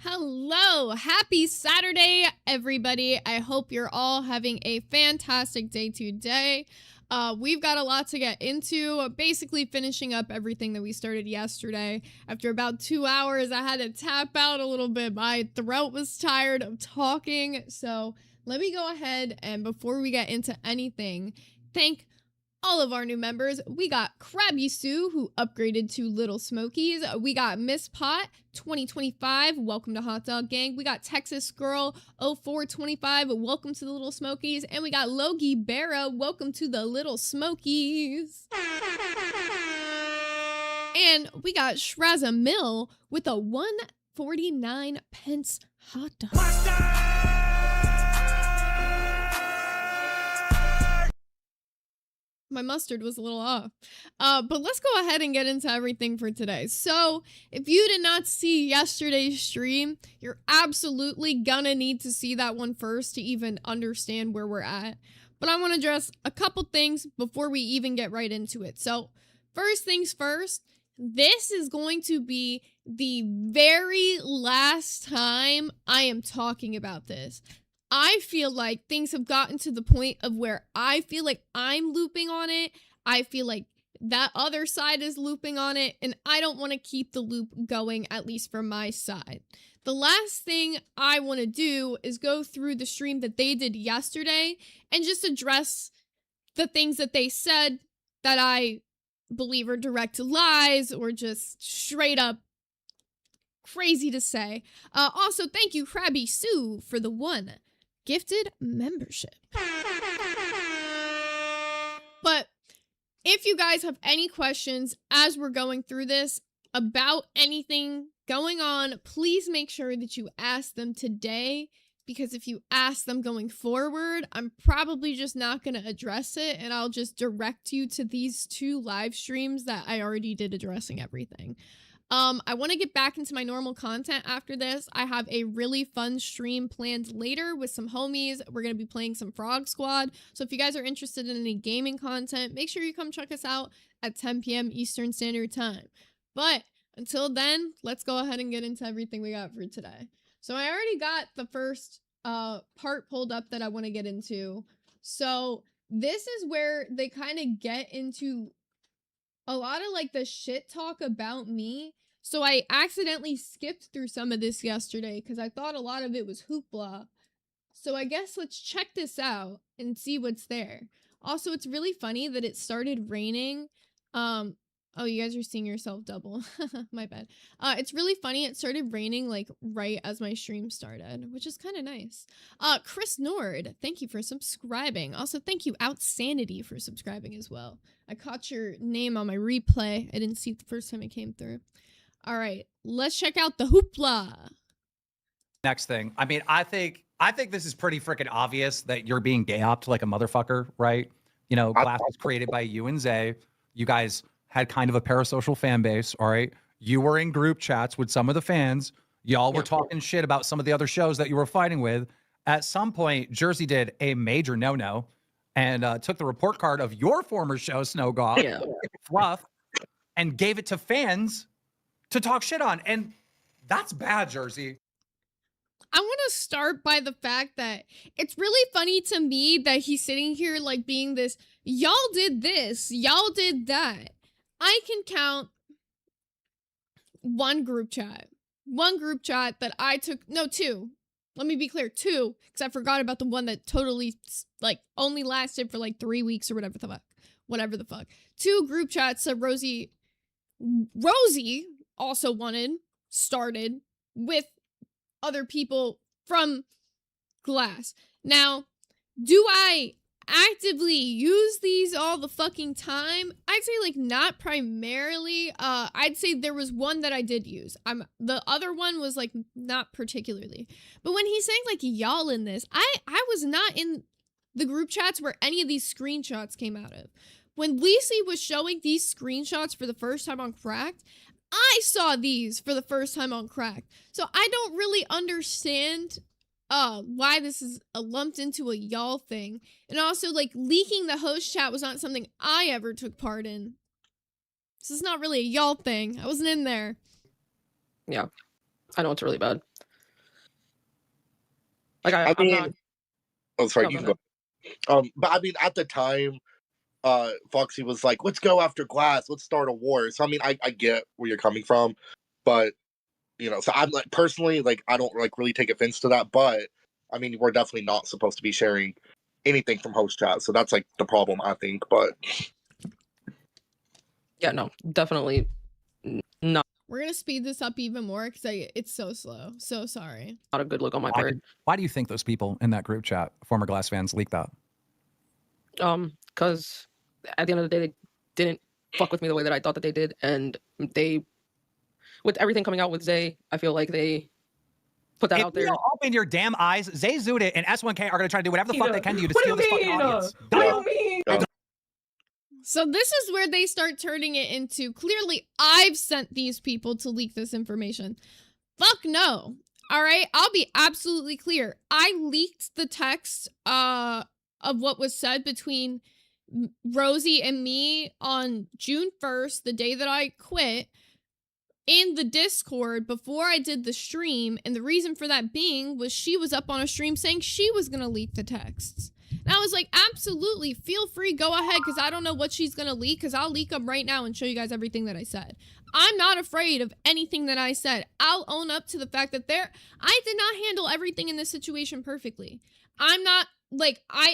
Hello, happy Saturday, everybody. I hope you're all having a fantastic day today. We've got a lot to get into, basically finishing up everything that we started yesterday. After about 2 hours, I had to tap out a little bit. My throat was tired of talking, so let me go ahead and before we get into anything, thank all of our new members. We got Krabby Sue, who upgraded to Little Smokies. We got Miss Pot 2025, welcome to Hot Dog Gang. We got Texas Girl 0425, welcome to the Little Smokies. And we got Logie Barra, welcome to the Little Smokies. And we got Shraza Mill with a 149 pence hot dog. My mustard was a little off. But let's go ahead and get into everything for today. So, if you did not see yesterday's stream, you're absolutely gonna need to see that one first to even understand where we're at. But I want to address a couple things before we even get right into it. So, first things first, this is going to be the very last time I am talking about this. I feel like things have gotten to the point of where I feel like I'm looping on it. I feel like that other side is looping on it, and I don't want to keep the loop going, at least from my side. The last thing I want to do is go through the stream that they did yesterday and just address the things that they said that I believe are direct lies or just straight up crazy to say. Also, thank you, Krabby Sue, for the one gifted membership. But if you guys have any questions as we're going through this about anything going on, please make sure that you ask them today, because if you ask them going forward, I'm probably just not going to address it, and I'll just direct you to these two live streams that I already did addressing everything. I want to get back into my normal content after this. I have a really fun stream planned later with some homies. We're going to be playing some Frog Squad. So if you guys are interested in any gaming content, make sure you come check us out at 10 p.m. Eastern Standard Time. But until then, let's go ahead and get into everything we got for today. So I already got the first part pulled up that I want to get into. So this is where they kind of get into a lot of like the shit talk about me. So I accidentally skipped through some of this yesterday because I thought a lot of it was hoopla. So I guess let's check this out and see what's there. Also, it's really funny that it started raining. Oh, you guys are seeing yourself double. My bad. It's really funny. It started raining like right as my stream started, which is kind of nice. Chris Nord, thank you for subscribing. Also, thank you Outsanity for subscribing as well. I caught your name on my replay. I didn't see it the first time it came through. All right, let's check out the hoopla. Next thing. I mean, I think this is pretty freaking obvious that you're being gay-opped like a motherfucker, right? You know, Glass was created by you and Zay. You guys had kind of a parasocial fan base, all right? You were in group chats with some of the fans. Y'all were talking shit about some of the other shows that you were fighting with. At some point, Jersey did a major no-no and took the report card of your former show, Snow Golf, Fluff, and gave it to fans to talk shit on. And that's bad, Jersey. I want to start by the fact that it's really funny to me that he's sitting here like being this, y'all did this, y'all did that. I can count one group chat that I took, no, two. Let me be clear, two, because I forgot about the one that totally like only lasted for like 3 weeks or whatever the fuck. Two group chats that Rosie also started with other people from Glass. Now, do I actively use these all the fucking time? I'd say like not primarily. I'd say there was one that I did use. The other one was like not particularly. But when he's saying like y'all in this, I was not in the group chats where any of these screenshots came out of. When Lisi was showing these screenshots for the first time on Cracked, I saw these for the first time on Cracked. So I don't really understand why this is lumped into a y'all thing. And also, like, leaking the host chat was not something I ever took part in. This is not really a y'all thing. I wasn't in there. Yeah. I know it's really bad. Like I I'm mean, not. oh, sorry, No, you go can go. But I mean, at the time, Foxy was like, "Let's go after Glass. Let's start a war." So I mean, I get where you're coming from, but you know, so I'm like personally, like, I don't like really take offense to that, but I mean, we're definitely not supposed to be sharing anything from host chat, so that's like the problem, I think. But Yeah, no, definitely not We're gonna speed this up even more because it's so slow. So sorry. a good look on my Why part. do, why do you think those people in that group chat, former Glass fans, leaked that? Because at the end of the day, they didn't fuck with me the way that I thought that they did, and they, with everything coming out with Zay, I feel like they put that If out you there. don't open your damn eyes, Zay Zudit and S1K are going to try to do whatever the fuck they can do to What do steal you this fucking mean? audience. What Yeah. do you mean? Yeah. So this is where they start turning it into, clearly I've sent these people to leak this information. Fuck no. All right, I'll be absolutely clear. I leaked the text of what was said between Rosie and me on June 1st, the day that I quit, in the Discord before I did the stream, and the reason for that being was she was up on a stream saying she was gonna leak the texts. And I was like, absolutely, feel free, go ahead, because I don't know what she's gonna leak, because I'll leak them right now and show you guys everything that I said. I'm not afraid of anything that I said. I'll own up to the fact that I did not handle everything in this situation perfectly. I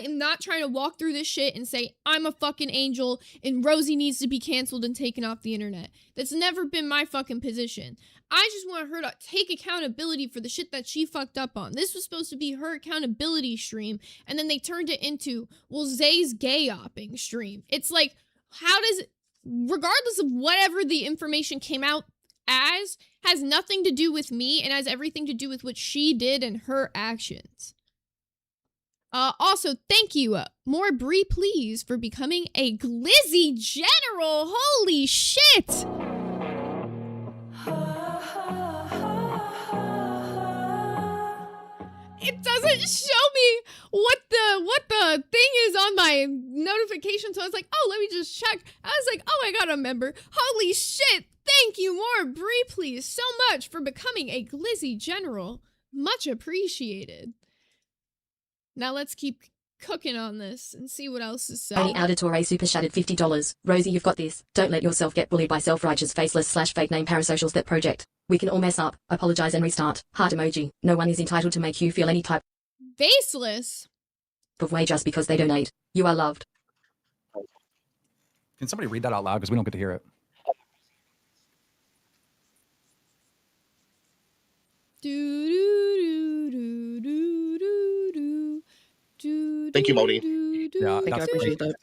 am not trying to walk through this shit and say, I'm a fucking angel and Rosie needs to be canceled and taken off the internet. That's never been my fucking position. I just want her to take accountability for the shit that she fucked up on. This was supposed to be her accountability stream, and then they turned it into, well, Zay's gay-opping stream. It's like, how does it, regardless of whatever the information came out as, has nothing to do with me and has everything to do with what she did and her actions. Also, thank you, more Bree, please, for becoming a Glizzy General. Holy shit! It doesn't show me what the thing is on my notification, so I was like, oh, let me just check. I was like, oh, I got a member. Holy shit! Thank you, more Bree, please, so much for becoming a Glizzy General. Much appreciated. Now let's keep cooking on this and see what else is said. Tony Auditore super chatted $50. Rosie, you've got this. Don't let yourself get bullied by self-righteous faceless/fake name parasocials that project. We can all mess up, apologize and restart. Heart emoji. No one is entitled to make you feel any type Faceless? of way just because they donate. You are loved. Can somebody read that out loud? Because we don't get to hear it. Thank you, Moni. Yeah, Thank you, I that's appreciate great.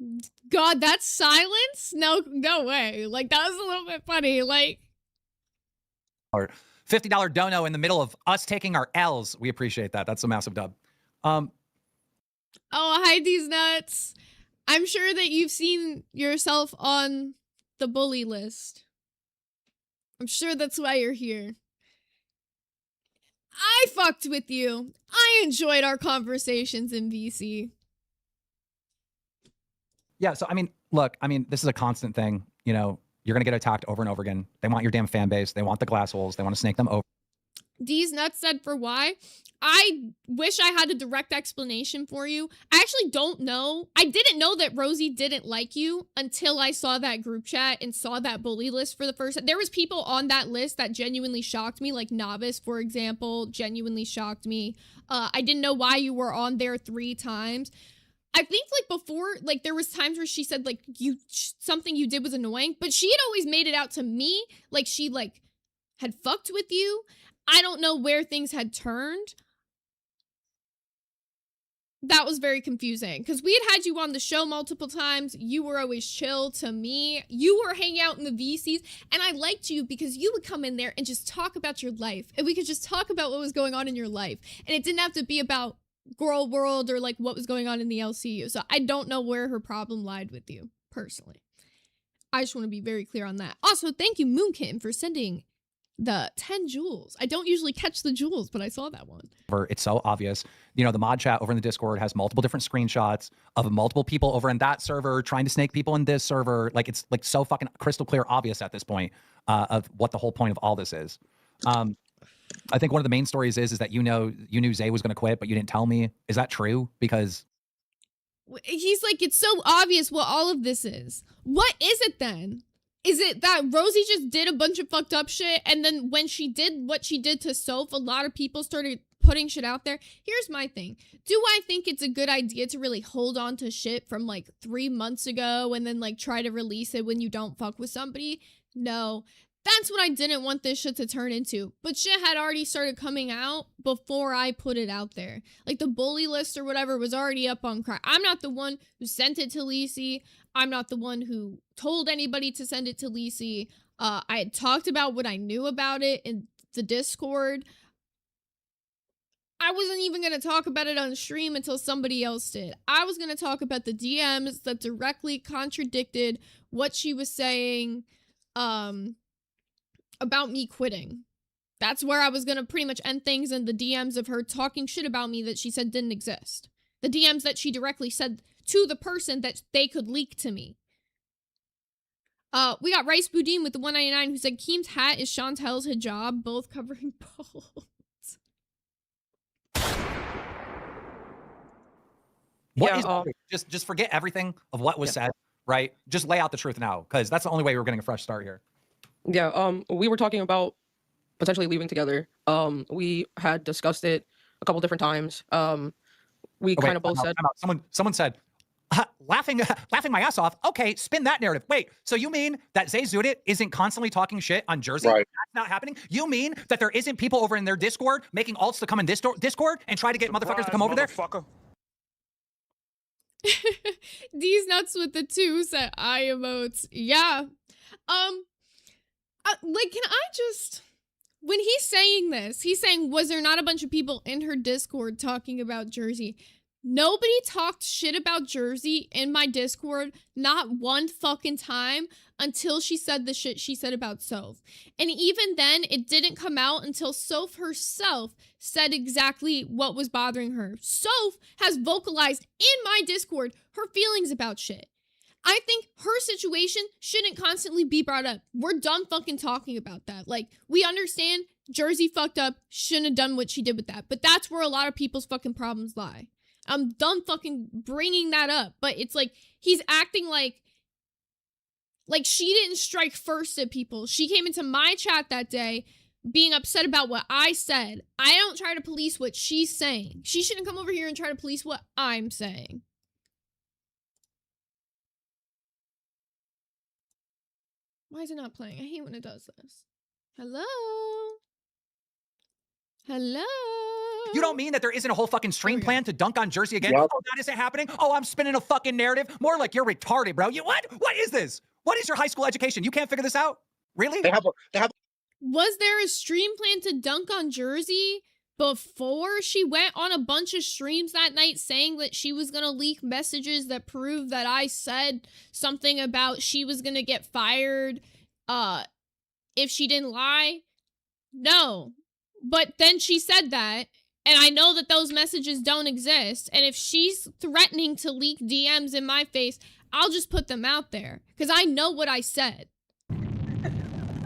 that. God, that's silence? No way. Like, that was a little bit funny. Like, $50 dono in the middle of us taking our L's. We appreciate that. That's a massive dub. oh, hide these nuts. I'm sure that you've seen yourself on the bully list. I'm sure that's why you're here. I fucked with you. I enjoyed our conversations in VC. Yeah, so I mean, look, I mean, this is a constant thing. You know, you're gonna get attacked over and over again. They want your damn fan base. They want the glass holes. They want to snake them over. D's nuts said for why. I wish I had a direct explanation for you. I actually don't know. I didn't know that Rosie didn't like you until I saw that group chat and saw that bully list for the first time. There was people on that list that genuinely shocked me, like Novice, for example, genuinely shocked me. I didn't know why you were on there 3 times. I think like before, like there was times where she said like something you did was annoying, but she had always made it out to me like she like had fucked with you. I don't know where things had turned. That was very confusing because we had you on the show multiple times. You were always chill to me. You were hanging out in the VCs and I liked you because you would come in there and just talk about your life and we could just talk about what was going on in your life. And it didn't have to be about Girl World or like what was going on in the LCU. So I don't know where her problem lied with you personally. I just want to be very clear on that. Also, thank you Moonkitten for sending the 10 jewels. I don't usually catch the jewels, but I saw that one. It's so obvious. You know, the mod chat over in the Discord has multiple different screenshots of multiple people over in that server trying to snake people in this server. Like it's like so fucking crystal clear obvious at this point of what the whole point of all this is. I think one of the main stories is that you knew Zay was going to quit, but you didn't tell me. Is that true? Because he's like, it's so obvious what all of this is. What is it then? Is it that Rosie just did a bunch of fucked up shit, and then when she did what she did to Soph, a lot of people started putting shit out there? Here's my thing. Do I think it's a good idea to really hold on to shit from like 3 months ago and then like try to release it when you don't fuck with somebody? No. That's what I didn't want this shit to turn into. But shit had already started coming out before I put it out there. Like the bully list or whatever was already up on Crack. I'm not the one who sent it to Lacey. I'm not the one who told anybody to send it to Lacey. I had talked about what I knew about it in the Discord. I wasn't even going to talk about it on stream until somebody else did. I was going to talk about the DMs that directly contradicted what she was saying about me quitting. That's where I was going to pretty much end things, in the DMs of her talking shit about me that she said didn't exist. The DMs that she directly said to the person that they could leak to me. We got Rice Boudin with the 199 who said Keem's hat is Chantel's hijab, both covering balls. What is just forget everything of what was said, right? Just lay out the truth now, because that's the only way we're getting a fresh start here. Yeah, we were talking about potentially leaving together. We had discussed it a couple different times. We kind of both said someone said laughing my ass off. Okay, spin that narrative. Wait, so you mean that Zay Zudit isn't constantly talking shit on Jersey? Right. That's not happening? You mean that there isn't people over in their Discord making alts to come in Discord and try to get motherfuckers to come over there? These nuts with the 2 said eye emotes. Yeah. Like, can I just, when he's saying this, he's saying, was there not a bunch of people in her Discord talking about Jersey? Nobody talked shit about Jersey in my Discord, not one fucking time, until she said the shit she said about Soph. And even then, it didn't come out until Soph herself said exactly what was bothering her. Soph has vocalized in my Discord her feelings about shit. I think her situation shouldn't constantly be brought up. We're done fucking talking about that. Like, we understand Jersey fucked up, shouldn't have done what she did with that. But that's where a lot of people's fucking problems lie. I'm done fucking bringing that up. But it's like, he's acting like she didn't strike first at people. She came into my chat that day being upset about what I said. I don't try to police what she's saying. She shouldn't come over here and try to police what I'm saying. Why is it not playing? I hate when it does this. Hello? Hello? You don't mean that there isn't a whole fucking stream plan to dunk on Jersey again? Yep. Oh, that isn't happening? Oh, I'm spinning a fucking narrative? More like you're retarded, bro. What? What is this? What is your high school education? You can't figure this out? Really? They have Was there a stream plan to dunk on Jersey before she went on a bunch of streams that night saying that she was going to leak messages that proved that I said something about she was going to get fired if she didn't lie? No. But then she said that, and I know that those messages don't exist, and if she's threatening to leak DMs in my face, I'll just put them out there, because I know what I said.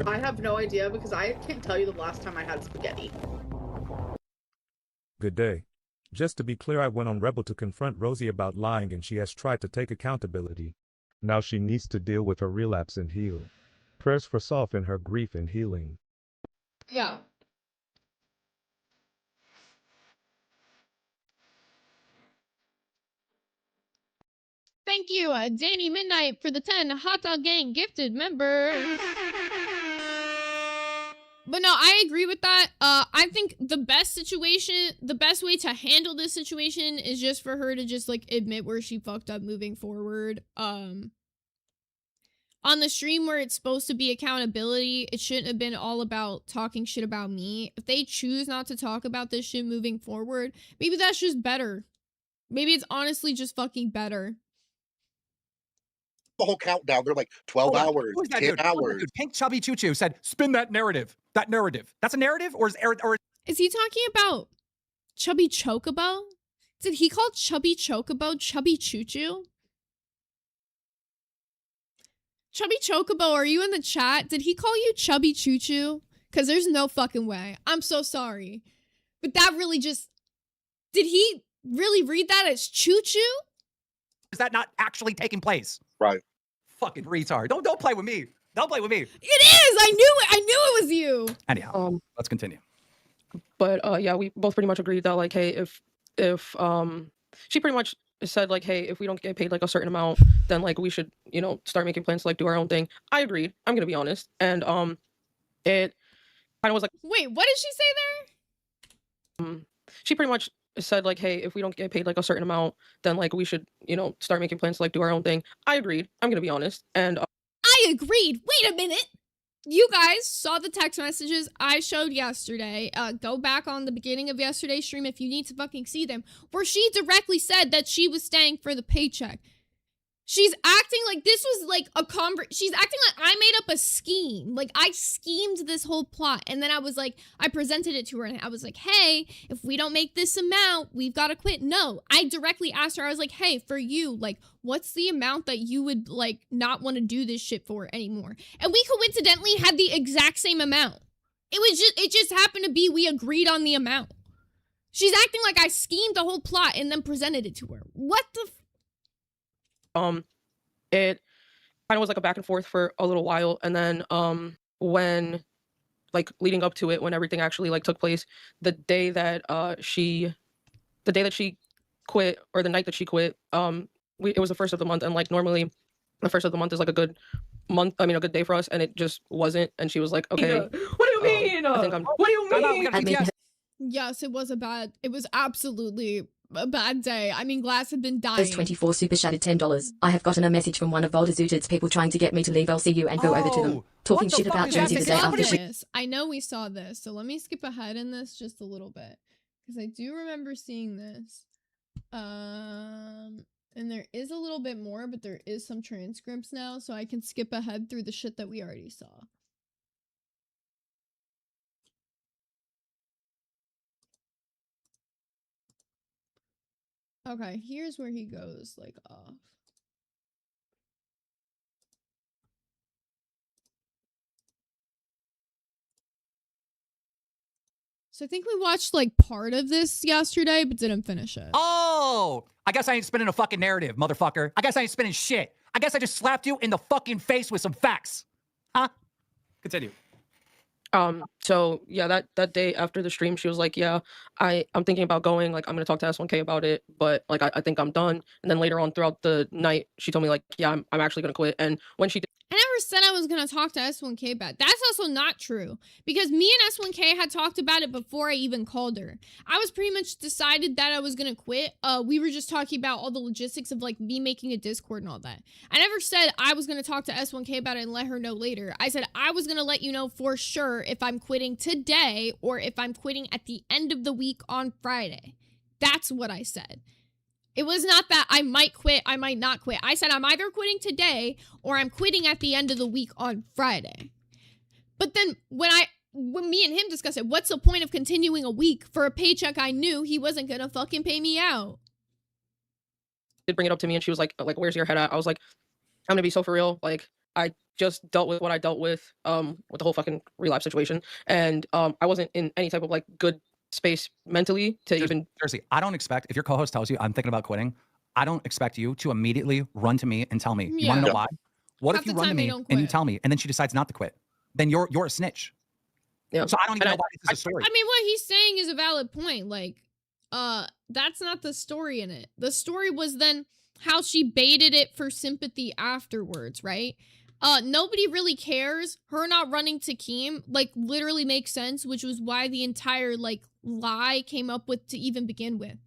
I have no idea, because I can't tell you the last time I had spaghetti. Good day. Just to be clear, I went on Rebel to confront Rosie about lying, and she has tried to take accountability. Now she needs to deal with her relapse and heal. Prayers for Soph in her grief and healing. Yeah. Thank you, Danny Midnight, for the 10 Hot Dog Gang gifted member. But no, I agree with that. I think the best way to handle this situation is just for her to just, like, admit where she fucked up moving forward. On the stream where it's supposed to be accountability, it shouldn't have been all about talking shit about me. If they choose not to talk about this shit moving forward, maybe that's just better. Maybe it's honestly just fucking better. the whole countdown. They're like 12 hours, 10 hours. Pink Chubby Choo Choo said, spin that narrative. That narrative. That's a narrative? Or is he talking about Chubby Chocobo? Did he call Chubby Chocobo Chubby Choo Choo? Chubby Chocobo, are you in the chat? Did he call you Chubby Choo Choo? because there's no fucking way. I'm so sorry. But that really just, did he really read that as choo-choo? Is that not actually taking place? Right. Fucking retard. Don't play with me. Don't play with me. It is. I knew it. I knew it was you. Anyhow, let's continue. But yeah, we both pretty much agreed that like, hey, if she pretty much said like, hey, if we don't get paid like a certain amount, then like we should, you know, start making plans to like do our own thing. I agreed. I'm gonna be honest, and it kind of was like, Wait, what did she say there? she pretty much said like, hey, if we don't get paid like a certain amount, then like we should, you know, start making plans to like do our own thing. I agreed. I'm gonna be honest, and I agreed. Wait a minute. You guys saw the text messages I showed yesterday. Go back on the beginning of yesterday's stream if you need to fucking see them, where she directly said that she was staying for the paycheck. She's acting like this was like a she's acting like I made up a scheme. Like I schemed this whole plot. And then I was like, I presented it to her and I was like, hey, if we don't make this amount, we've got to quit. No, I directly asked her, I was like, hey, for you, like, what's the amount that you would like not want to do this shit for anymore? And we coincidentally had the exact same amount. It just happened to be we agreed on the amount. She's acting like I schemed the whole plot and then presented it to her. What the it kind of was like a back and forth for a little while, and then when like leading up to it, when everything actually like took place, the day that she quit, or the night that she quit, it was the first of the month, and like normally the first of the month is like a good month, I mean a good day for us, and it just wasn't. And she was like, okay, What do you mean? I think what do you mean? Admin Yes, it was absolutely a bad day. I mean, Glass had been dying. Those 24 super shattered $10. I have gotten a message from one of Voldazuted's people trying to get me to leave LCU and go over to them. Talking what the shit fuck about is that? Jonesy the We day saw after she... this. I know we saw this, so let me skip ahead in this just a little bit, because I do remember seeing this. And there is a little bit more, but there is some transcripts now, so I can skip ahead through the shit that we already saw. Okay, here's where he goes, like, off. So I think we watched, like, part of this yesterday, but didn't finish it. Oh, I guess I ain't spinning a fucking narrative, motherfucker. I guess I ain't spinning shit. I guess I just slapped you in the fucking face with some facts. Huh? Continue. So yeah, that day after the stream, she was like, yeah, I'm thinking about going, like I'm gonna talk to S1K about it, but like I think I'm done. And then later on throughout the night, she told me like, yeah, I'm actually gonna quit. And when she did, I never said I was going to talk to S1K about it. That's also not true, because me and S1K had talked about it before I even called her. I was pretty much decided that I was going to quit. We were just talking about all the logistics of like me making a Discord and all that. I never said I was going to talk to S1K about it and let her know later. I said I was going to let you know for sure if I'm quitting today or if I'm quitting at the end of the week on Friday. That's what I said. It was not that I might quit, I might not quit. I said I'm either quitting today or I'm quitting at the end of the week on Friday. But then when me and him discussed it, what's the point of continuing a week for a paycheck I knew he wasn't gonna fucking pay me out? did bring it up to me, and she was like, where's your head at? I was like, I'm gonna be so for real. Like I just dealt with what I dealt with the whole fucking relapse situation, and I wasn't in any type of like good space mentally to even. Jersey, I don't expect, if your co-host tells you I'm thinking about quitting, I don't expect you to immediately run to me and tell me. You want to know why? What Half if you the run to time they me don't and you quit. tell me, and then she decides not to quit? Then you're a snitch. Yeah. So I don't even And know why this is a story. I mean, what he's saying is a valid point. Like, that's not the story in it. The story was then how she baited it for sympathy afterwards, right? Nobody really cares. Her not running to Keem, like, literally makes sense, which was why the entire, like, lie came up with to even begin with.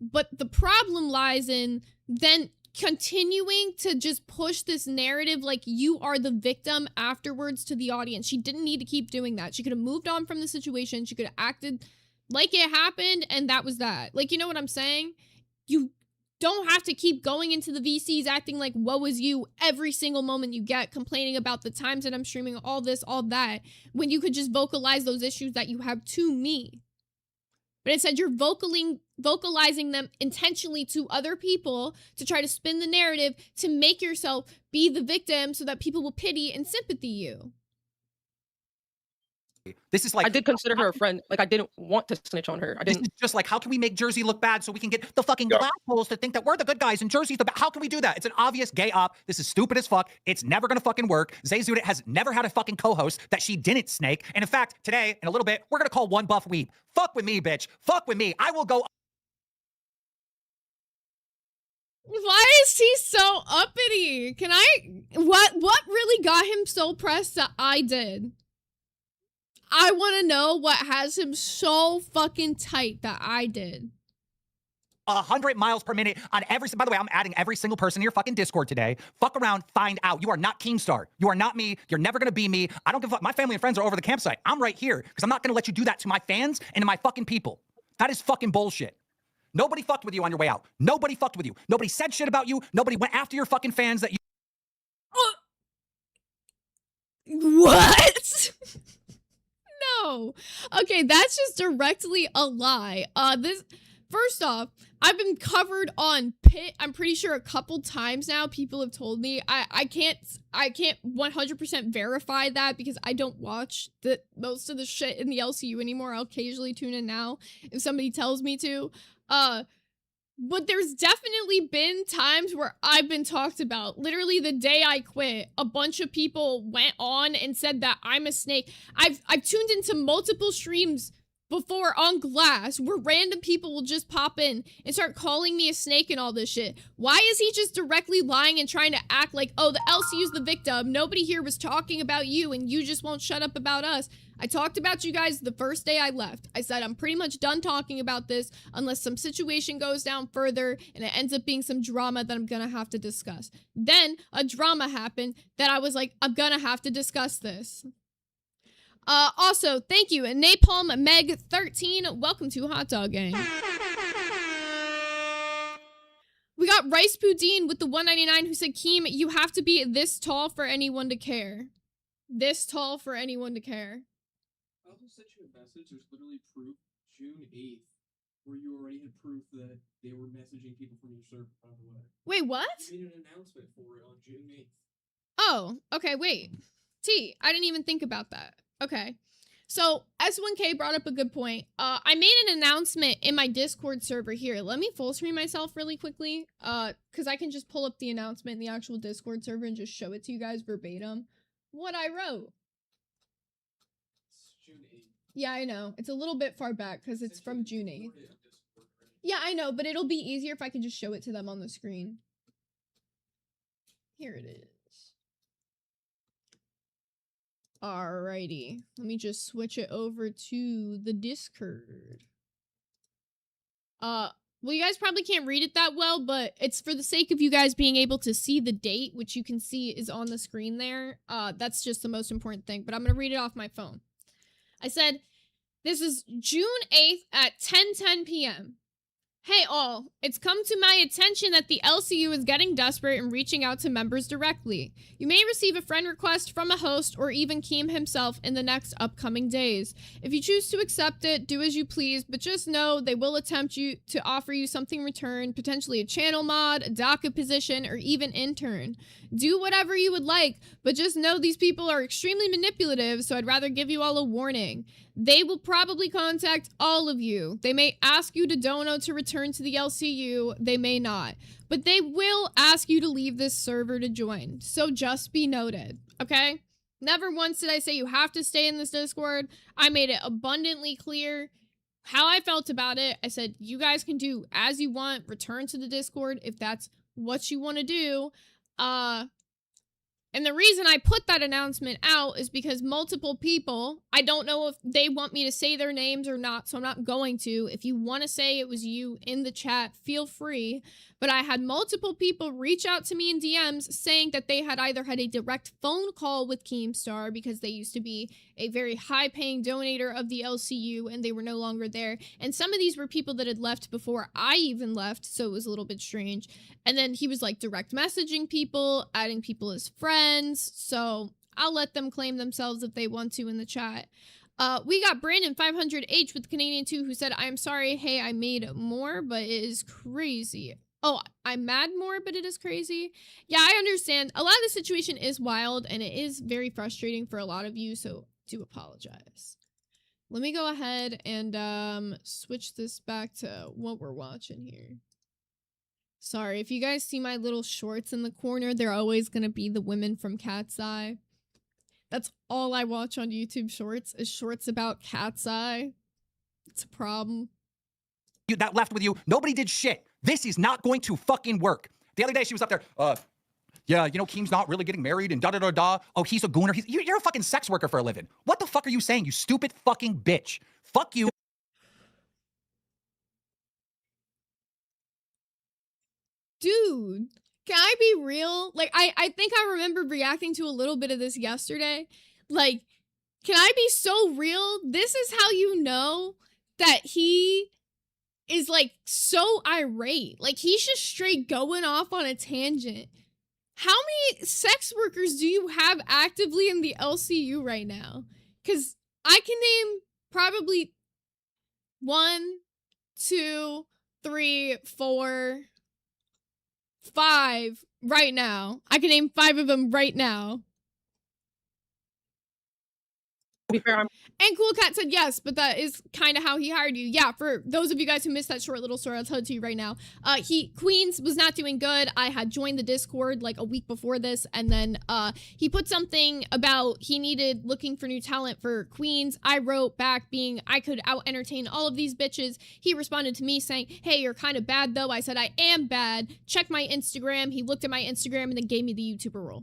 But the problem lies in then continuing to just push this narrative like you are the victim afterwards to the audience. She didn't need to keep doing that. She could have moved on from the situation. She could have acted like it happened, and that was that. Like, you know what I'm saying? You don't have to keep going into the VCs acting like woe is you every single moment you get, complaining about the times that I'm streaming, all this, all that, when you could just vocalize those issues that you have to me. But instead, you're vocalizing them intentionally to other people to try to spin the narrative to make yourself be the victim so that people will pity and sympathy you. This is like, I did consider her a friend. Like, I didn't want to snitch on her. I this didn't. is just like, how can we make Jersey look bad so we can get the fucking Yeah. glass holes to think that we're the good guys and Jersey's the bad? How can we do that? It's an obvious gay op. This is stupid as fuck. It's never gonna fucking work. Zay Zuda has never had a fucking co-host that she didn't snake. And in fact, today, in a little bit, we're gonna call one buff weeb. Fuck with me, bitch. Fuck with me. I will go. Why is he so uppity? What really got him so pressed that I did? I want to know what has him so fucking tight that I did. 100 miles per minute on every. By the way, I'm adding every single person in your fucking Discord today. Fuck around, find out. You are not Keemstar. You are not me. You're never gonna be me. I don't give a fuck. My family and friends are over the campsite. I'm right here because I'm not gonna let you do that to my fans and to my fucking people. That is fucking bullshit. Nobody fucked with you on your way out. Nobody fucked with you. Nobody said shit about you. Nobody went after your fucking fans that you. What? No. Okay, that's just directly a lie. This first off, I've been covered on Pit, I'm pretty sure a couple times now. People have told me. I can't 100% verify that because I don't watch most of the shit in the LCU anymore. I'll occasionally tune in now if somebody tells me to. But there's definitely been times where I've been talked about. Literally the day I quit, a bunch of people went on and said that I'm a snake. I've tuned into multiple streams before on Glass where random people will just pop in and start calling me a snake and all this shit. Why is he just directly lying and trying to act like, oh, the LCU's the victim. Nobody here was talking about you and you just won't shut up about us. I talked about you guys the first day I left. I said, I'm pretty much done talking about this unless some situation goes down further and it ends up being some drama that I'm gonna have to discuss. Then a drama happened that I was like, I'm gonna have to discuss this. Also, thank you, Napalm Meg 13. Welcome to Hot Dog Gang. We got Rice Poudine with the 199 who said, Keem, you have to be this tall for anyone to care. This tall for anyone to care. I also sent you a message. There's literally proof June 8th where you already had proof that they were messaging people from your server, by the way. Wait, what? You made an announcement for it on June 8th. Oh, okay, wait. T, I didn't even think about that. Okay. So, S1K brought up a good point. I made an announcement in my Discord server here. Let me full screen myself really quickly. Because I can just pull up the announcement in the actual Discord server and just show it to you guys verbatim. What I wrote. It's June 8th. Yeah, I know. It's a little bit far back because it's from June 8th. Yeah, I know, but it'll be easier if I can just show it to them on the screen. Here it is. Alrighty. Let me just switch it over to the Discord. Well, you guys probably can't read it that well, but it's for the sake of you guys being able to see the date, which you can see is on the screen there. That's just the most important thing, but I'm going to read it off my phone. I said, this is June 8th at 10:10 p.m. Hey all, it's come to my attention that the LCU is getting desperate and reaching out to members directly. You may receive a friend request from a host or even Keem himself in the next upcoming days. If you choose to accept it, do as you please, but just know they will attempt to offer you something in return, potentially a channel mod, a DACA position, or even intern. Do whatever you would like, but just know these people are extremely manipulative, so I'd rather give you all a warning. They will probably contact all of you. They may ask you to dono to return to the LCU. They may not. But they will ask you to leave this server to join. So just be noted, okay? Never once did I say you have to stay in this Discord. I made it abundantly clear how I felt about it. I said, you guys can do as you want. Return to the Discord if that's what you want to do. And the reason I put that announcement out is because multiple people, I don't know if they want me to say their names or not, so I'm not going to. If you want to say it was you in the chat, feel free. But I had multiple people reach out to me in DMs saying that they had either had a direct phone call with Keemstar because they used to be a very high-paying donator of the LCU and they were no longer there. And some of these were people that had left before I even left, so it was a little bit strange. And then he was like direct messaging people, adding people as friends, so I'll let them claim themselves if they want to in the chat. We got Brandon 500H with Canadian 2 who said, I'm sorry, hey, I made more, but it is crazy. Oh, I'm mad more, but it is crazy. Yeah, I understand. A lot of the situation is wild and it is very frustrating for a lot of you. So do apologize. Let me go ahead and switch this back to what we're watching here. Sorry, if you guys see my little shorts in the corner, they're always going to be the women from Cat's Eye. That's all I watch on YouTube Shorts, is shorts about Cat's Eye. It's a problem. That left with you. Nobody did shit. This is not going to fucking work. The other day she was up there, yeah, you know, Keem's not really getting married and da-da-da-da. Oh, he's a gooner. You're a fucking sex worker for a living. What the fuck are you saying, you stupid fucking bitch? Fuck you. Dude, can I be real? Like, I think I remember reacting to a little bit of this yesterday. Like, can I be so real? This is how you know that he is, like, so irate. Like, he's just straight going off on a tangent. How many sex workers do you have actively in the LCU right now? Because I can name probably 1, 2, 3, 4, 5 right now. I can name 5 of them right now. To be fair, And Cool Cat said yes, but that is kind of how he hired you. Yeah, for those of you guys who missed that short little story, I'll tell it to you right now. Queens was not doing good. I had joined the Discord like a week before this, and then he put something about he needed looking for new talent for Queens. I wrote back being I could out entertain all of these bitches. He responded to me saying, hey, you're kind of bad though. I said, I am bad. Check my Instagram. He looked at my Instagram and then gave me the YouTuber role.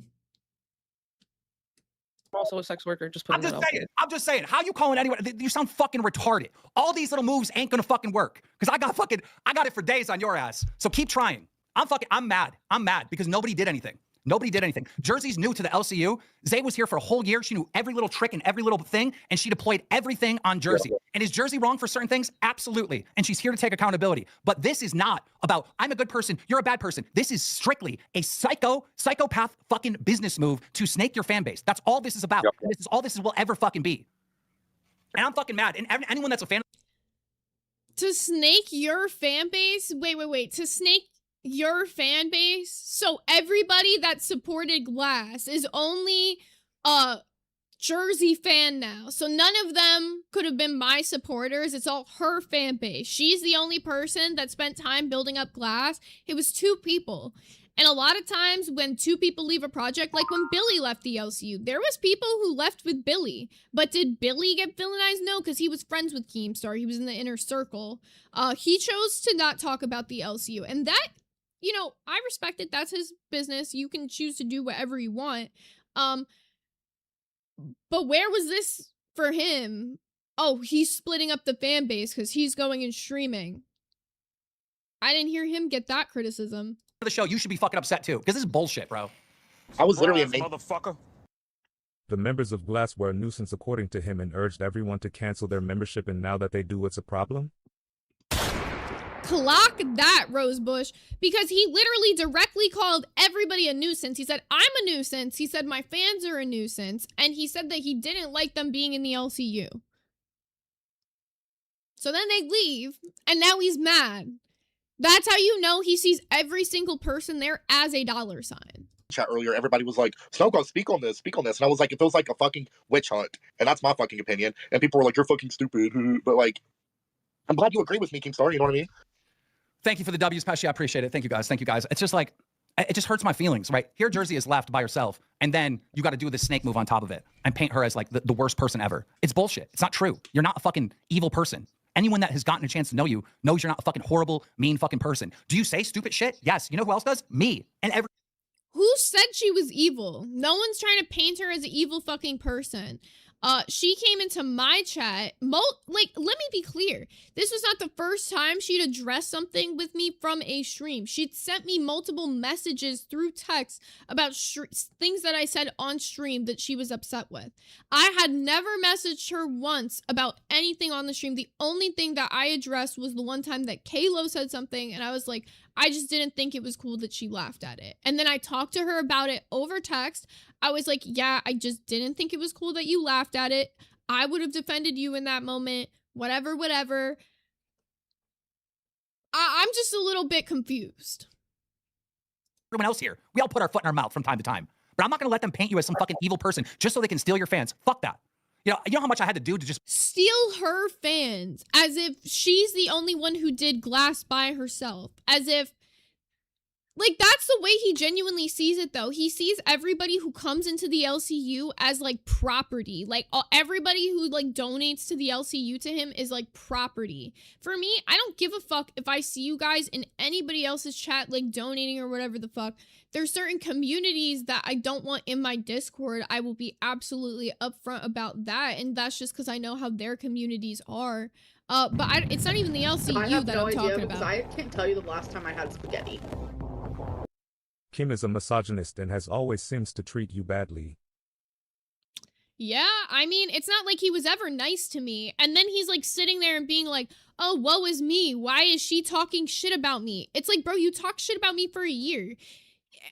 also a sex worker. Just I'm putting just that out saying. I'm just saying. How you calling anyone? You sound fucking retarded. All these little moves ain't gonna fucking work. Because I got it for days on your ass. So keep trying. I'm mad. I'm mad because nobody did anything. Nobody did anything. Jersey's new to the LCU. Zay was here for a whole year. She knew every little trick and every little thing, and she deployed everything on Jersey. And is Jersey wrong for certain things? Absolutely. And she's here to take accountability. But this is not about, I'm a good person, you're a bad person. This is strictly a psychopath fucking business move to snake your fan base. That's all this is about. And this is all this will ever fucking be. And I'm fucking mad. And anyone that's a fan. To snake your fan base? Wait. To snake your fan base? So everybody that supported Glass is only a Jersey fan now. So none of them could have been my supporters. It's all her fan base. She's the only person that spent time building up Glass. It was 2 people. And a lot of times when 2 people leave a project, like when Billy left the LCU, there was people who left with Billy. But did Billy get villainized? No, because he was friends with Keemstar. He was in the inner circle. He chose to not talk about the LCU. And that, you know, I respect it. That's his business. You can choose to do whatever you want. But where was this for him? Oh, he's splitting up the fan base because he's going and streaming. I didn't hear him get that criticism. For the show, you should be fucking upset too, because this is bullshit, bro. I was literally a motherfucker. The members of Glass were a nuisance according to him and urged everyone to cancel their membership, and now that they do, it's a problem? Clock that, Rosebush, because he literally directly called everybody a nuisance. He said, I'm a nuisance. He said, my fans are a nuisance. And he said that he didn't like them being in the LCU. So then they leave, and now he's mad. That's how you know he sees every single person there as a dollar sign. Chat earlier, everybody was like, Snowco, speak on this. And I was like, it feels like a fucking witch hunt. And that's my fucking opinion. And people were like, you're fucking stupid. But like, I'm glad you agree with me, Keemstar. You know what I mean? Thank you for the W's, Pesci. I appreciate it. Thank you guys. It's just like, it just hurts my feelings, right? Here, Jersey is left by herself, and then you got to do the snake move on top of it and paint her as like the worst person ever. It's bullshit. It's not true. You're not a fucking evil person. Anyone that has gotten a chance to know you knows you're not a fucking horrible, mean fucking person. Do you say stupid shit? Yes. You know who else does? Me. And every. Who said she was evil? No one's trying to paint her as an evil fucking person. She came into my chat, like, let me be clear. This was not the first time she'd addressed something with me from a stream. She'd sent me multiple messages through text about things that I said on stream that she was upset with. I had never messaged her once about anything on the stream. The only thing that I addressed was the one time that Kalo said something, and I was like, I just didn't think it was cool that she laughed at it. And then I talked to her about it over text. I was like, yeah, I just didn't think it was cool that you laughed at it. I would have defended you in that moment. Whatever. I'm just a little bit confused. Everyone else here, we all put our foot in our mouth from time to time. But I'm not going to let them paint you as some fucking evil person just so they can steal your fans. Fuck that. You know how much I had to do to just steal her fans as if she's the only one who did Glass by herself. As if, like, that's the way he genuinely sees it, though. He sees everybody who comes into the LCU as, like, property. Like, everybody who, like, donates to the LCU to him is, like, property. For me, I don't give a fuck if I see you guys in anybody else's chat, like, donating or whatever the fuck. There's certain communities that I don't want in my Discord. I will be absolutely upfront about that, and that's just because I know how their communities are. But it's not even the LCU I have that no I'm idea talking because about. I can't tell you the last time I had spaghetti. Kim is a misogynist and has always seems to treat you badly. Yeah, I mean, it's not like he was ever nice to me. And then he's like sitting there and being like, oh, woe is me. Why is she talking shit about me? It's like, bro, you talked shit about me for a year.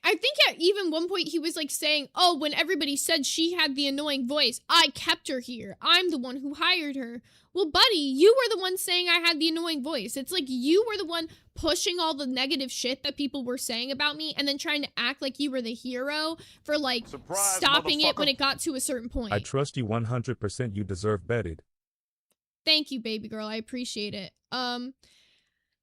I think at even one point he was like saying, oh, when everybody said she had the annoying voice, I kept her here. I'm the one who hired her. Well, buddy, you were the one saying I had the annoying voice. It's like you were the one pushing all the negative shit that people were saying about me and then trying to act like you were the hero for like stopping it when it got to a certain point. I trust you 100%. You deserve better. Thank you, baby girl. I appreciate it.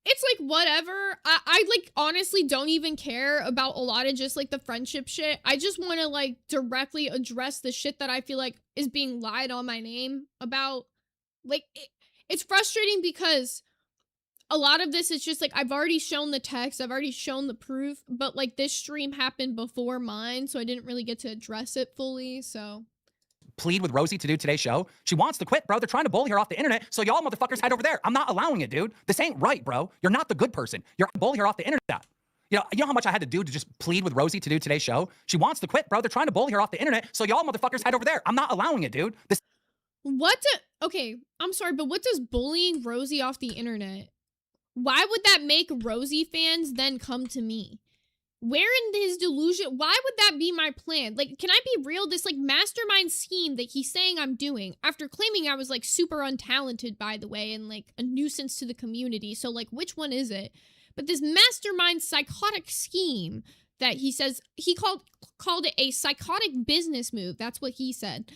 It's like whatever. I like honestly don't even care about a lot of just like the friendship shit. I just want to like directly address the shit that I feel like is being lied on my name about. Like it's frustrating because a lot of this is just like I've already shown the text, I've already shown the proof, but like this stream happened before mine, so I didn't really get to address it fully. So plead with Rosie to do today's show. She wants to quit, bro. They're trying to bully her off the internet, so y'all motherfuckers head over there. I'm not allowing it, dude. This ain't right, bro. You're not the good person. You're bullying her off the internet. You know how much I had to do to just plead with Rosie to do today's show? She wants to quit, bro. They're trying to bully her off the internet, so y'all motherfuckers head over there. I'm not allowing it, dude. Okay, I'm sorry, but what does bullying Rosie off the internet? Why would that make Rosie fans then come to me? Where in his delusion? Why would that be my plan? Like, can I be real? This like mastermind scheme that he's saying I'm doing after claiming I was like super untalented, by the way, and like a nuisance to the community. So like, which one is it? But this mastermind psychotic scheme that he says he called it a psychotic business move. That's what he said.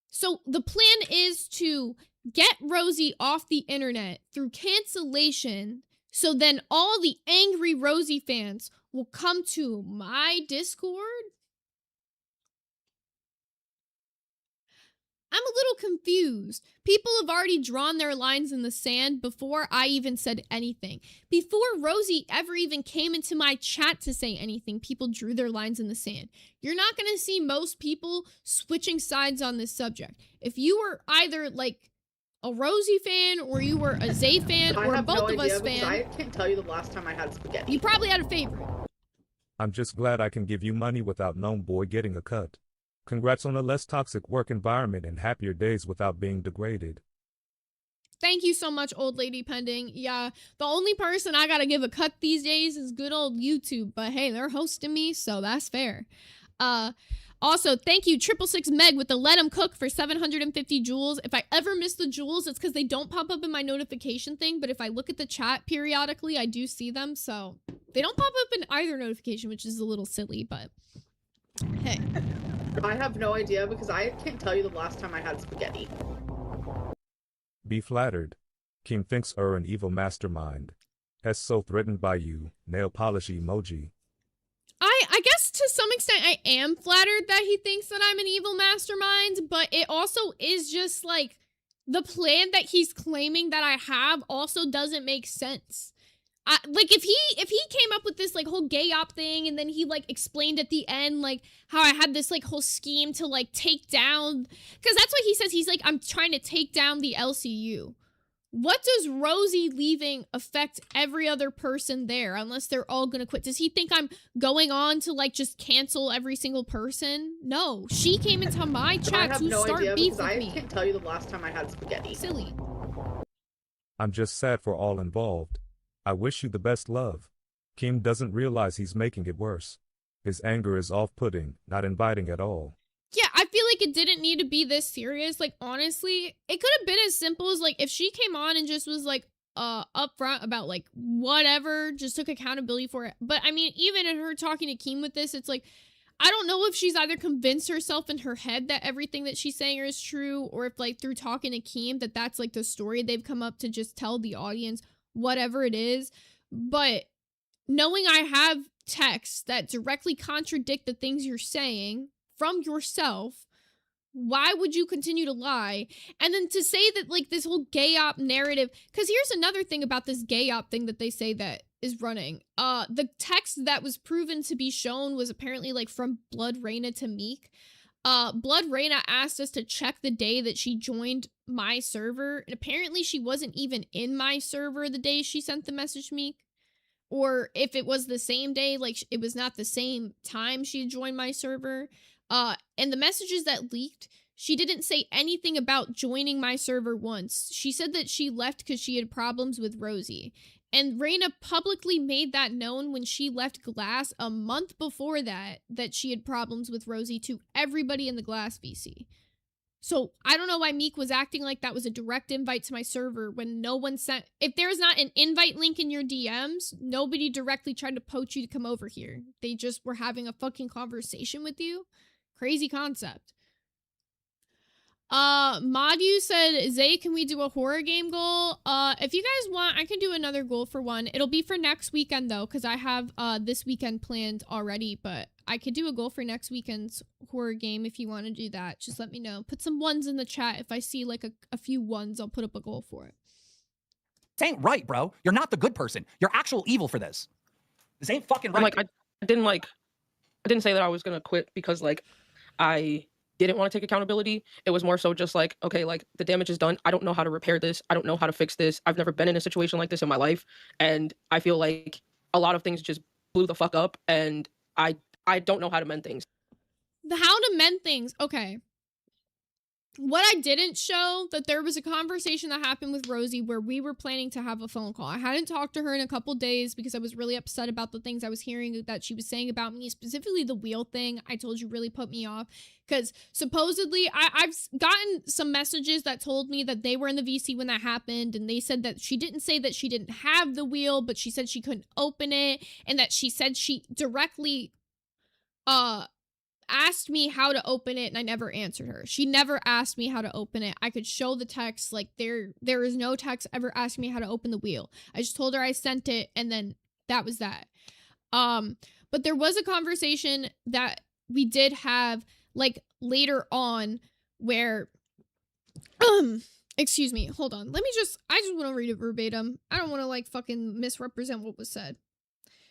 So the plan is to get Rosie off the internet through cancellation, so then all the angry Rosie fans will come to my Discord? I'm a little confused. People have already drawn their lines in the sand before I even said anything. Before Rosie ever even came into my chat to say anything, people drew their lines in the sand. You're not going to see most people switching sides on this subject. If you were either like a Rosie fan or you were a Zay fan or both of us fan, I can't tell you the last time I had spaghetti. you probably had a favorite. I'm just glad I can give you money without Gnome Boy getting a cut. Congrats on a less toxic work environment and happier days without being degraded. Thank you so much, old lady pending. Yeah, the only person I gotta give a cut these days is good old YouTube, but hey, they're hosting me, so that's fair. Also, thank you, 666 Meg with the Let 'em Cook for 750 jewels. If I ever miss the jewels, it's because they don't pop up in my notification thing, but if I look at the chat periodically, I do see them, so they don't pop up in either notification, which is a little silly, but hey. I have no idea because I can't tell you the last time I had spaghetti. Be flattered. Kim thinks an evil mastermind. As self-written by you, nail polish emoji. I guess to some extent I am flattered that he thinks that I'm an evil mastermind, but it also is just like the plan that he's claiming that I have also doesn't make sense. Like if he came up with this like whole gay op thing and then he like explained at the end like how I had this like whole scheme to like take down, because that's what he says, he's like, I'm trying to take down the LCU. What does Rosie leaving affect every other person there unless they're all gonna quit? Does he think I'm going on to like just cancel every single person? No, she came into my chat to start beef with me. I can't tell you the last time I had spaghetti. Silly. I'm just sad for all involved. I wish you the best love. Kim doesn't realize he's making it worse. His anger is off-putting, not inviting at all. Yeah, I feel like it didn't need to be this serious. Like, honestly, it could have been as simple as, like, if she came on and just was, like, upfront about, like, whatever, just took accountability for it. But, I mean, even in her talking to Keem with this, it's like, I don't know if she's either convinced herself in her head that everything that she's saying is true, or if like through talking to Keem that that's like the story they've come up to just tell the audience, whatever it is. But knowing I have texts that directly contradict the things you're saying from yourself, why would you continue to lie? And then to say that like this whole gay op narrative, because here's another thing about this gay op thing that they say that is running. The text that was proven to be shown was apparently like from Blood Reina to Meek. Blood Reina asked us to check the day that she joined my server, and apparently she wasn't even in my server the day she sent the message to Meek. Or if it was the same day, like it was not the same time she joined my server. And the messages that leaked, she didn't say anything about joining my server once. She said that she left because she had problems with Rosie. And Reina publicly made that known when she left Glass a month before that she had problems with Rosie to everybody in the Glass VC. So I don't know why Meek was acting like that was a direct invite to my server when no one sent. If there's not an invite link in your DMs, nobody directly tried to poach you to come over here. They just were having a fucking conversation with you. Crazy concept. Madu said, Zay, can we do a horror game goal? If you guys want, I can do another goal for one. It'll be for next weekend though, because I have this weekend planned already, but I could do a goal for next weekend's horror game if you want to do that. Just let me know. Put some ones in the chat. If I see like a few ones, I'll put up a goal for it. This ain't right, bro. You're not the good person. You're actual evil for this. This ain't fucking right. I didn't say that I was gonna quit because like I didn't want to take accountability. It was more so just like, okay, like the damage is done. I don't know how to repair this. I don't know how to fix this. I've never been in a situation like this in my life. And I feel like a lot of things just blew the fuck up and I don't know how to mend things. The how to mend things. Okay. What I didn't show, that there was a conversation that happened with Rosie where we were planning to have a phone call. I hadn't talked to her in a couple days because I was really upset about the things I was hearing that she was saying about me, specifically the wheel thing. I told you really put me off because supposedly I've gotten some messages that told me that they were in the VC when that happened, and they said that she didn't say that she didn't have the wheel, but she said she couldn't open it, and that she said she directly asked me how to open it and I never answered her. She never asked me how to open it. I could show the text, like there is no text ever asking me how to open the wheel. I just told her I sent it and then that was that. But there was a conversation that we did have like later on where excuse me, hold on. I just want to read it verbatim. I don't want to like fucking misrepresent what was said.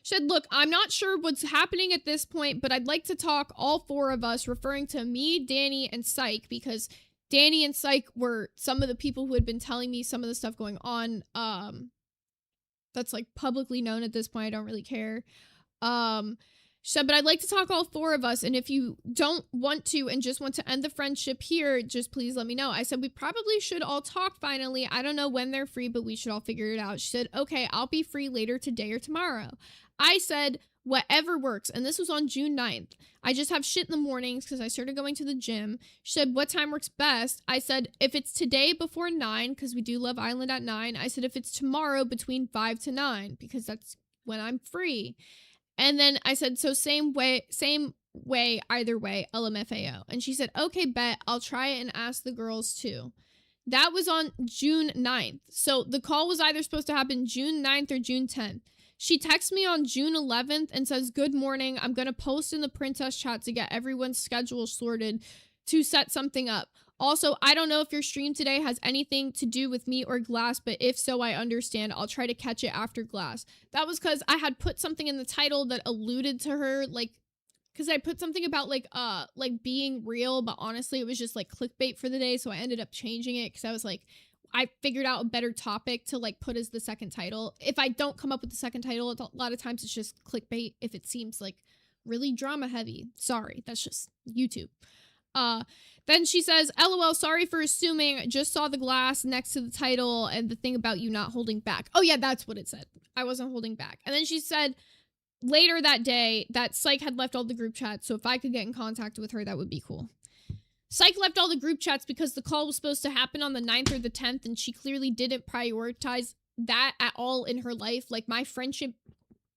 Said, look, I'm not sure what's happening at this point, but I'd like to talk, all four of us, referring to me, Danny, and Psych, because Danny and Psych were some of the people who had been telling me some of the stuff going on. That's like publicly known at this point. I don't really care. Said, but I'd like to talk all four of us, and if you don't want to and just want to end the friendship here, just please let me know. I said, we probably should all talk finally. I don't know when they're free, but we should all figure it out. She said, okay, I'll be free later today or tomorrow. I said, whatever works, and this was on June 9th. I just have shit in the mornings because I started going to the gym. She said, what time works best? I said, if it's today before 9, because we do Love Island at 9. I said, if it's tomorrow between 5 to 9, because that's when I'm free. And then I said, so same way, either way, LMFAO. And she said, okay, bet, I'll try it and ask the girls too. That was on June 9th. So the call was either supposed to happen June 9th or June 10th. She texts me on June 11th and says, good morning. I'm going to post in the princess chat to get everyone's schedule sorted to set something up. Also, I don't know if your stream today has anything to do with me or Glass, but if so, I understand. I'll try to catch it after Glass. That was because I had put something in the title that alluded to her, like, because I put something about, like being real, but honestly, it was just, like, clickbait for the day, so I ended up changing it because I was, like, I figured out a better topic to, like, put as the second title. If I don't come up with the second title, a lot of times it's just clickbait if it seems, like, really drama heavy. Sorry, that's just YouTube. Then she says, LOL, sorry for assuming, just saw the glass next to the title and the thing about you not holding back. Oh yeah, that's what it said. I wasn't holding back. And then she said later that day that Psych had left all the group chats, so if I could get in contact with her, that would be cool. Psych left all the group chats because the call was supposed to happen on the 9th or the 10th, and she clearly didn't prioritize that at all in her life, like my friendship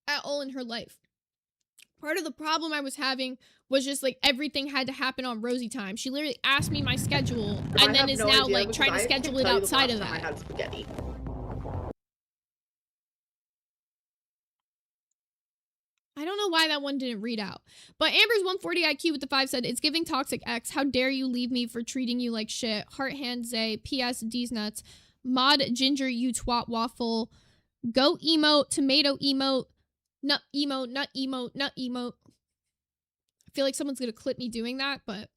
at all in her life. Part of the problem I was having was just like everything had to happen on Rosie time. She literally asked me my schedule I and then have is no now idea like because trying to I schedule can't it tell you the outside of last time I that. had spaghetti. I don't know why that one didn't read out. But Amber's 140 IQ with the 5 said, it's giving toxic X. How dare you leave me for treating you like shit. Heart hand Zay. P.S. D's nuts. Mod ginger you twat waffle. Go emote. Tomato emote. Nut emote. Nut emote. Nut emote. I feel like someone's gonna clip me doing that, but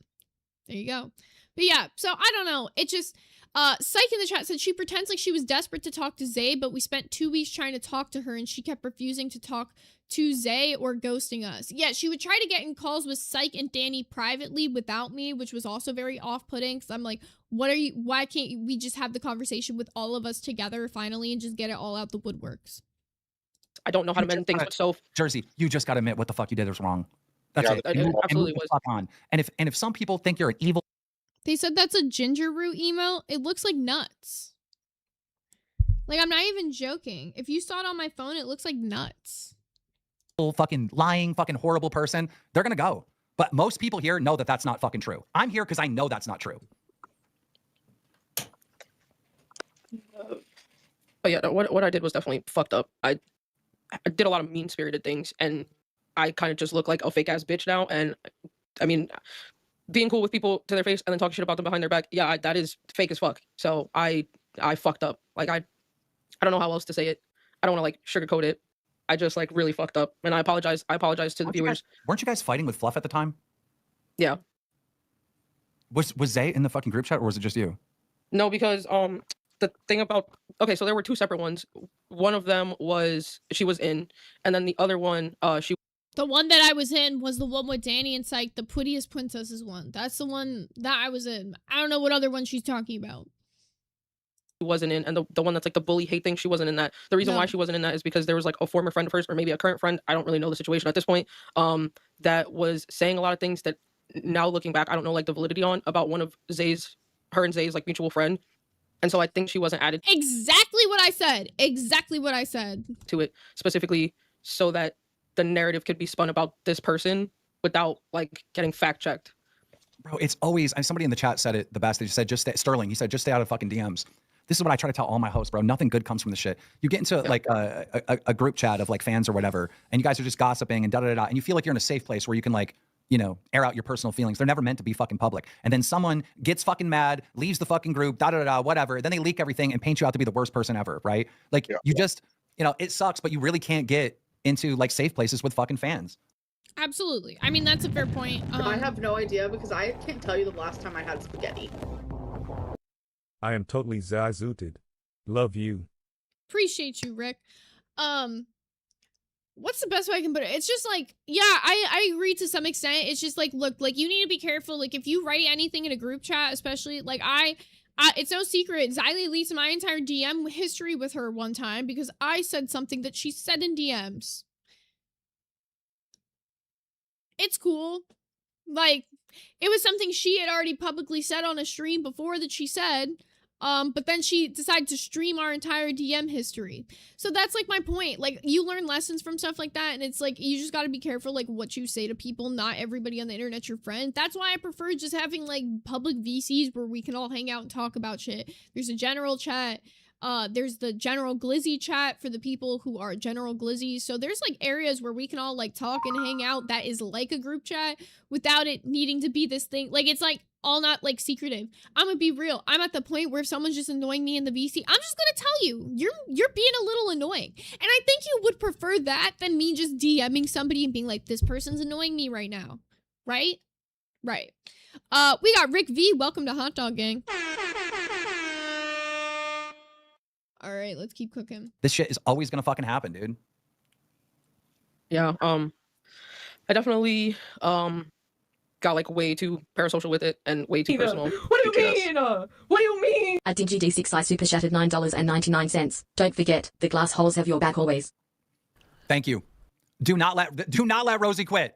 there you go. But yeah, so I don't know. It just Psych in the chat said she pretends like she was desperate to talk to Zay, but we spent 2 weeks trying to talk to her and she kept refusing to talk to Zay or ghosting us. Yeah, she would try to get in calls with Psych and Danny privately without me, which was also very off-putting because I'm like, why can't we just have the conversation with all of us together finally and just get it all out the woodworks? I don't know how to mend things with Soph. Jersey, you just got to admit what the fuck you did was wrong. That's Yeah, it. it And move absolutely the was. fuck on. And if some people think you're an evil They said that's a ginger root emote. It looks like nuts. Like, I'm not even joking. If you saw it on my phone, it looks like nuts. fucking lying, fucking horrible person, they're gonna go. But most people here know that that's not fucking true. I'm here because I know that's not true. But yeah, what I did was definitely fucked up. I did a lot of mean-spirited things, and I kind of just look like a fake-ass bitch now. And I mean, being cool with people to their face and then talking shit about them behind their back, yeah, that is fake as fuck. So I fucked up. Like I don't know how else to say it. I don't want to like sugarcoat it. I just like really fucked up, and I apologize. I apologize to the viewers. Weren't you guys fighting with Fluff at the time? Yeah. Was Zay in the fucking group chat, or was it just you? No, because the thing about okay, so there were 2 separate ones. One of them was she was in, and then the other one she The one that I was in was the one with Danny and Psych, the Prettiest Princesses one. That's the one that I was in. I don't know what other one she's talking about. wasn't in, and the one that's like the bully hate thing, she wasn't in that. The reason why No. she wasn't in that is because there was like a former friend of hers, or maybe a current friend, I don't really know the situation at this point, that was saying a lot of things that now looking back I don't know like the validity on about one of her and Zay's like mutual friend. And so I think she wasn't added Exactly what I said. Exactly what I said. to it specifically so that the narrative could be spun about this person without like getting fact checked. Bro, it's always, and somebody in the chat said it the best. They just said, just stay, Sterling, he said, just stay out of fucking DMs. This is what I try to tell all my hosts, bro. Nothing good comes from this shit. You get into like a group chat of like fans or whatever, and you guys are just gossiping and da-da-da-da, and you feel like you're in a safe place where you can like, you know, air out your personal feelings. They're never meant to be fucking public. And then someone gets fucking mad, leaves the fucking group, da-da-da-da, whatever. Then they leak everything and paint you out to be the worst person ever, right? Like you just, you know, it sucks, but you really can't get into like safe places with fucking fans. Absolutely. I mean, that's a fair point. I have no idea because I can't tell you the last time I had spaghetti. I am totally zazooted. Love you. Appreciate you, Rick. What's the best way I can put it? It's just like, yeah, I agree to some extent. It's just like, look, like you need to be careful. Like if you write anything in a group chat, especially like it's no secret. Xylee leaked my entire DM history with her one time because I said something that she said in DMs. It's cool. Like it was something she had already publicly said on a stream before that she said. But then she decided to stream our entire DM history. So that's like my point. Like you learn lessons from stuff like that. And it's like, you just got to be careful, like what you say to people. Not everybody on the internet's your friend. That's why I prefer just having like public VCs where we can all hang out and talk about shit. There's a general chat. There's the general glizzy chat for the people who are general glizzies. So there's like areas where we can all like talk and hang out that is like a group chat without it needing to be this thing. Like it's like all not like secretive. I'm gonna be real. I'm at the point where if someone's just annoying me in the VC, I'm just gonna tell you, you're being a little annoying. And I think you would prefer that than me just DMing somebody and being like, this person's annoying me right now. Right? Right. We got Rick V. Welcome to Hot Dog Gang. All right, let's keep cooking. This shit is always gonna fucking happen, dude. Yeah, I definitely got like way too parasocial with it and way too personal. What do you mean? What do you mean? A Dingy D6i super shattered $9.99. Don't forget, the glass holes have your back always. Thank you. Do not let Rosie quit.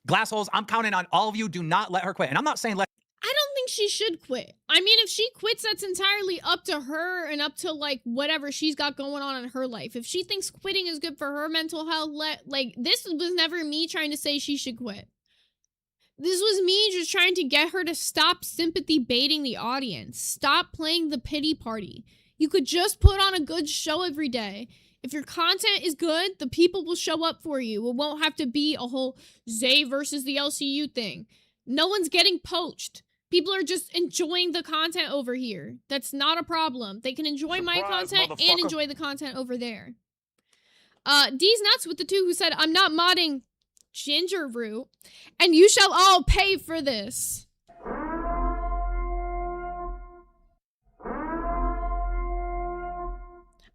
Glassholes, I'm counting on all of you. Do not let her quit. And I'm not saying let. I don't think she should quit. I mean, if she quits, that's entirely up to her and up to like whatever she's got going on in her life. If she thinks quitting is good for her mental health, like this was never me trying to say she should quit. This was me just trying to get her to stop sympathy baiting the audience. Stop playing the pity party. You could just put on a good show every day. If your content is good, the people will show up for you. It won't have to be a whole Zay versus the LCU thing. No one's getting poached. People are just enjoying the content over here. That's not a problem. They can enjoy my content and enjoy the content over there. D's nuts with the two who said, I'm not modding Ginger Root, and you shall all pay for this.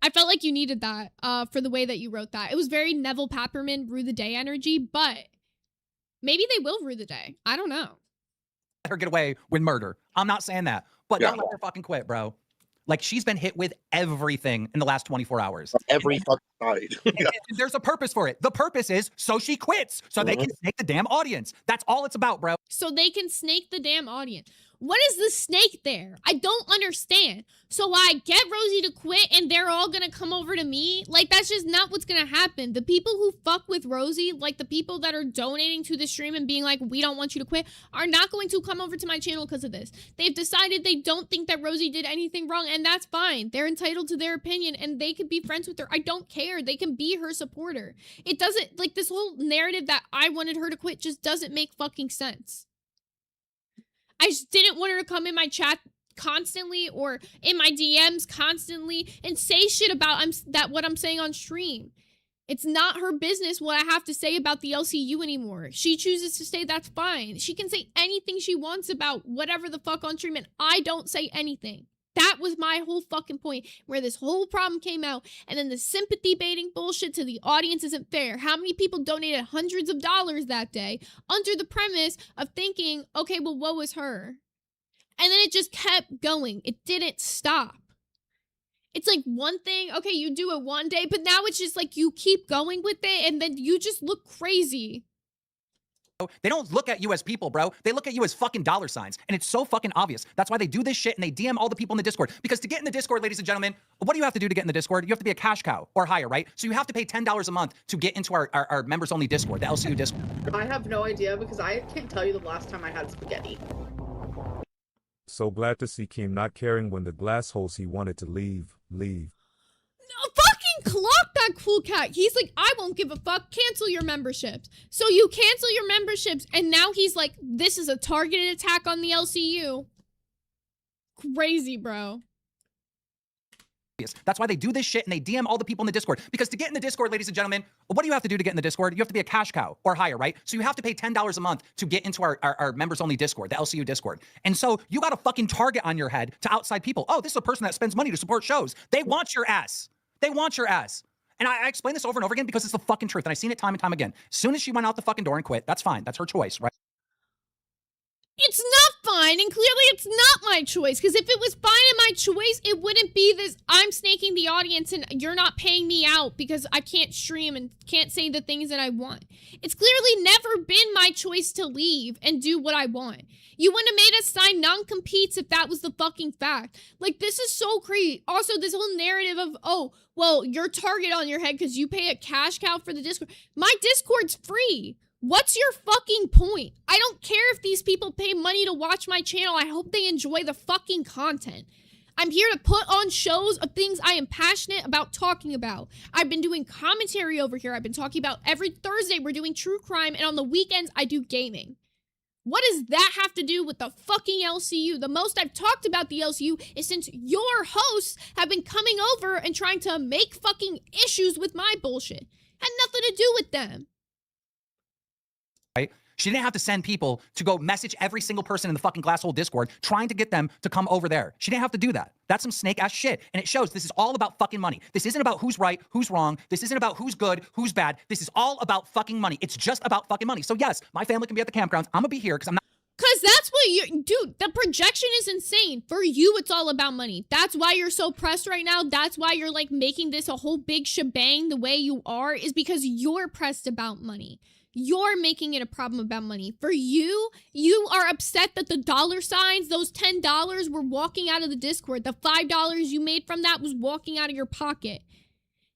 I felt like you needed that for the way that you wrote that. It was very Neville Papperman, Rue the Day energy, but maybe they will rue the day. I don't know. Let her get away with murder. I'm not saying that, but don't let her fucking quit, bro. Like, she's been hit with everything in the last 24 hours. Every fucking night. And there's a purpose for it. The purpose is so she quits, so they can snake the damn audience. That's all it's about, bro. So they can snake the damn audience. What is the snake there? I don't understand. So I get Rosie to quit and they're all gonna come over to me? Like, that's just not what's gonna happen. The people who fuck with Rosie, like the people that are donating to the stream and being like, we don't want you to quit, are not going to come over to my channel because of this. They've decided they don't think that Rosie did anything wrong, and that's fine. They're entitled to their opinion and they could be friends with her. I don't care. They can be her supporter. It doesn't, like, this whole narrative that I wanted her to quit just doesn't make fucking sense. I just didn't want her to come in my chat constantly or in my DMs constantly and say shit about what I'm saying on stream. It's not her business what I have to say about the LCU anymore. She chooses to say that's fine. She can say anything she wants about whatever the fuck on stream, and I don't say anything. That was my whole fucking point, where this whole problem came out, and then the sympathy baiting bullshit to the audience isn't fair. How many people donated hundreds of dollars that day under the premise of thinking, okay, well, woe is her? And then it just kept going. It didn't stop. It's like one thing, okay, you do it one day, but now it's just like you keep going with it, and then you just look crazy. They don't look at you as people, bro. They look at you as fucking dollar signs. And it's so fucking obvious. That's why they do this shit and they DM all the people in the Discord. Because to get in the Discord, ladies and gentlemen, what do you have to do to get in the Discord? You have to be a cash cow or higher, right? So you have to pay $10 a month to get into our members only Discord, the LCU Discord. I have no idea because I can't tell you the last time I had spaghetti. So glad to see Kim not caring when the glass holes he wanted to leave. No, fucking clock that cool cat. He's like, I won't give a fuck. Cancel your memberships. So you cancel your memberships, and now he's like, this is a targeted attack on the LCU. Crazy, bro. That's why they do this shit and they DM all the people in the Discord. Because to get in the Discord, ladies and gentlemen, what do you have to do to get in the Discord? You have to be a cash cow or higher, right? So you have to pay $10 a month to get into our members only Discord, the LCU Discord. And so you got a fucking target on your head to outside people. Oh, this is a person that spends money to support shows. They want your ass. They want your ass. And I explain this over and over again because it's the fucking truth. And I've seen it time and time again. As soon as she went out the fucking door and quit, that's fine. That's her choice, right? It's not fine, and clearly it's not my choice, because if it was fine and my choice, it wouldn't be this, I'm snaking the audience and you're not paying me out because I can't stream and can't say the things that I want. It's clearly never been my choice to leave and do what I want. You wouldn't have made us sign non-competes if that was the fucking fact. Like, this is so crazy. Also, this whole narrative of, oh, well, your target on your head because you pay a cash cow for the Discord. My Discord's free. What's your fucking point? I don't care if these people pay money to watch my channel. I hope they enjoy the fucking content. I'm here to put on shows of things I am passionate about talking about. I've been doing commentary over here. I've been talking about every Thursday we're doing true crime, and on the weekends I do gaming. What does that have to do with the fucking LCU? The most I've talked about the LCU is since your hosts have been coming over and trying to make fucking issues with my bullshit. Had nothing to do with them. Right? She didn't have to send people to go message every single person in the fucking Glasshole Discord trying to get them to come over there. She didn't have to do that. That's some snake ass shit. And it shows this is all about fucking money. This isn't about who's right, who's wrong. This isn't about who's good, who's bad. This is all about fucking money. It's just about fucking money. So yes, my family can be at the campgrounds. I'm gonna be here because I'm not. Cause that's what you, dude, the projection is insane. For you, it's all about money. That's why you're so pressed right now. That's why you're like making this a whole big shebang the way you are, is because you're pressed about money. You're making it a problem about money. For you, you are upset that the dollar signs, those $10 were walking out of the Discord. The $5 you made from that was walking out of your pocket.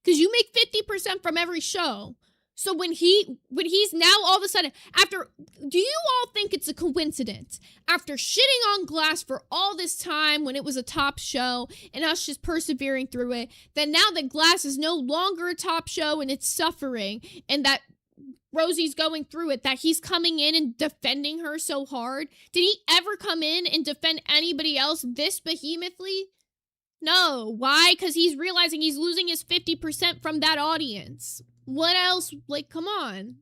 Because you make 50% from every show. So when he's now all of a sudden, after, do you all think it's a coincidence? After shitting on Glass for all this time when it was a top show and us just persevering through it, that now that Glass is no longer a top show and it's suffering and that Rosie's going through it, that he's coming in and defending her so hard? Did he ever come in and defend anybody else this behemothly? No. Why? Because he's realizing he's losing his 50% from that audience. What else? Like, come on. I'm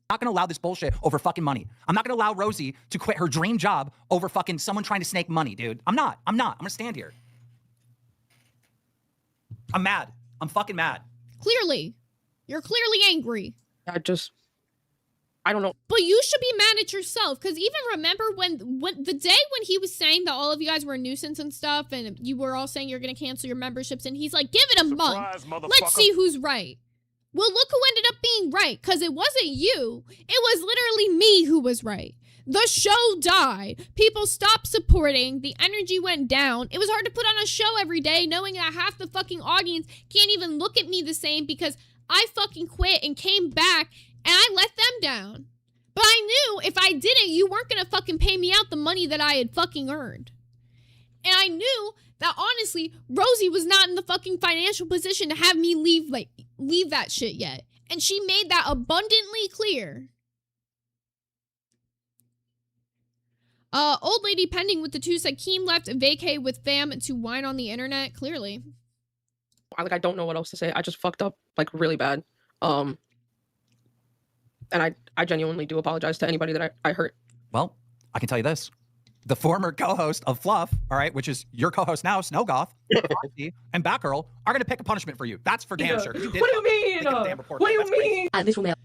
not gonna allow this bullshit over fucking money. I'm not gonna allow Rosie to quit her dream job over fucking someone trying to snake money, dude. I'm not. I'm gonna stand here. I'm mad. I'm fucking mad. Clearly. You're clearly angry. I don't know. But you should be mad at yourself, because even remember when the day when he was saying that all of you guys were a nuisance and stuff, and you were all saying you're gonna cancel your memberships, and he's like, give it a month. Let's see who's right. Well, look who ended up being right, because it wasn't you. It was literally me who was right. The show died. People stopped supporting. The energy went down. It was hard to put on a show every day knowing that half the fucking audience can't even look at me the same because I fucking quit and came back and I let them down. But I knew if I didn't, you weren't gonna fucking pay me out the money that I had fucking earned. And I knew that honestly, Rosie was not in the fucking financial position to have me leave that shit yet. And she made that abundantly clear. Old lady pending with the two said Keem left vacay with fam to whine on the internet. Clearly. I don't know what else to say. I just fucked up like really bad. And I genuinely do apologize to anybody that I hurt. Well, I can tell you this. The former co-host of Fluff, all right, which is your co-host now, Snowgoth, and Batgirl, are going to pick a punishment for you. That's for damn sure. What do you mean? What do you mean? Little Mel.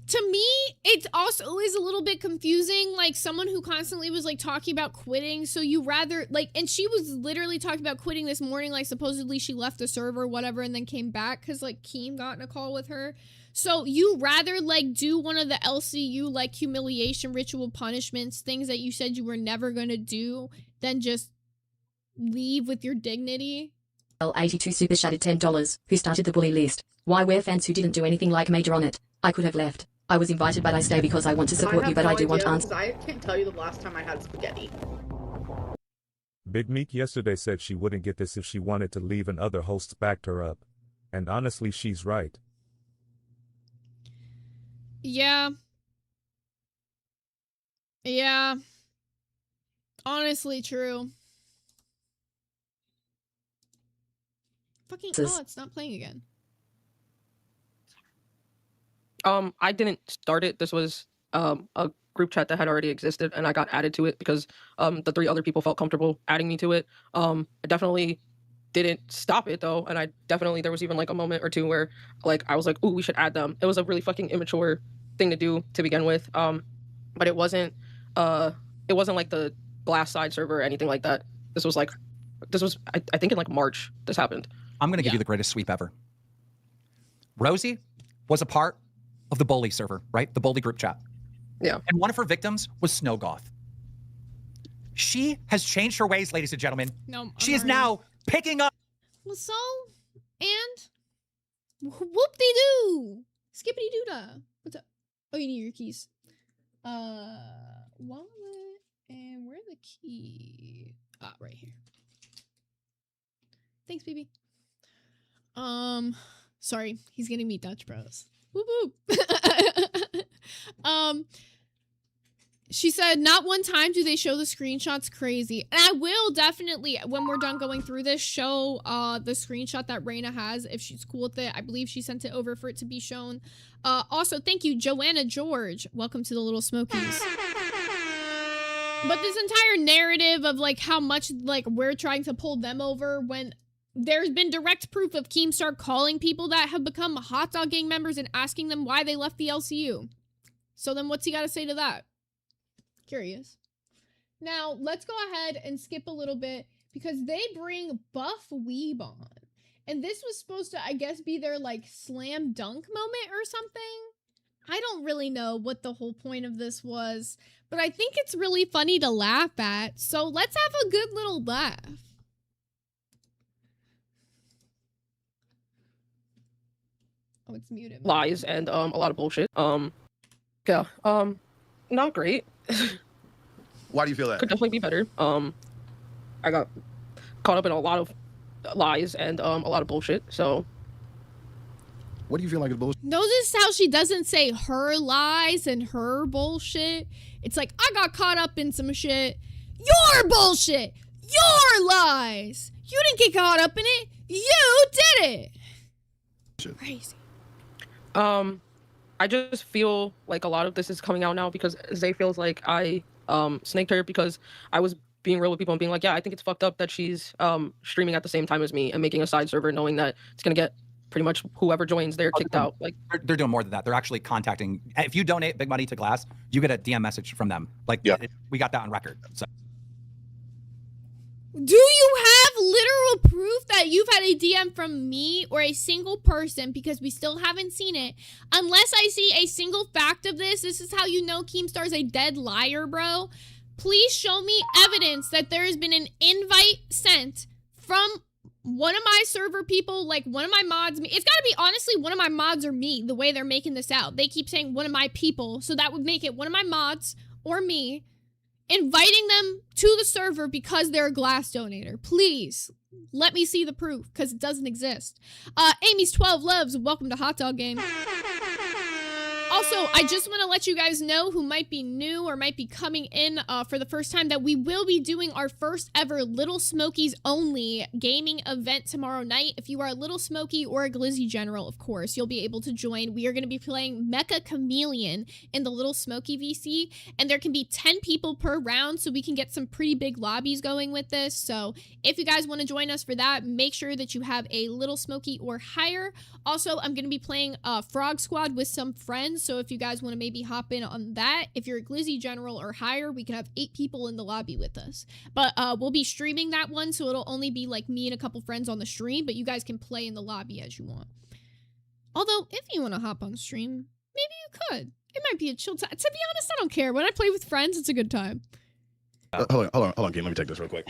To me, it also is a little bit confusing, like someone who constantly was like talking about quitting, so you rather like, and she was literally talking about quitting this morning, like supposedly she left the server, whatever, and then came back because like Keem got in a call with her. So you rather like do one of the LCU like humiliation ritual punishments, things that you said you were never gonna do, than just leave with your dignity? L82 super chatted $10. Who started the bully list? Why we're fans who didn't do anything like major on it? I could have left. I was invited, but I stay because I want to support you, but I do want answers. I can't tell you the last time I had spaghetti. Big Meek yesterday said she wouldn't get this if she wanted to leave and other hosts backed her up. And honestly, she's right. Yeah. Yeah. Honestly, true. Fucking, oh, it's not playing again. I didn't start it. This was a group chat that had already existed, and I got added to it because the 3 other people felt comfortable adding me to it. I definitely didn't stop it though, and there was even like a moment or two where like I was like, ooh, we should add them. It was a really fucking immature thing to do to begin with. But it wasn't like the Glass side server or anything like that. This was I think in like March this happened. I'm going to give you the greatest sweep ever. Rosie was a part of the bully server, right? The bully group chat. Yeah. And one of her victims was Snowgoth. She has changed her ways, ladies and gentlemen. No, she is now picking up. Well, so, and whoop-de-doo. Skippity-doo-dah. What's up? Oh, you need your keys. Wallet, and where's the key? Ah, right here. Thanks, baby. Sorry, he's getting me Dutch Bros. Whoop whoop. She said, not one time do they show the screenshots. Crazy. And I will definitely, when we're done going through this, show the screenshot that Raina has, if she's cool with it. I believe she sent it over for it to be shown. Also, thank you, Joanna George. Welcome to the Little Smokies. But this entire narrative of, like, how much, like, we're trying to pull them over when there's been direct proof of Keemstar calling people that have become Hot Dog Gang members and asking them why they left the LCU. So then what's he got to say to that? Curious. Now, let's go ahead and skip a little bit because they bring Buff Weeb on. And this was supposed to, I guess, be their, like, slam dunk moment or something. I don't really know what the whole point of this was, but I think it's really funny to laugh at. So let's have a good little laugh. Oh, it's muted. lies and a lot of bullshit. Yeah, not great. Why do you feel that? Could definitely be better. I got caught up in a lot of lies and a lot of bullshit. So What do you feel like is bullshit? Notice how she doesn't say her lies and her bullshit. It's like, I got caught up in some shit. Your bullshit. Your lies. You didn't get caught up in it. You did it. Shit. Crazy. I just feel like a lot of this is coming out now because Zay feels like I snaked her because I was being real with people and being like, yeah, I think it's fucked up that she's streaming at the same time as me and making a side server knowing that it's gonna get pretty much whoever joins there kicked out. Like They're doing more than that. They're actually contacting. If you donate big money to Glass, you get a DM message from them. Like, Yeah. We got that on record. So Do you have literal proof that you've had a DM from me or a single person, because we still haven't seen it? Unless I see a single fact of this is how you know Keemstar's a dead liar, bro. Please show me evidence that there has been an invite sent from one of my server people, like one of my mods. It's gotta be, honestly, one of my mods or me, the way they're making this out. They keep saying one of my people, so that would make it one of my mods or me inviting them to the server because they're a Glass donator. Please let me see the proof, because it doesn't exist. Amy's 12 loves, welcome to Hot Dog Game. Also, I just want to let you guys know who might be new or might be coming in for the first time that we will be doing our first ever Little Smokies only gaming event tomorrow night. If you are a Little Smoky or a Glizzy General, of course, you'll be able to join. We are going to be playing Mecha Chameleon in the Little Smoky VC, and there can be 10 people per round, so we can get some pretty big lobbies going with this. So if you guys want to join us for that, make sure that you have a Little Smoky or higher. Also, I'm going to be playing Frog Squad with some friends, so if you guys want to maybe hop in on that, if you're a Glizzy General or higher, we can have 8 people in the lobby with us. But we'll be streaming that one, so it'll only be like me and a couple friends on the stream, but you guys can play in the lobby as you want. Although, if you want to hop on stream, maybe you could. It might be a chill time. To be honest, I don't care. When I play with friends, it's a good time. Hold on, Game. Let me take this real quick.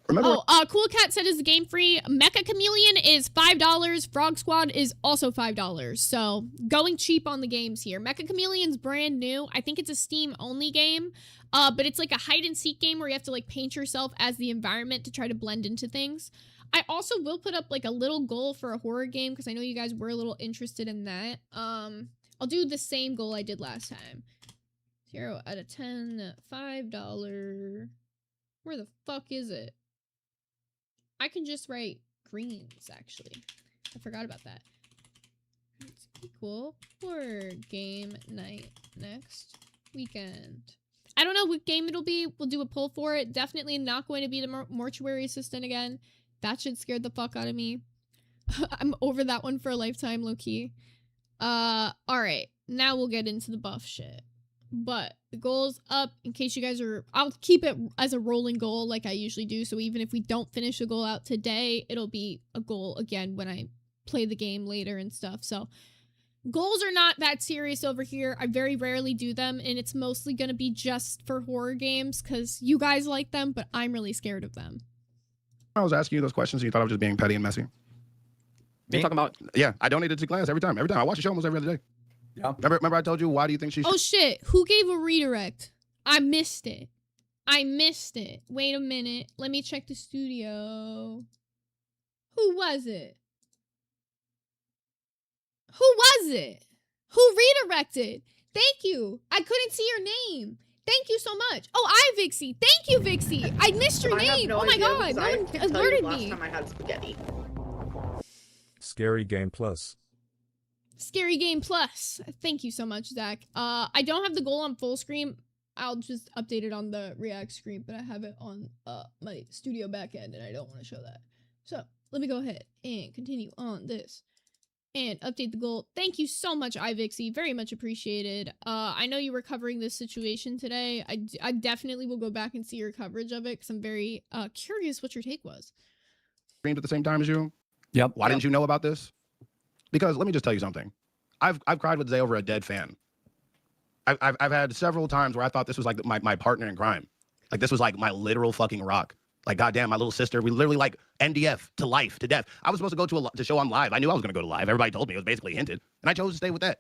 Remember? Oh, Cool Cat said is the game free. Mecha Chameleon is $5. Frog Squad is also $5. So going cheap on the games here. Mecha Chameleon's brand new. I think it's a Steam only game. But it's like a hide and seek game where you have to like paint yourself as the environment to try to blend into things. I also will put up like a little goal for a horror game because I know you guys were a little interested in that. I'll do the same goal I did last time. 0 out of 10, $5. Where the fuck is it? I can just write greens, actually. I forgot about that. It's equal horror game night next weekend. I don't know what game it'll be. We'll do a poll for it. Definitely not going to be the mortuary assistant again. That shit scared the fuck out of me. I'm over that one for a lifetime, low-key. Alright. Now we'll get into the buff shit. But the goal's up in case you guys are... I'll keep it as a rolling goal like I usually do. So even if we don't finish the goal out today, it'll be a goal again when I play the game later and stuff. So goals are not that serious over here. I very rarely do them. And it's mostly going to be just for horror games because you guys like them, but I'm really scared of them. I was asking you those questions and you thought I was just being petty and messy. you're talking about... Yeah, I donated to Glass every time. Every time. I watch the show almost every other day. Yeah. Remember I told you, why do you think she... Oh shit, who gave a redirect? I missed it. Wait a minute. Let me check the studio. Who was it? Who redirected? Thank you. I couldn't see your name. Thank you so much. Oh, Vixie. Thank you, Vixie. I missed your I have name. no Oh my idea god. because No I one can't tell you alerted the last me. time I had spaghetti. Scary Game Plus. Scary Game Plus. Thank you so much, Zach. I don't have the goal on full screen. I'll just update it on the React screen, but I have it on my studio backend, and I don't want to show that. So let me go ahead and continue on this and update the goal. Thank you so much, iVixie. Very much appreciated. I know you were covering this situation today. I definitely will go back and see your coverage of it because I'm very curious what your take was. Streamed at the same time as you? Yep. Why didn't you know about this? Because let me just tell you something. I've cried with Zay over a dead fan. I've had several times where I thought this was like my partner in crime. Like this was like my literal fucking rock. Like, goddamn, my little sister, we literally like NDF to life, to death. I was supposed to go to to show on live. I knew I was going to go to live. Everybody told me, it was basically hinted. And I chose to stay with that.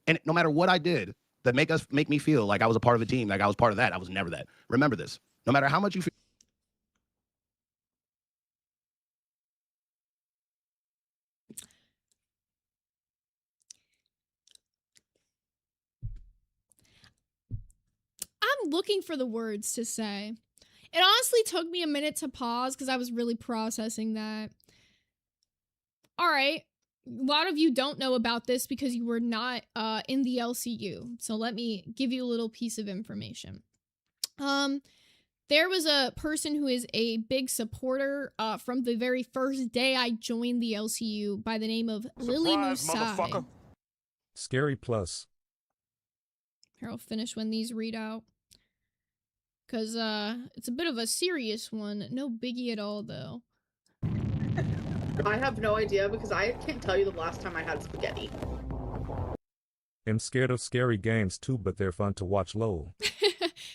And no matter what I did that make me feel like I was a part of a team, like I was part of that, I was never that. Remember this. No matter how much you feel. I'm looking for the words to say. It honestly took me a minute to pause because I was really processing that. All right. A lot of you don't know about this because you were not in the LCU. So let me give you a little piece of information. There was a person who is a big supporter from the very first day I joined the LCU by the name of Lily Musai. Scary plus. Here, I'll finish when these read out. Because it's a bit of a serious one. No biggie at all, though. I have no idea because I can't tell you the last time I had spaghetti. I'm scared of scary games too, but they're fun to watch. Lol.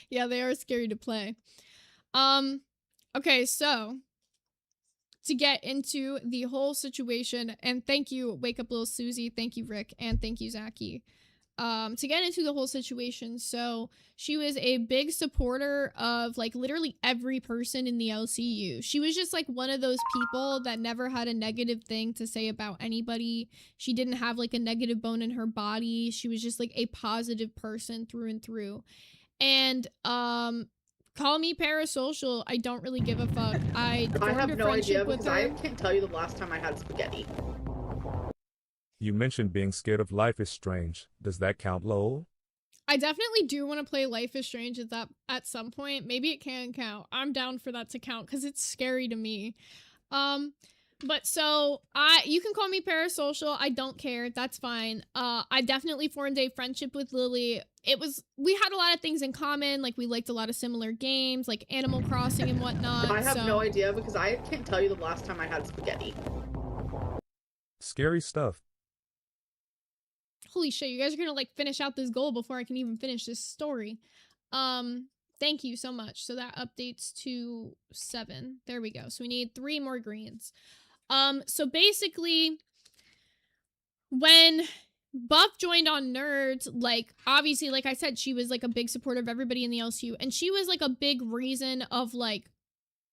Yeah, they are scary to play. Okay, so to get into the whole situation, and thank you, Wake Up Little Susie, thank you, Rick, and thank you, Zachy. To get into the whole situation, so she was a big supporter of like literally every person in the LCU. She was just like one of those people that never had a negative thing to say about anybody. She didn't have like a negative bone in her body. She was just like a positive person through and through. And call me parasocial. I don't really give a fuck. I have no idea because I can't tell you the last time I had spaghetti. You mentioned being scared of Life is Strange. Does that count, lol? I definitely do want to play Life is Strange at some point. Maybe it can count. I'm down for that to count because it's scary to me. But so you can call me parasocial. I don't care. That's fine. I definitely formed a friendship with Lily. We had a lot of things in common. Like we liked a lot of similar games, like Animal Crossing and whatnot. I have no idea because I can't tell you the last time I had spaghetti. Scary stuff. Holy shit, you guys are gonna like finish out this goal before I can even finish this story. Thank you so much. So that updates to 7. There we go. So we need 3 more greens. So basically, when Buff joined on Nerds, like, obviously, like I said, she was like a big supporter of everybody in the LCU, and she was like a big reason of like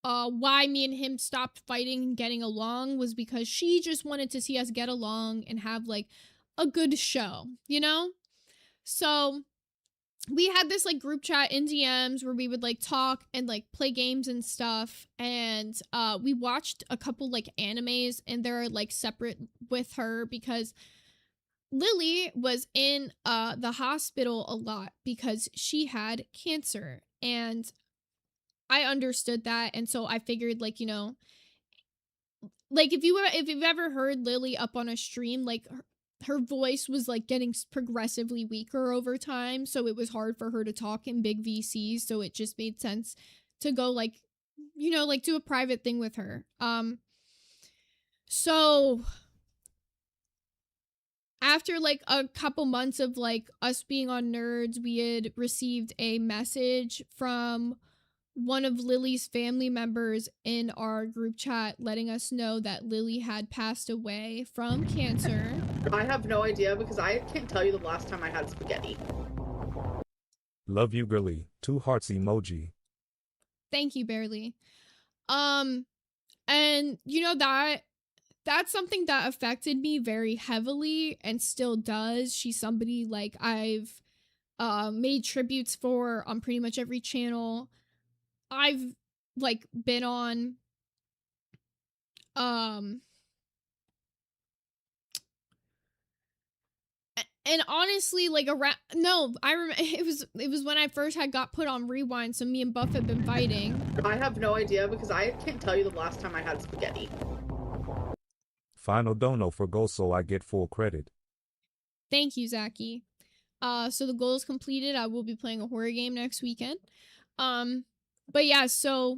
why me and him stopped fighting and getting along, was because she just wanted to see us get along and have like a good show, you know? So we had this like group chat in DMs where we would like talk and like play games and stuff, and we watched a couple like animes, and they're like separate with her because Lily was in the hospital a lot because she had cancer, and I understood that, and so I figured like, you know, like if you've ever heard Lily up on a stream, like her voice was like getting progressively weaker over time, so it was hard for her to talk in big VCs, so it just made sense to go like, you know, like do a private thing with her. So after like a couple months of like us being on Nerds, we had received a message from one of Lily's family members in our group chat letting us know that Lily had passed away from cancer. I have no idea because I can't tell you the last time I had spaghetti. Love you, girly. 2 hearts emoji. Thank you, Barely. And you know, that's something that affected me very heavily and still does. She's somebody like I've made tributes for on pretty much every channel I've like been on. And honestly, like it was when I first got put on Rewind, so me and Buff had been fighting. I have no idea because I can't tell you the last time I had spaghetti. Final dono for goal, so I get full credit. Thank you, Zachy. So the goal is completed. I will be playing a horror game next weekend. But yeah, so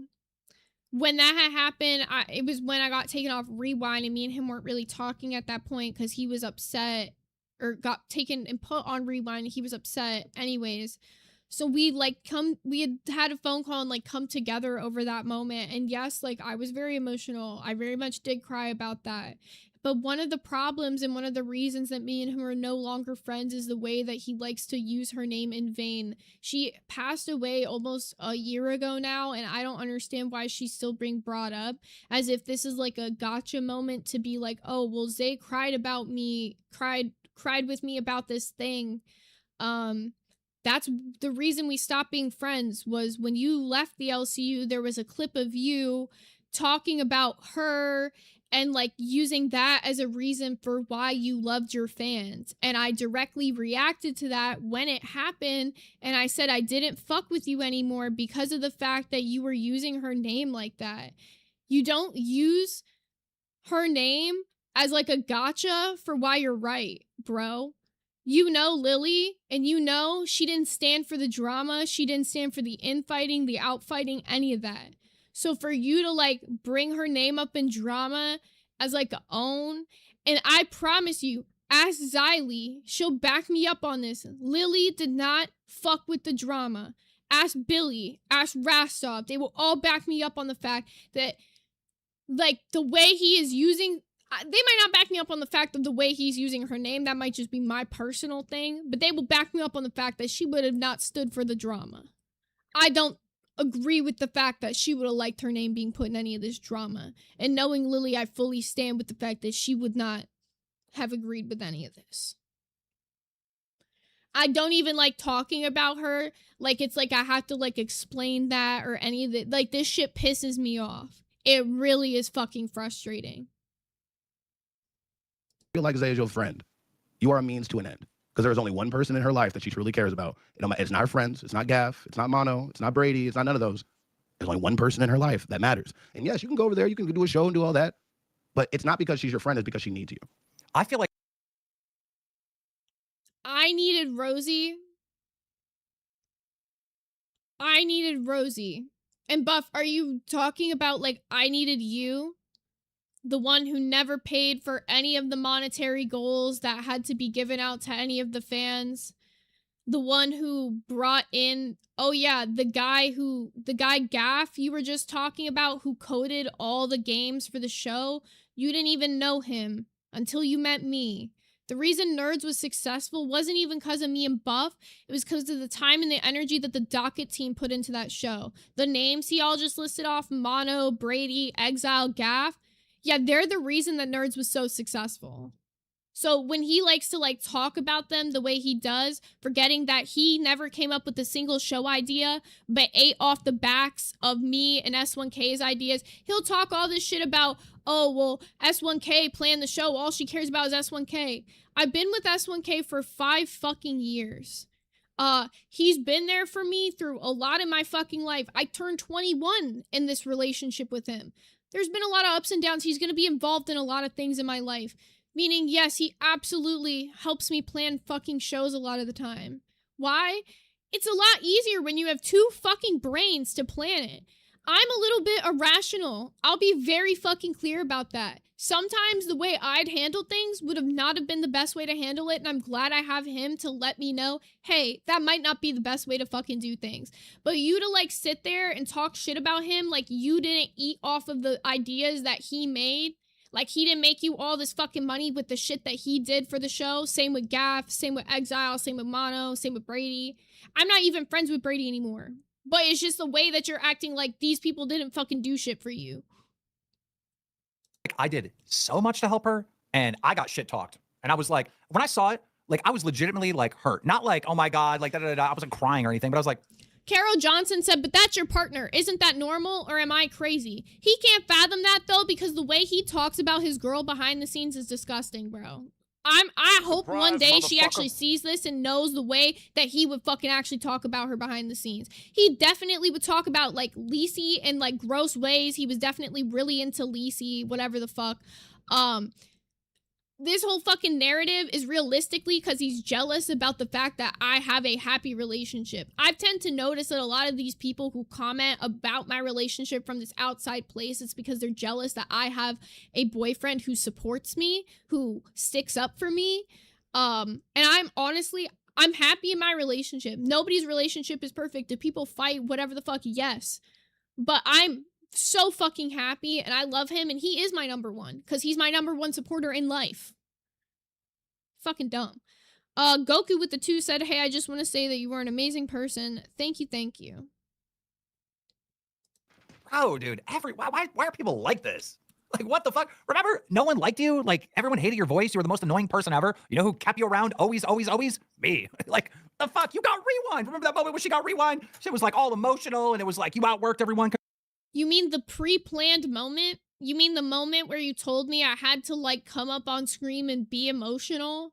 when that had happened, it was when I got taken off Rewind, and me and him weren't really talking at that point because he was upset, or got taken and put on Rewind. He was upset anyways. So we had a phone call and like come together over that moment. And yes, like I was very emotional. I very much did cry about that. But one of the problems and one of the reasons that me and him are no longer friends is the way that he likes to use her name in vain. She passed away almost a year ago now, and I don't understand why she's still being brought up as if this is like a gotcha moment to be like, oh, well, Zay cried with me about this thing. That's the reason we stopped being friends was when you left the LCU, there was a clip of you talking about her and like using that as a reason for why you loved your fans. And I directly reacted to that when it happened. And I said I didn't fuck with you anymore because of the fact that you were using her name like that. You don't use her name as like a gotcha for why you're right, bro. You know Lily, and you know she didn't stand for the drama. She didn't stand for the infighting, the outfighting, any of that. So for you to like bring her name up in drama as like a own, and I promise you, ask Xylee, she'll back me up on this. Lily did not fuck with the drama. Ask Billy, ask Rastov. They will all back me up on the fact that like the way he is using, they might not back me up on the fact of the way he's using her name. That might just be my personal thing, but they will back me up on the fact that she would have not stood for the drama. I don't agree with the fact that she would have liked her name being put in any of this drama. And knowing Lily, I fully stand with the fact that she would not have agreed with any of this. I don't even like talking about her. Like, it's like I have to like explain that or any of it. Like, this shit pisses me off. It really is fucking frustrating. I feel like Zay is your friend. You are a means to an end. Because there is only one person in her life that she truly cares about. It's not her friends. It's not Gaff. It's not Mono. It's not Brady. It's not none of those. There's only one person in her life that matters. And yes, you can go over there. You can do a show and do all that. But it's not because she's your friend. It's because she needs you. I feel like I needed Rosie. And Buff, are you talking about like I needed you? The one who never paid for any of the monetary goals that had to be given out to any of the fans. The one who brought in, oh yeah, the guy Gaff you were just talking about who coded all the games for the show. You didn't even know him until you met me. The reason Nerds was successful wasn't even because of me and Buff. It was because of the time and the energy that the Docket team put into that show. The names he all just listed off, Mono, Brady, Exile, Gaff, yeah, they're the reason that Nerds was so successful. So when he likes to like talk about them the way he does, forgetting that he never came up with a single show idea, but ate off the backs of me and S1K's ideas, he'll talk all this shit about, oh, well, S1K planned the show. All she cares about is S1K. I've been with S1K for 5 fucking years. He's been there for me through a lot of my fucking life. I turned 21 in this relationship with him. There's been a lot of ups and downs. He's going to be involved in a lot of things in my life. Meaning, yes, he absolutely helps me plan fucking shows a lot of the time. Why? It's a lot easier when you have 2 fucking brains to plan it. I'm a little bit irrational. I'll be very fucking clear about that. Sometimes the way I'd handle things would have not have been the best way to handle it, and I'm glad I have him to let me know, hey, that might not be the best way to fucking do things. But you to like sit there and talk shit about him like you didn't eat off of the ideas that he made, like he didn't make you all this fucking money with the shit that he did for the show. Same with Gaff, same with Exile, same with Mono, same with Brady. I'm not even friends with Brady anymore. But it's just the way that you're acting like these people didn't fucking do shit for you. I did so much to help her, and I got shit talked. And I was like, when I saw it, like I was legitimately like hurt. Not like, oh my God, like da-da-da-da. I wasn't crying or anything, but I was like, Carol Johnson said, but that's your partner. Isn't that normal, or am I crazy? He can't fathom that though, because the way he talks about his girl behind the scenes is disgusting, bro. I hope one day she actually sees this and knows the way that he would fucking actually talk about her behind the scenes. He definitely would talk about like Lacey in like gross ways. He was definitely really into Lacey, whatever the fuck. This whole fucking narrative is realistically because he's jealous about the fact that I have a happy relationship. I tend to notice that a lot of these people who comment about my relationship from this outside place, it's because they're jealous that I have a boyfriend who supports me, who sticks up for me. And I'm honestly, I'm happy in my relationship. Nobody's relationship is perfect. If people fight, whatever the fuck, yes. But I'm so fucking happy and I love him and he is my number one because he's my number one supporter in life. Fucking dumb. Goku with the 2 said, hey, I just want to say that you are an amazing person. Thank you, thank you. Oh, dude, why are people like this? Like, what the fuck? Remember, no one liked you? Like, everyone hated your voice. You were the most annoying person ever. You know who kept you around always, always, always? Me. Like, the fuck? You got Rewind. Remember that moment when she got Rewind? Shit was like all emotional and it was like you outworked everyone. You mean the pre-planned moment? You mean the moment where you told me I had to, like, come up on screen and be emotional?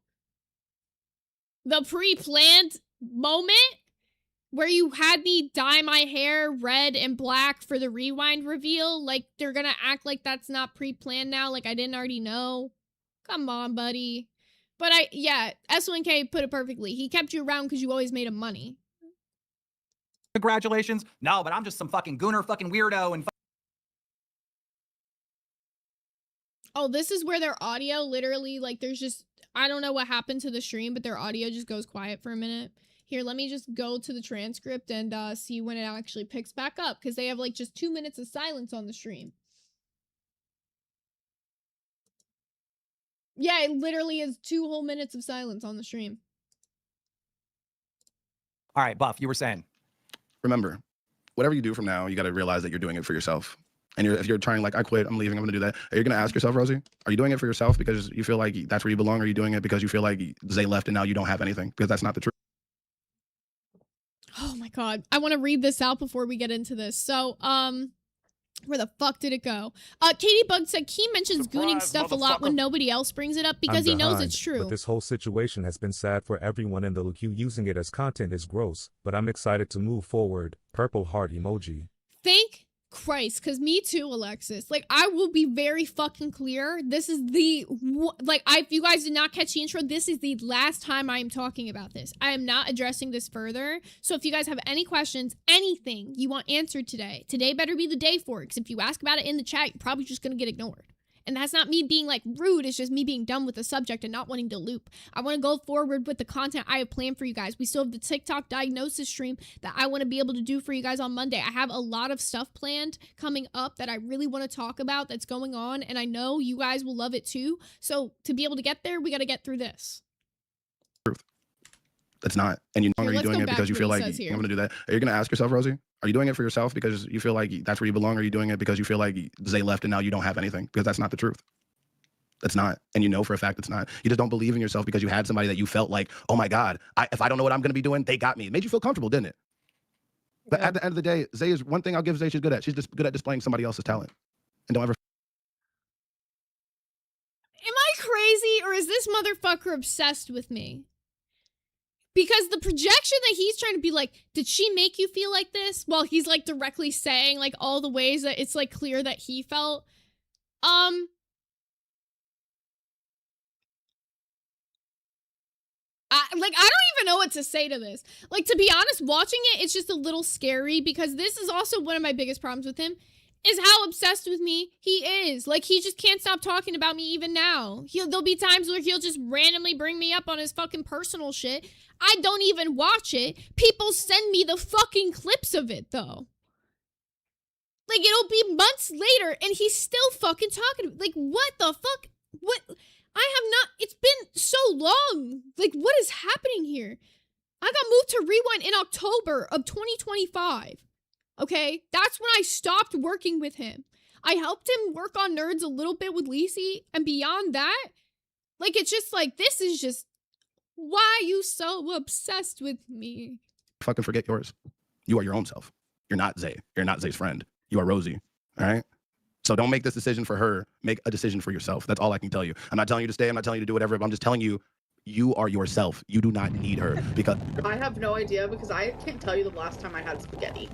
The pre-planned moment? Where you had me dye my hair red and black for the Rewind reveal? Like, they're gonna act like that's not pre-planned now? Like, I didn't already know? Come on, buddy. But yeah, S1K put it perfectly. He kept you around because you always made him money. Congratulations. No, but I'm just some fucking gooner fucking weirdo and Oh, this is where their audio literally, like, there's just, I don't know what happened to the stream, but their audio just goes quiet for a minute. Here, let me just go to the transcript and see when it actually picks back up, because they have, like, just 2 minutes of silence on the stream. Yeah, it literally is 2 whole minutes of silence on the stream. All right, Buff, you were saying. Remember, whatever you do from now, you got to realize that you're doing it for yourself. And if you're trying, like, I quit, I'm leaving, I'm going to do that. Are you going to ask yourself, Rosie, are you doing it for yourself because you feel like that's where you belong? Or are you doing it because you feel like Zay left and now you don't have anything? Because that's not the truth. Oh my god. I want to read this out before we get into this. So, where the fuck did it go? Katie Bug said, Key mentions gooning stuff a lot when nobody else brings it up because he knows it's true. But this whole situation has been sad for everyone in the LQ. Using it as content is gross, but I'm excited to move forward. Purple heart emoji. Thank Christ, because me too, Alexis. Like, I will be very fucking clear. This is the, like, if you guys did not catch the intro, this is the last time I am talking about this. I am not addressing this further. So if you guys have any questions, anything you want answered today better be the day for it. Because if you ask about it in the chat, you're probably just going to get ignored. And that's not me being, like, rude. It's just me being done with the subject and not wanting to loop. I want to go forward with the content I have planned for you guys. We still have the TikTok diagnosis stream that I want to be able to do for you guys on Monday. I have a lot of stuff planned coming up that I really want to talk about that's going on. And I know you guys will love it too. So to be able to get there, we got to get through this. That's not. And you know, are you doing it because you feel like I'm going to do that? Are you going to ask yourself, Rosie, are you doing it for yourself because you feel like that's where you belong? Or are you doing it because you feel like Zay left and now you don't have anything? Because that's not the truth. That's not. And you know for a fact it's not. You just don't believe in yourself because you had somebody that you felt like, oh my God, if I don't know what I'm going to be doing, they got me. It made you feel comfortable, didn't it? But at the end of the day, Zay is one thing I'll give Zay she's good at. She's just good at displaying somebody else's talent. And don't ever. Am I crazy or is this motherfucker obsessed with me? Because the projection that he's trying to be like, did she make you feel like this? Well, he's like directly saying like all the ways that it's like clear that he felt. I don't even know what to say to this. Like, to be honest, watching it, it's just a little scary because this is also one of my biggest problems with him is how obsessed with me he is. Like, he just can't stop talking about me even now. There'll be times where he'll just randomly bring me up on his fucking personal shit. I don't even watch it. People send me the fucking clips of it, though. Like, it'll be months later, and he's still fucking talking. Like, what the fuck? What? I have not, it's been so long. Like, what is happening here? I got moved to Rewind in October of 2025. Okay? That's when I stopped working with him. I helped him work on Nerds a little bit with Lisi, and beyond that, like, it's just like, this is just, why are you so obsessed with me? Fucking forget yours. You are your own self. You're not Zay. You're not Zay's friend. You are Rosie. All right? So don't make this decision for her. Make a decision for yourself. That's all I can tell you. I'm not telling you to stay. I'm not telling you to do whatever. But I'm just telling you, you are yourself. You do not need her because I have no idea because I can't tell you the last time I had spaghetti.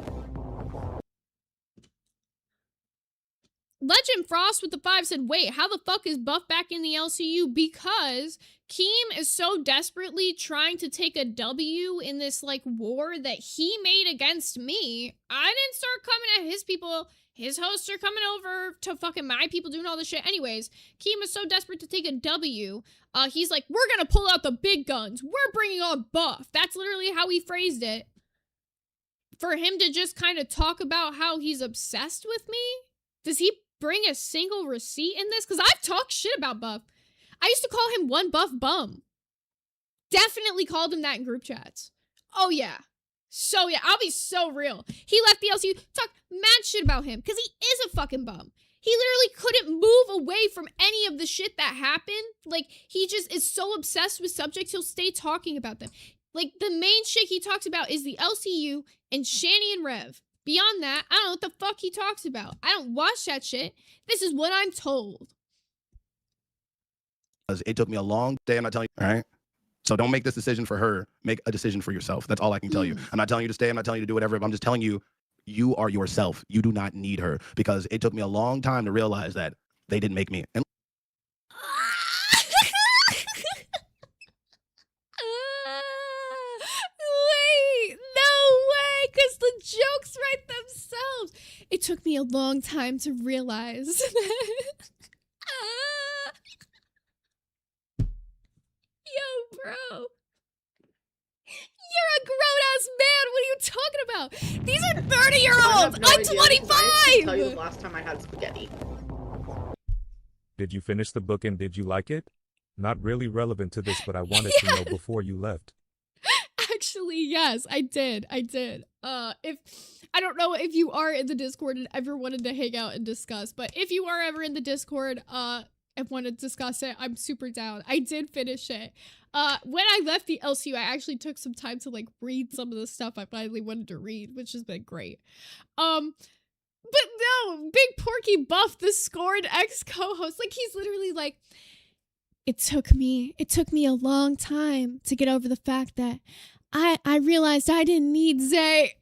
Legend Frost with the 5 said, wait, how the fuck is Buff back in the LCU? Because Keem is so desperately trying to take a W in this, like, war that he made against me. I didn't start coming at his people. his hosts are coming over to fucking my people doing all this shit. Anyways, Keem was so desperate to take a W. He's like, we're gonna pull out the big guns. We're bringing on Buff. That's literally how he phrased it. For him to just kind of talk about how he's obsessed with me? Does he bring a single receipt in this? Because I've talked shit about Buff. I used to call him one Buff bum. Definitely called him that in group chats. Oh yeah. So yeah, I'll be so real. He left the LCU, talked mad shit about him because he is a fucking bum. He literally couldn't move away from any of the shit that happened. Like, he just is so obsessed with subjects, he'll stay talking about them. Like, the main shit he talks about is the LCU and Shani and Rev. Beyond that, I don't know what the fuck he talks about. I don't watch that shit. This is what I'm told. It took me a long day. I'm not telling you, all right? So don't make this decision for her. Make a decision for yourself. That's all I can tell you. I'm not telling you to stay. I'm not telling you to do whatever. I'm just telling you, you are yourself. You do not need her, because it took me a long time to realize that they didn't make me. And Wait, no way, because the jokes write themselves. It took me a long time to realize that. Yo, bro. You're a grown-ass man. What are you talking about? These are 30-year-olds. No I'm idea, 'cause I couldn't tell you 25. the last time I had spaghetti. Did you finish the book and did you like it? Not really relevant to this, but I wanted to know before you left. Actually, yes, I did. If I don't know if you are in the Discord and ever wanted to hang out and discuss, but if you are ever in the Discord, and want to discuss it, I'm super down. I did finish it. When I left the LCU, I actually took some time to like read some of the stuff I finally wanted to read, which has been great. But no, Big Porky Buff, the scorned ex-co-host, like he's literally like, it took me a long time to get over the fact that I realized I didn't need Zay.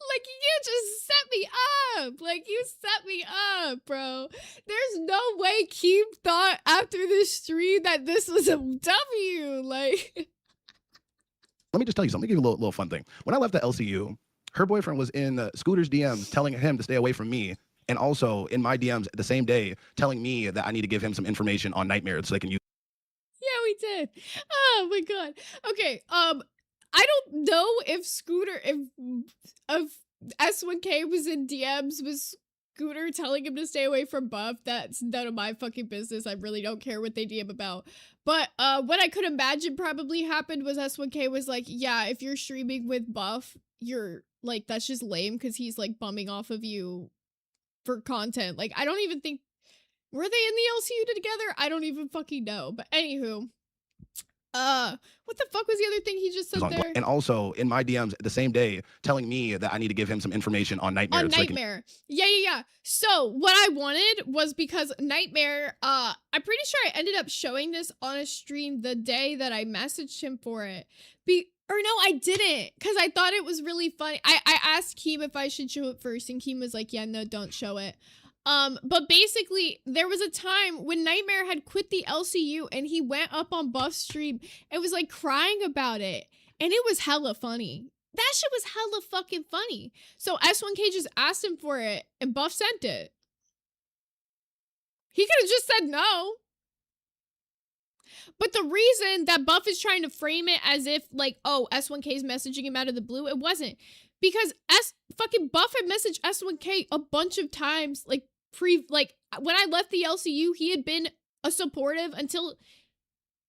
Like, you can't just set me up. Like, you set me up, bro. There's no way Keem thought after this stream that this was a W. Like, let me just tell you something. Let me give you a little fun thing. When I left the LCU, her boyfriend was in Scooter's DMs telling him to stay away from me, and also in my DMs the same day telling me that I need to give him some information on Nightmare so they can use. yeah, we did. Oh my god. Okay, I don't know if Scooter, if S1K was in DMs with Scooter telling him to stay away from Buff. That's none of my fucking business. I really don't care what they DM about. But what I could imagine probably happened was S1K was like, yeah, if you're streaming with Buff, you're like, that's just lame because he's like bumming off of you for content. Like, I don't even think, were they in the LCU together? I don't even fucking know. But anywho, what the fuck was the other thing he just said there? And also in my DMs the same day telling me that I need to give him some information on Nightmare. On Nightmare. Yeah. So what I wanted was, because Nightmare, I'm pretty sure I ended up showing this on a stream the day that I messaged him for it. Or no, I didn't, because I thought it was really funny. I asked Keem if I should show it first, and Keem was like, yeah, no, don't show it. But basically, there was a time when Nightmare had quit the LCU and he went up on Buff's stream and was like crying about it. And it was hella funny. That shit was hella fucking funny. So S1K just asked him for it and Buff sent it. He could have just said no. But the reason that Buff is trying to frame it as if like, oh, S1K is messaging him out of the blue, it wasn't. Because fucking Buff had messaged S1K a bunch of times, like when I left the LCU, he had been a supportive until,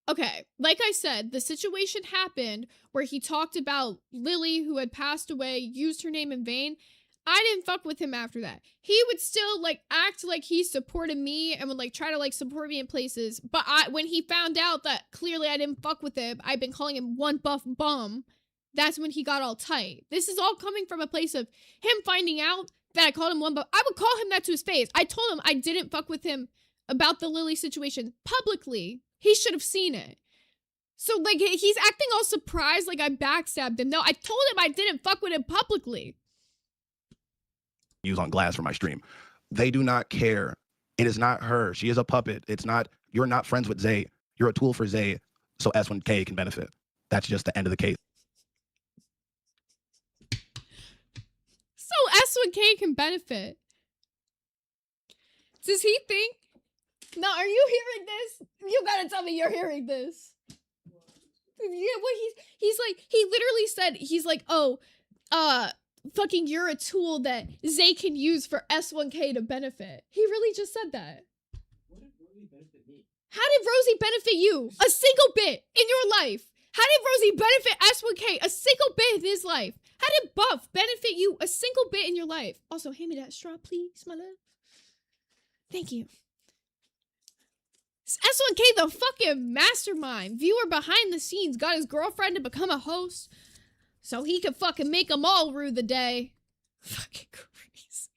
okay, like I said, the situation happened where he talked about Lily, who had passed away, used her name in vain. I didn't fuck with him after that. He would still like act like he supported me and would like try to like support me in places. But when he found out that clearly I didn't fuck with him, I've been calling him one Buff bum. That's when he got all tight. This is all coming from a place of him finding out that I called him one Buff. I would call him that to his face. I told him I didn't fuck with him about the Lily situation publicly. He should have seen it. So like he's acting all surprised like I backstabbed him. No, I told him I didn't fuck with him publicly. use on Glass for my stream. They do not care. It is not her. She is a puppet. It's not, you're not friends with Zay. You're a tool for Zay so S1K can benefit. That's just the end of the case. So S1K can benefit. Does he think? No, are you hearing this? You gotta tell me you're hearing this. Yeah, what he's like, he literally said, he's like, oh, fucking you're a tool that Zay can use for S1K to benefit. He really just said that. What did Rosie benefit me? How did Rosie benefit you? A single bit in your life. How did Rosie benefit S1K? A single bit in his life. How did Buff benefit you? A single bit in your life. Also, hand me that straw, please, my love. Thank you. S1K, the fucking mastermind, viewer behind the scenes, got his girlfriend to become a host so he could fucking make them all rue the day. Fucking crazy.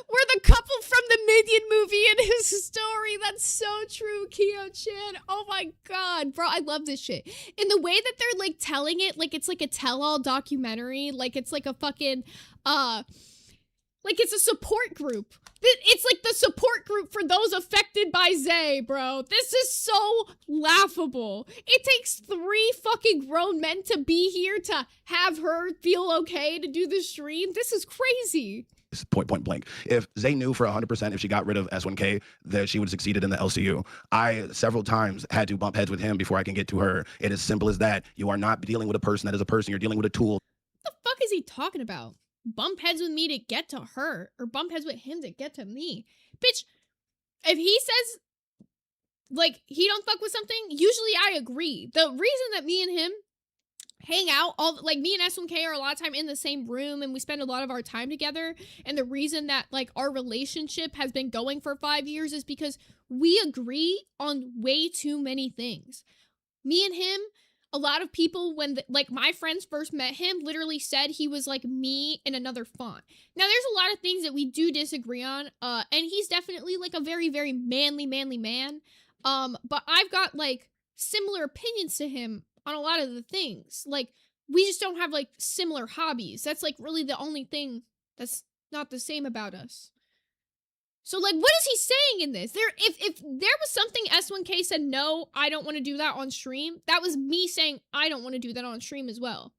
We're the couple from the Minion movie in his story. That's so true, Kyo-chan. Oh my god, bro, I love this shit. In the way that they're like telling it, like it's like a tell-all documentary, like it's like a fucking, like it's a support group. It's like the support group for those affected by Zay, bro. This is so laughable. It takes 3 fucking grown men to be here to have her feel okay to do the stream. This is crazy. Point blank. If Zay knew for 100% if she got rid of S1K that she would have succeeded in the LCU, I several times had to bump heads with him before I can get to her. It is simple as that. You are not dealing with a person that is a person. You're dealing with a tool. What the fuck is he talking about? Bump heads with me to get to her, or bump heads with him to get to me. Bitch, if he says, like, he don't fuck with something, usually I agree. The reason that me and him hang out, like, me and S1K are a lot of time in the same room, and we spend a lot of our time together, and the reason that, like, our relationship has been going for 5 years is because we agree on way too many things. Me and him, a lot of people, when like my friends first met him, literally said he was like me in another font. Now, there's a lot of things that we do disagree on, and he's definitely like a very, very manly man. But I've got like similar opinions to him on a lot of the things. Like, we just don't have like similar hobbies. That's like really the only thing that's not the same about us. So, like, what is he saying in this? If there was something S1K said, no, I don't want to do that on stream, that was me saying, I don't want to do that on stream as well.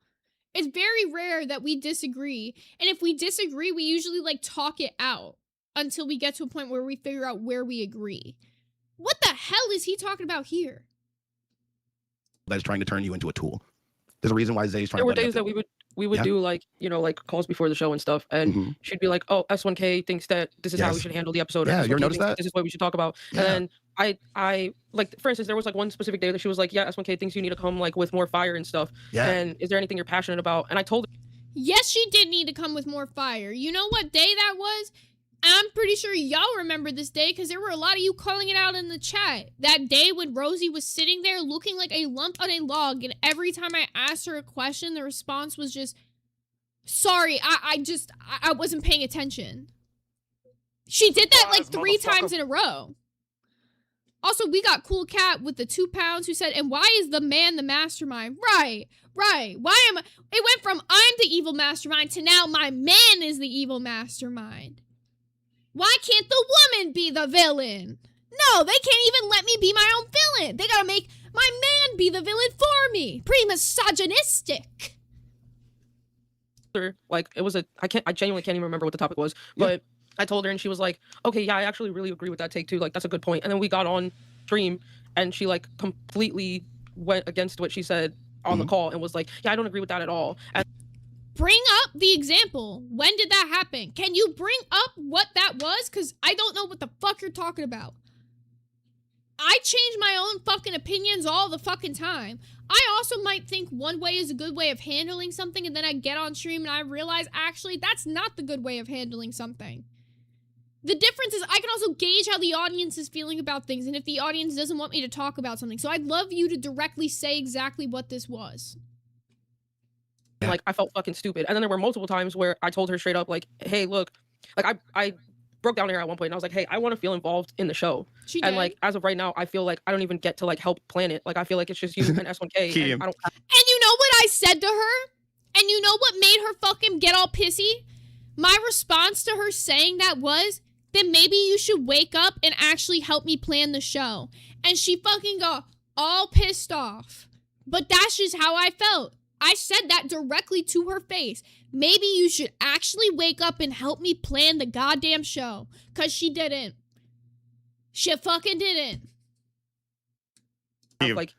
It's very rare that we disagree. And if we disagree, we usually, like, talk it out until we get to a point where we figure out where we agree. What the hell is he talking about here? That's trying to turn you into a tool. There's a reason why Zay's trying There to were days that we would do like, you know, like calls before the show and stuff, and she'd be like, oh, S1K thinks that this is how we should handle the episode. Yeah, S1K you ever noticed thinks that? This is what we should talk about. Yeah. And then I like, for instance, there was like one specific day that she was like, yeah, S1K thinks you need to come like with more fire and stuff. Yeah. And is there anything you're passionate about? And I told her, Yes, she did need to come with more fire. You know what day that was? I'm pretty sure y'all remember this day because there were a lot of you calling it out in the chat. That day when Rosie was sitting there looking like a lump on a log, and every time I asked her a question, the response was just, sorry, I wasn't paying attention. She did that like 3 times in a row. Also, we got Cool Cat with the 2 pounds who said, and why is the man the mastermind? Right. Why am I? It went from I'm the evil mastermind to now my man is the evil mastermind. Why can't the woman be the villain? No, they can't even let me be my own villain. They gotta make my man be the villain for me. Pretty misogynistic. like, it was I genuinely can't even remember what the topic was, but I told her and she was like, okay, yeah, I actually really agree with that take too. Like, that's a good point. And then we got on stream and she like completely went against what she said on the call and was like, yeah, I don't agree with that at all. And bring up the example. When did that happen? Can you bring up what that was? Because I don't know what the fuck you're talking about. I change my own fucking opinions all the fucking time. I also might think one way is a good way of handling something, and then I get on stream and I realize, actually, that's not the good way of handling something. The difference is I can also gauge how the audience is feeling about things, and if the audience doesn't want me to talk about something. So I'd love you to directly say exactly what this was. like, I felt fucking stupid. And then there were multiple times where I told her straight up, like, hey, look, like, I broke down here at one point and I was like, hey, I want to feel involved in the show. She and did. like, as of right now, I feel like I don't even get to like help plan it. Like, I feel like it's just you and S1K. And I don't. And you know what I said to her? And you know what made her fucking get all pissy? My response to her saying that was, then maybe you should wake up and actually help me plan the show. And she fucking got all pissed off. But that's just how I felt. I said that directly to her face. Maybe you should actually wake up and help me plan the goddamn show. Because she didn't. She fucking didn't. Like,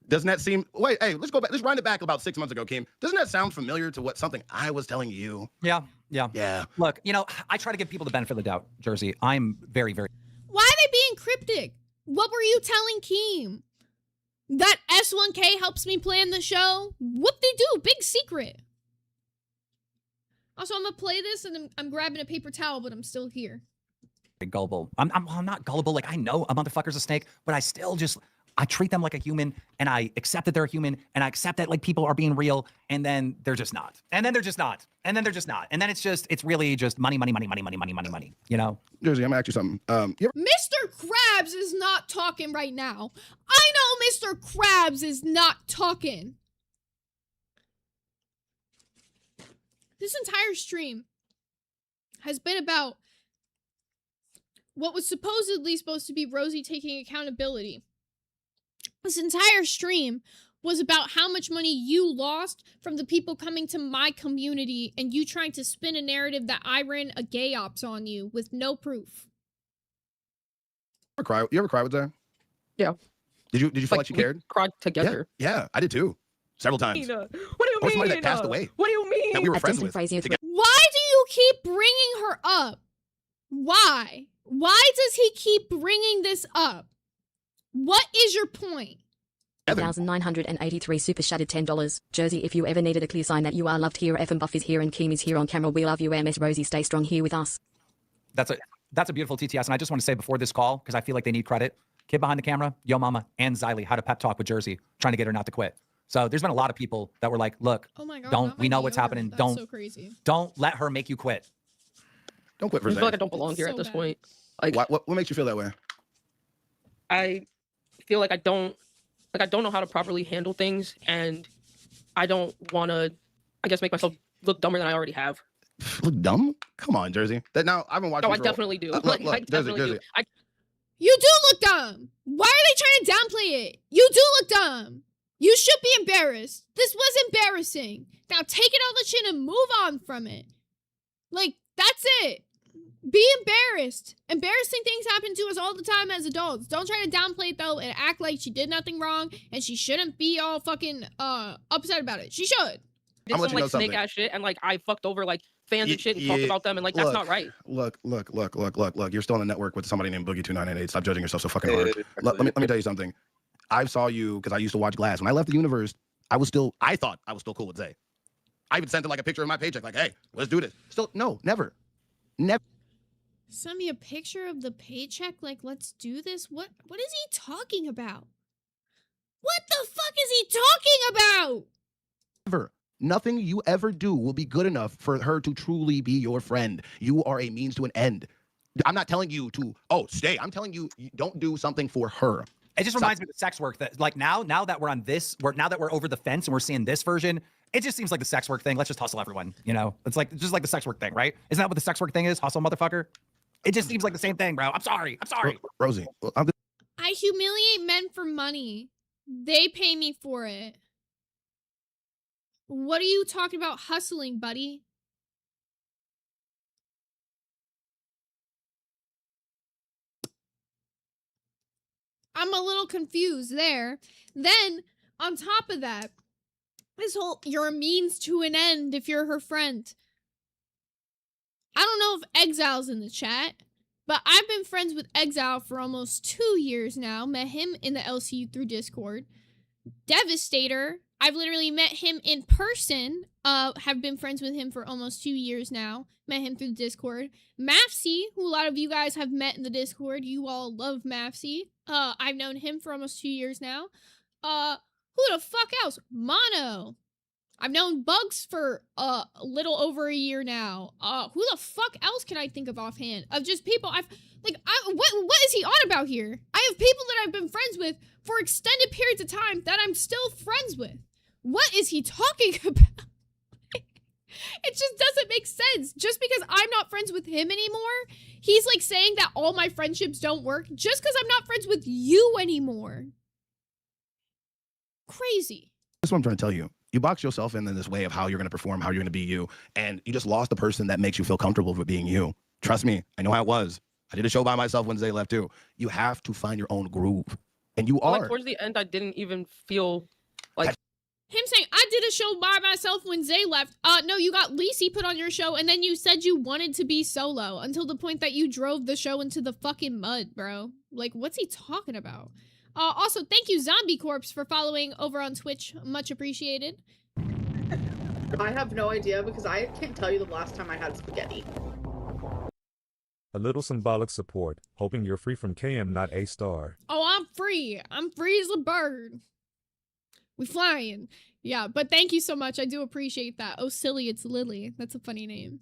doesn't that seem? Wait, hey, let's go back. Let's wind it back about 6 months ago, Kim. Doesn't that sound familiar to what something I was telling you? Yeah. Yeah. Look, you know, I try to give people the benefit of the doubt, Jersey. I'm very, very. Why are they being cryptic? What were you telling Keem? That S1K helps me plan the show? Whoop-de-doo, big secret. Also, I'm gonna play this and I'm grabbing a paper towel, but I'm still here. Gullible. I'm not gullible. Like, I know a motherfucker's a snake, but I still just, I treat them like a human, and I accept that they're a human, and I accept that like people are being real, and then they're just not. And then they're just not. And then they're just not. And then it's really just money, you know? Jersey, I'm gonna ask you something. Mr. Krabs is not talking right now. I know Mr. Krabs is not talking. This entire stream has been about what was supposedly supposed to be Rosie taking accountability. This entire stream was about how much money you lost from the people coming to my community and you trying to spin a narrative that I ran a gay ops on you with no proof. You ever cry with Zay? Yeah. Did you feel like she we cared? Cried together. Yeah, I did too. Several times. What do you Or mean? somebody that passed away. What do you mean? That we were At friends Denton with. Frazier together. Why do you keep bringing her up? Why? Why does he keep bringing this up? What is your point? 1,983 super shattered $10. Jersey, if you ever needed a clear sign that you are loved here, F and Buff is here and Keem is here on camera. We love you, MS Rosie. Stay strong here with us. That's a beautiful TTS. And I just want to say before this call, because I feel like they need credit, kid behind the camera, Yo Mama, and Xylee had a pep talk with Jersey, trying to get her not to quit. So there's been a lot of people that were like, look, Oh my god. don't, not we my know what's deodorant. happening. That's so crazy. Don't let her make you quit. Don't quit for I Zay. feel like I don't belong here So at this bad. point. Like, What makes you feel that way? I feel like I don't know how to properly handle things, and I don't want to, I guess, make myself look dumber than I already have. Look dumb? Come on, Jersey. That now I've been watching. No, I for- definitely do. Look, Like, look, I Jersey, definitely do. Jersey. You do look dumb. Why are they trying to downplay it? You do look dumb. You should be embarrassed. This was embarrassing. Now take it on the chin and move on from it. Like, that's it. Be embarrassed. Embarrassing things happen to us all the time as adults. Don't try to downplay it though and act like she did nothing wrong and she shouldn't be all fucking upset about it. She should. Did I'ma let some you know like snake something. ass shit, and like I fucked over like fans Ye- and shit and talked yeah, about them, and like that's look. not right. Look. You're still on the network with somebody named Boogie298. Stop judging yourself so fucking hard. Let me tell you something. I saw you because I used to watch Glass. When I left the universe, I thought I was still cool with Zay. I even sent her like a picture of my paycheck, like, hey, let's do this. Still, no, never. Send me a picture of the paycheck, like, let's do this. What is he talking about? What the fuck is he talking about? Never. Nothing you ever do will be good enough for her to truly be your friend. You are a means to an end. I'm not telling you to, stay. I'm telling you, don't do something for her. It just reminds me of the sex work that, like, now that we're on this, now that we're over the fence and we're seeing this version, it just seems like the sex work thing. Let's just hustle everyone, you know? It's like just like the sex work thing, right? Isn't that what the sex work thing is? Hustle, motherfucker. It just seems like the same thing, bro. I'm sorry. Rosie, I humiliate men for money. They pay me for it. What are you talking about hustling, buddy? I'm a little confused there. Then, on top of that, this whole, you're a means to an end if you're her friend. I don't know if Exile's in the chat, but I've been friends with Exile for almost 2 years now. Met him in the LCU through Discord. Devastator, I've literally met him in person. Have been friends with him for almost 2 years now. Met him through Discord. Mafsy, who a lot of you guys have met in the Discord. You all love Mafsy. I've known him for almost 2 years now. Who the fuck else? Mono. I've known Bugs for a little over a year now. Who the fuck else can I think of offhand? Of just people what is he on about here? I have people that I've been friends with for extended periods of time that I'm still friends with. What is he talking about? It just doesn't make sense. Just because I'm not friends with him anymore, he's like saying that all my friendships don't work just because I'm not friends with you anymore. Crazy. That's what I'm trying to tell you. You box yourself in this way of how you're going to perform, how you're going to be you, and you just lost the person that makes you feel comfortable with being you. Trust me, I know how it was. I did a show by myself when Zay left too. You have to find your own groove, and you are. Like towards the end, I didn't even feel like Him saying, I did a show by myself when Zay left. No, you got Lacey put on your show, and then you said you wanted to be solo until the point that you drove the show into the fucking mud, bro. Like, what's he talking about? Also, thank you, Zombie Corpse, for following over on Twitch. Much appreciated. I have no idea because I can't tell you the last time I had spaghetti. A little symbolic support, hoping you're free from KM, not A star. Oh, I'm free. I'm free as a bird. We flying. Yeah, but thank you so much. I do appreciate that. Oh, silly, it's Lily. That's a funny name.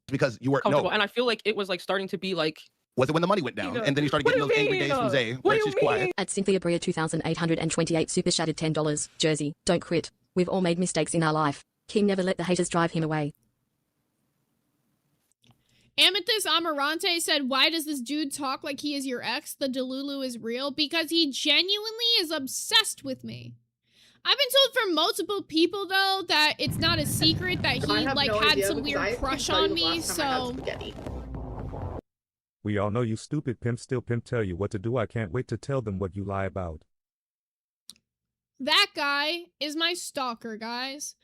Because you were comfortable, no. and I feel like it was like starting to be like. Was it when the money went down, and then you started What getting do those you angry mean? days from Zay, What where do she's you quiet? mean? At Cynthia Bria 2828 super shattered $10. Jersey, don't quit. We've all made mistakes in our life. Keem never let the haters drive him away. Amethyst Amarante said, why does this dude talk like he is your ex? The Delulu is real? Because he genuinely is obsessed with me. I've been told from multiple people, though, that it's not a secret that he, like, had some weird crush on me, so... We all know you stupid pimp still pimp tell you what to do. I can't wait to tell them what you lie about. That guy is my stalker, guys.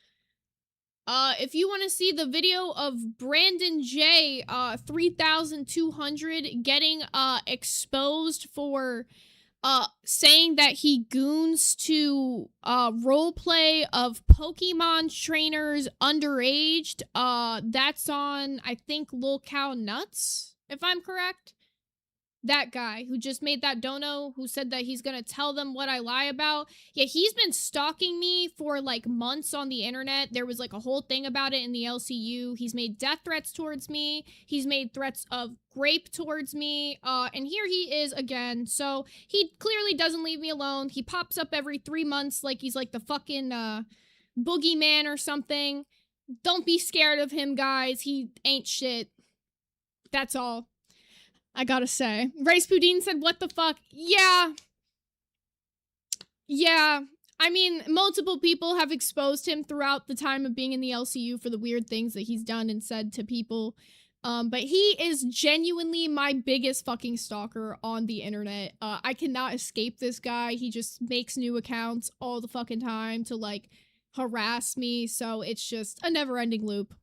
If you want to see the video of Brandon J, 3200 getting, exposed for, saying that he goons to, roleplay of Pokemon trainers underaged, that's on, I think, Lil Cow Nuts, if I'm correct. That guy who just made that dono, who said that he's gonna tell them what I lie about. Yeah, he's been stalking me for like months on the internet. There was like a whole thing about it in the LCU. He's made death threats towards me. He's made threats of rape towards me. And here he is again. So he clearly doesn't leave me alone. He pops up every 3 months like he's like the fucking boogeyman or something. Don't be scared of him, guys. He ain't shit. That's all I gotta say. Race Poudine said, what the fuck? Yeah. Yeah. I mean, multiple people have exposed him throughout the time of being in the LCU for the weird things that he's done and said to people. But he is genuinely my biggest fucking stalker on the internet. I cannot escape this guy. He just makes new accounts all the fucking time to, like, harass me. So it's just a never-ending loop.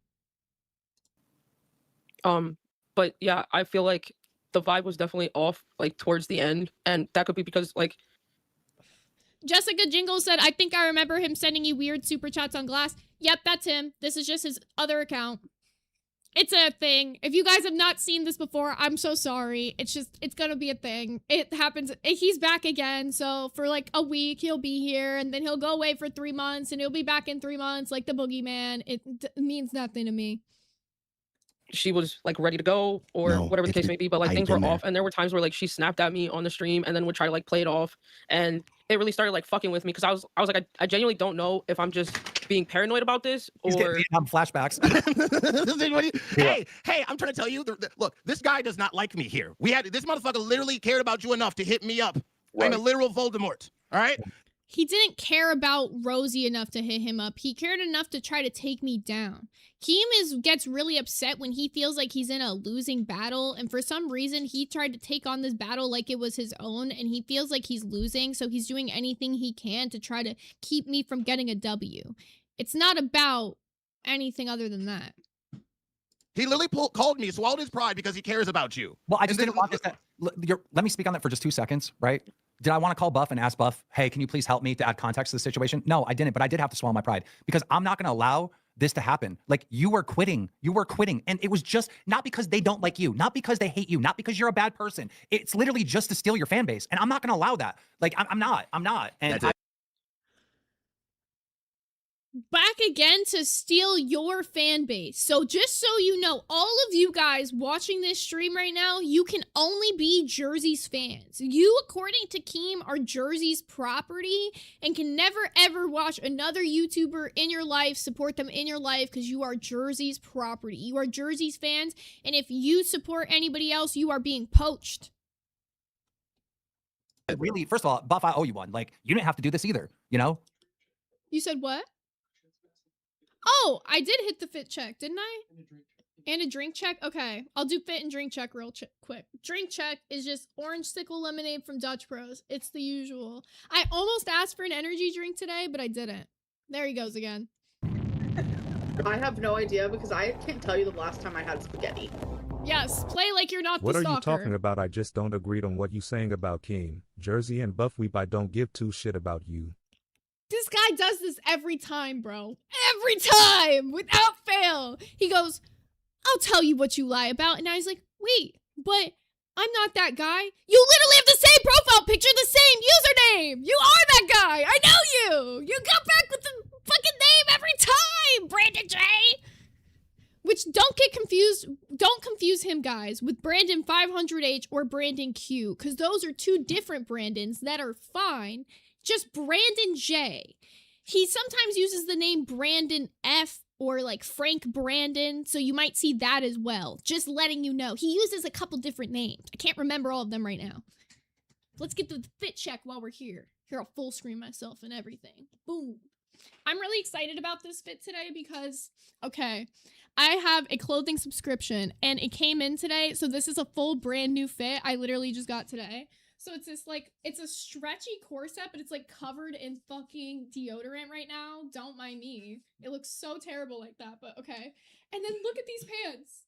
But yeah, I feel like the vibe was definitely off, like, towards the end, and that could be because, like... Jessica Jingle said, I think I remember him sending you weird super chats on Glass. Yep, that's him. This is just his other account. It's a thing. If you guys have not seen this before, I'm so sorry. It's gonna be a thing. It happens. He's back again, so for, like, a week, he'll be here, and then he'll go away for 3 months, and he'll be back in 3 months, like the boogeyman. It means nothing to me. She was like ready to go or whatever the case may be, but like things were off, and there were times where like she snapped at me on the stream and then would try to like play it off, and it really started like fucking with me because I was like I genuinely don't know if I'm just being paranoid about this or he's getting Vietnam flashbacks. hey, I'm trying to tell you, look, this guy does not like me here. This motherfucker literally cared about you enough to hit me up. Right. I'm a literal Voldemort. All right. He didn't care about Rosie enough to hit him up. He cared enough to try to take me down. Keem gets really upset when he feels like he's in a losing battle, and for some reason he tried to take on this battle like it was his own, and he feels like he's losing, so he's doing anything he can to try to keep me from getting a W. It's not about anything other than that. He literally called me, swallowed his pride because he cares about you. Well, I just didn't want this. Let me speak on that for just 2 seconds, right? Did I want to call Buff and ask Buff, hey, can you please help me to add context to the situation? No, I didn't, but I did have to swallow my pride because I'm not going to allow this to happen. Like, you were quitting. And it was just not because they don't like you, not because they hate you, not because you're a bad person. It's literally just to steal your fan base. And I'm not going to allow that. Like, I'm not. And back again to steal your fan base. So just so you know, all of you guys watching this stream right now, you can only be Jersey's fans. You, according to Keem, are Jersey's property and can never ever watch another YouTuber in your life, support them in your life, because you are Jersey's property. You are Jersey's fans, and if you support anybody else, you are being poached. Really, first of all, Buff, I owe you one. Like, you didn't have to do this either, you know? You said what? Oh, I did hit the fit check, didn't I? And a drink check? Okay, I'll do fit and drink check real quick. Drink check is just orange sickle lemonade from Dutch Bros. It's the usual. I almost asked for an energy drink today, but I didn't. There he goes again. I have no idea because I can't tell you the last time I had spaghetti. Yes, play like you're not What the are stalker. you talking about? I just don't agree on what you saying about Keem. Jersey and Buff Weep, I don't give two shit about you. This guy does this every time, bro. Every time, without fail. He goes, I'll tell you what you lie about. And I was like, wait, but I'm not that guy. You literally have the same profile picture, the same username. You are that guy. I know you. You come back with the fucking name every time, Brandon J. Which, don't get confused. Don't confuse him, guys, with Brandon 500H or Brandon Q, because those are two different Brandons that are fine. Just Brandon J. He sometimes uses the name Brandon F or like Frank Brandon, so you might see that as well. Just letting you know. He uses a couple different names. I can't remember all of them right now. Let's get the fit check while we're here. Here, I'll full screen myself and everything. Boom. I'm really excited about this fit today because, okay, I have a clothing subscription and it came in today. So this is a full brand new fit I literally just got today. So it's this like, it's a stretchy corset, but it's like covered in fucking deodorant right now. Don't mind me. It looks so terrible like that, but okay. And then look at these pants.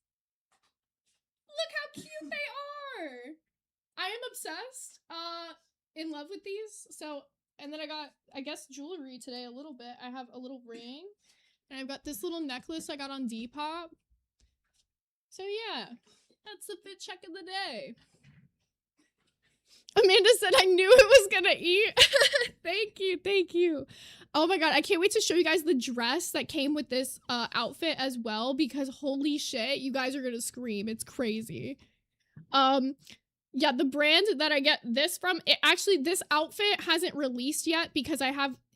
Look how cute they are. I am obsessed, in love with these. So, and then I got, I guess, jewelry today a little bit. I have a little ring and I've got this little necklace I got on Depop. So yeah, that's the fit check of the day. Amanda said, I knew it was gonna eat. Thank you, thank you. Oh my god, I can't wait to show you guys the dress that came with this outfit as well, because holy shit, you guys are gonna scream. It's crazy. Yeah, the brand that I get this from, actually, this outfit hasn't released yet because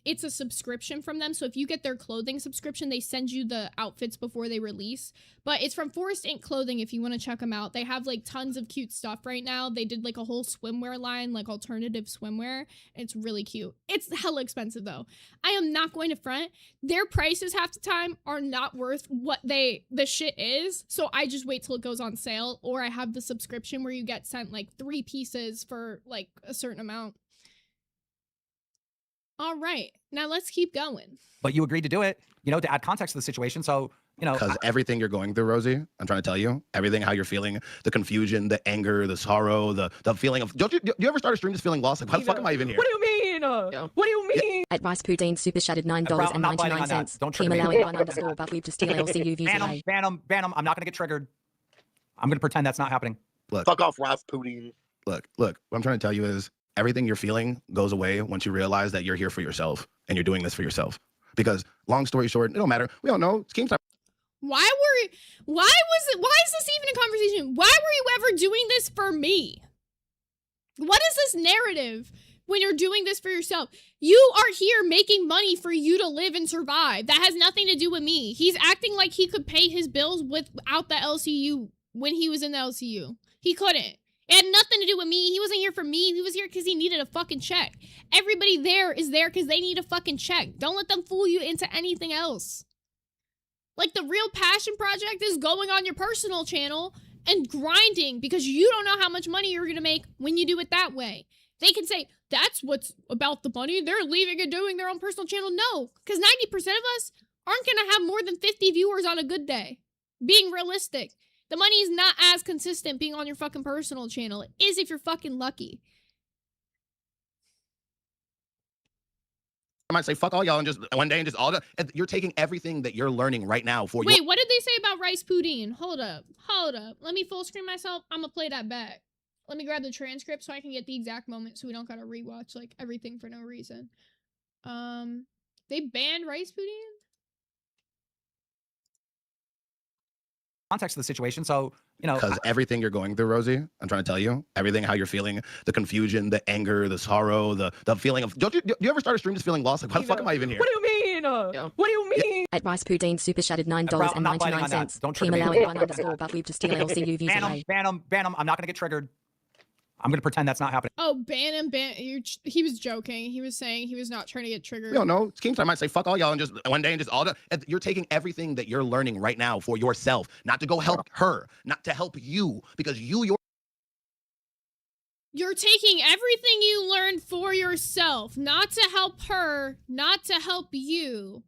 it's a subscription from them. So if you get their clothing subscription, they send you the outfits before they release. But it's from Forest Ink Clothing if you want to check them out. They have like tons of cute stuff right now. They did like a whole swimwear line, like alternative swimwear. It's really cute. It's hella expensive though. I am not going to front. Their prices half the time are not worth what the shit is. So I just wait till it goes on sale, or I have the subscription where you get sent like 3 pieces for like a certain amount. All right, now let's keep going. But you agreed to do it, you know, to add context to the situation. So, you know, Because everything you're going through, Rosie, I'm trying to tell you, everything, how you're feeling, the confusion, the anger, the sorrow, the feeling of, do you ever start a stream just feeling lost? Like, why the fuck am I even here? What do you mean? What do you mean? At Rice Poudine super shattered I'm not biting on that. $9.99. Don't Team trigger me. allowing 1 _ Buff Weep to steal LCU views away. ban him. I'm not going to get triggered. I'm going to pretend that's not happening. Fuck off, Rasputin. Look, what I'm trying to tell you is everything you're feeling goes away once you realize that you're here for yourself and you're doing this for yourself. Because long story short, it don't matter. We don't know. It's Keem's time. Why is this even a conversation? Why were you ever doing this for me? What is this narrative when you're doing this for yourself? You are here making money for you to live and survive. That has nothing to do with me. He's acting like he could pay his bills without the LCU when he was in the LCU. He couldn't. It had nothing to do with me. He wasn't here for me. He was here because he needed a fucking check. Everybody there is there because they need a fucking check. Don't let them fool you into anything else. Like, the real passion project is going on your personal channel and grinding because you don't know how much money you're going to make when you do it that way. They can say, that's what's about the money. They're leaving and doing their own personal channel. No, because 90% of us aren't going to have more than 50 viewers on a good day. Being realistic. The money is not as consistent being on your fucking personal channel. It is if you're fucking lucky. I might say, fuck all y'all, and just one day and just all the, and you're taking everything that you're learning right now for Wait, what did they say about Rice Poudine? Hold up. Let me full screen myself. I'm gonna play that back. Let me grab the transcript so I can get the exact moment so we don't gotta rewatch like everything for no reason. They banned Rice Poudine? context of the situation. So, you know, Because everything you're going through, Rosie, I'm trying to tell you, everything, how you're feeling, the confusion, the anger, the sorrow, the feeling of, do you ever start a stream just feeling lost? Like, why the fuck am I even here? What do you mean? What do you mean? At Rice Pudine Super Shattered Bro, I'm not biting on that. $9.99. Don't Team trigger me. allowing one underscore buff weave to steal LCU views away. ban him. I'm not going to get triggered. I'm going to pretend that's not happening. Oh, ban him, he was joking. He was saying he was not trying to get triggered. We don't know. Keemstar might say, fuck all y'all, and just one day and just all the. You're taking everything that you're learning right now for yourself, not to go help her, not to help you, because you're taking everything you learned for yourself, not to help her, not to help you.